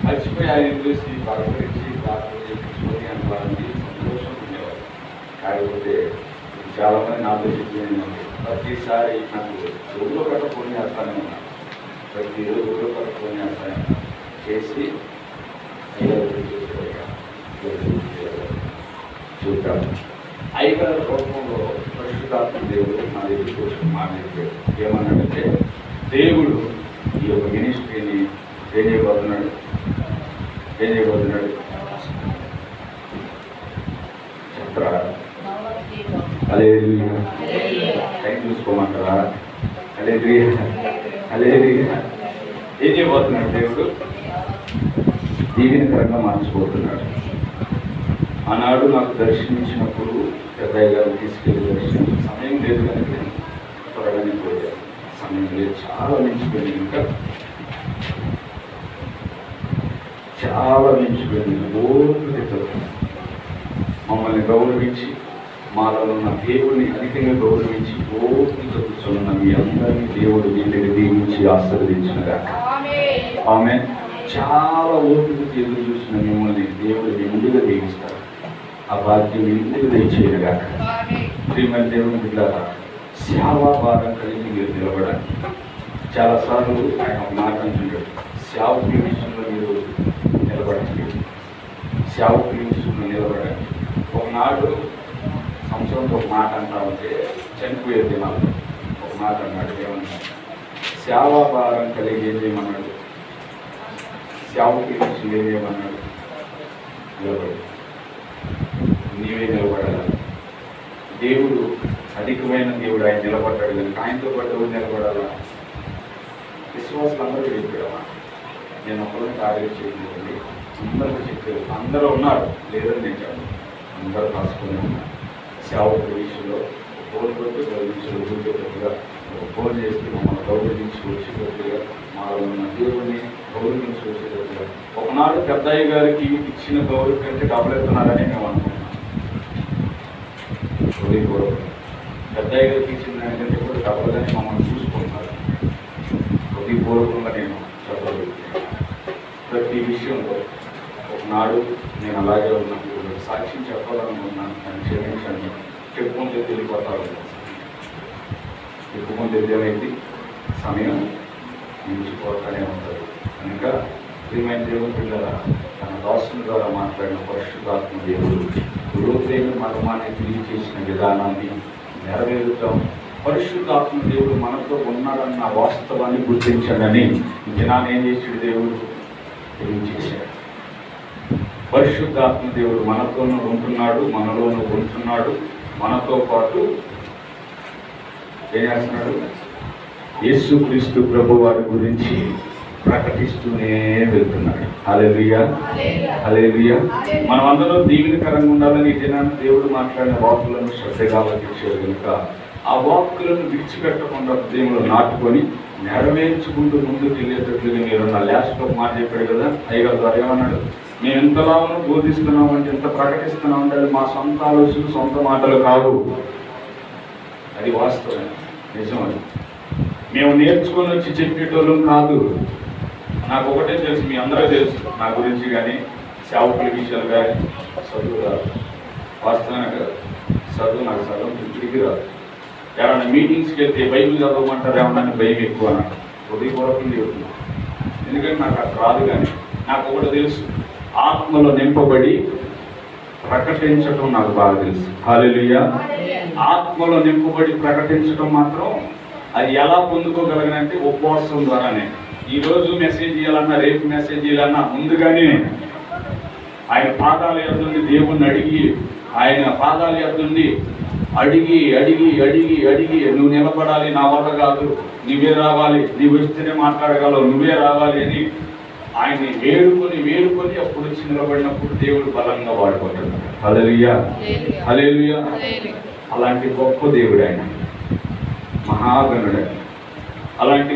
S5: మర్చిపోయి ఆయన చూసి పలకరించి ప్రార్థన చేయించుకొని అనుకోవాలని సంతోషం ఉండేవారు. కాకపోతే చాలామంది నాతో చెప్పిన ప్రతిసారి నాకు చెవులో కట్ట ఫోన్ చేస్తానే ఉన్నాను, ప్రతి రోజులో కట్ట ఫోన్ చేస్తానే ఉన్నాను. చేసి చూద్దాం. అయ్యగారు రూపంలో పరిశుద్ధాత్మ దేవుడు నా దగ్గరికి వచ్చి మాట్లాడాడు. ఏమన్నాడంటే, దేవుడు ఈ యొక్క మినిస్ట్రీని ఏం చేయబోతున్నాడు చెప్తారా? హల్లెలూయా. టైం చూసుకోమంటారా? హల్లెలూయా. ఏం చేయబోతున్నాడు దేవుడు? దీవెనకరంగా మార్చిపోతున్నాడు. ఆనాడు నాకు దర్శించినప్పుడు పెద్దయ్య గారు తీసుకెళ్ళి దర్శించిన సమయం లేదు కనుక త్వరగానే పోయాను. సమయం లేదు, చాలా మించిపోయింది, ఇంకా చాలా మించిపోయింది. ఓపికతో మమ్మల్ని గౌరవించి, మాలో ఉన్న దేవుడిని అధికంగా గౌరవించి ఓపికతో కూర్చొన్న మీ అందరినీ దేవుడు వీటిని దీవించి ఆశీర్వదించినగా. ఆమె చాలా ఓపికతో ఎదురు చూసిన మిమ్మల్ని దేవుడు నిండుగా దీవిస్తారు. ఆ భాగ్యం నిండుగా దయచేయగా. శ్రీమతి దేవుని బిడ్డలారా, సేవా భారం కలిగి మీరు నిలబడాలి. చాలాసార్లు ఆయన ఒక మాట అంటున్నాడు, సేవకుల విషయంలో మీరు నిలబడండి, సేవకుల విషయంలో నిలబడండి. ఒకనాడు సంవత్సరంలో ఒక మాట అంటా ఉంటే చనిపోయే దినాలు ఒక మాట అన్నాడు. ఏమన్నాడు? సేవా భారం కలిగి ఏం చేయమన్నాడు? సేవకుల విషయంలో ఏం చేయమన్నాడు? నిలబడి నీవే నిలబడాలి. దేవుడు అధికమైన దేవుడు, ఆయన నిలబడ్డాడు కనుక ఆయనతో పాటు ఎవరు నిలబడాలా? విశ్వాసులు అందరూ చెప్పాడమ్మా. నేను ఒకరిని టార్గెట్ చేయలేదండి, అందరికీ చెప్పారు. అందరూ ఉన్నారు లేదని నేను చెప్పాను, అందరూ రాసుకుని ఉన్నారు. సేవకుల విషయంలో కోల్పోతే గౌరవించడం ఊరికేట్టుగా ఫోన్ చేస్తే మమ్మల్ని గౌరవించి వచ్చేటట్టుగా, మాలో ఉన్న దేవుడిని గౌరవించి వచ్చేటట్టుగా. ఒకనాడు పెద్దయ్య గారికి ఇచ్చిన గౌరవం కంటే డబ్బులు ఎత్తున్నారని మేము అనుకుంటున్నాం. పెద్దయ్య గారికి ఇచ్చిన దానికంటే కూడా డబ్బులని మమ్మల్ని చూసుకుంటున్నారు. హృదయపూర్వకంగా నేను చెప్పగలుగుతాను. ప్రతి విషయంలో ఒకనాడు నేను అలాగే ఉన్నప్పుడు సాక్ష్యం చెప్పాలనుకున్నాను, అని క్షమించండి. చెప్పుకుంటే తెలియపోతారు. చెప్పుకుంటే ఏమైంది, సమయం మించిపోతూనే ఉంటుంది. కనుక ప్రియమైన దేవుని పిల్లల తన దాసుని ద్వారా మాట్లాడిన పరిశుద్ధాత్మ దేవుడు గురుప్రేమ మర్మాన్ని తెలియజేసిన విధానాన్ని నెరవేరుతాం. పరిశుద్ధాత్మ దేవుడు మనతో ఉన్నాడన్న వాస్తవాన్ని గుర్తించాడని దినాన్ని ఏం చేసాడు? దేవుడు తెలియజేశాడు. పరిశుద్ధాత్మ దేవుడు మనతోనూ ఉంటున్నాడు, మనలోనూ ఉంటున్నాడు. మనతో పాటు ఏం చేస్తున్నాడు? యేసుక్రీస్తు ప్రభు వారి గురించి ప్రకటిస్తూనే వెళ్తున్నాడు. హల్లెలూయా, హల్లెలూయా. మనం అందరూ దీవెనకరంగా ఉండాలని దినాన్ని దేవుడు మాట్లాడిన వాక్కులను శ్రద్ధగా ఆలకించారు కనుక ఆ వాక్కులను విడిచిపెట్టకుండా హృదయంలో నాటుకొని నెరవేర్చుకుంటూ ముందుకు వెళ్ళేటట్లుగా మీరు నా లాస్ట్లో మాట చెప్పాడు కదా అయ్యగారు ద్వారా. ఏమన్నాడు? మేము ఎంతలాగా బోధిస్తున్నామంటే, ఎంత ప్రకటిస్తున్నామంటే అది మా సొంత ఆలోచనలు, సొంత మాటలు కావు. అది వాస్తవం, నిజం. అది మేము నేర్చుకొని వచ్చి చెప్పేటోళ్ళం కాదు. నాకు ఒకటే తెలుసు, మీ అందరూ తెలుసు నా గురించి కానీ, సేవకుల విషయాలు కానీ. చదువు రాదు, వాస్తవానికి కాదు. చదువు నాకు చదువు తిరిగి రాదు. ఎవరైనా మీటింగ్స్కి వెళ్తే బైబిల్ చదవమంటారు, ఏమన్నా భయం ఎక్కువ నాకు. హృదయపూర్వకంగా చెప్తున్నాను, ఎందుకంటే నాకు అక్కడ రాదు. కానీ నాకు ఒకటి తెలుసు, ఆత్మలో నింపబడి ప్రకటించటం నాకు బాగా తెలుసు. హల్లెలూయా. ఆత్మలో నింపబడి ప్రకటించటం మాత్రం అది ఎలా పొందుకోగలగనంటే ఉపవాసం ద్వారానే. ఈరోజు మెసేజ్ ఇవ్వాలన్నా, రేపు మెసేజ్ ఇవ్వాలన్నా ముందుగానే ఆయన పాదాల యొద్ద దేవుణ్ణి అడిగి, ఆయన పాదాల యొద్ద అడిగి అడిగి అడిగి అడిగి నువ్వు నిలబడాలి, నా వల్ల కాదు, నువ్వే రావాలి, నీవు వస్తేనే మాట్లాడగలవు, నువ్వే రావాలి అని ఆయన్ని వేడుకొని వేడుకొని అప్పుడు వచ్చి నిలబడినప్పుడు దేవుడు బలంగా వాడుకుంటున్నాడు. హల్లెలూయా, హల్లెలూయా. అలాంటి గొప్ప దేవుడు ఆయన, మహాగణుడు. అలాంటి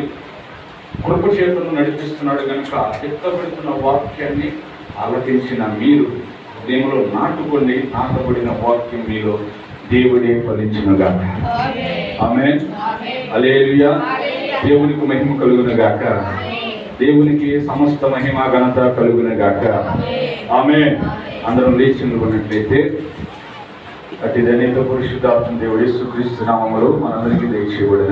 S5: కృప చేతులను నడిపిస్తున్నాడు కనుక ఎత్తబడుతున్న వాక్యాన్ని ఆలకించిన మీరు దేవులో నాటుకోండి. నాటబడిన వాక్యం మీలో దేవుడే ఫలించునుగాక. ఆమేన్, హల్లెలూయా. దేవునికి మహిమ కలుగునుగాక. దేవునికి సమస్త మహిమ ఘనత కలుగునుగాక. ఆమేన్. అందరం లేచి నిలబడినట్లయితే అతి ధన్యత పరిశుద్ధాత్మ దేవుడు యేసుక్రీస్తు నామములో మనందరికీ దయచేయబడిన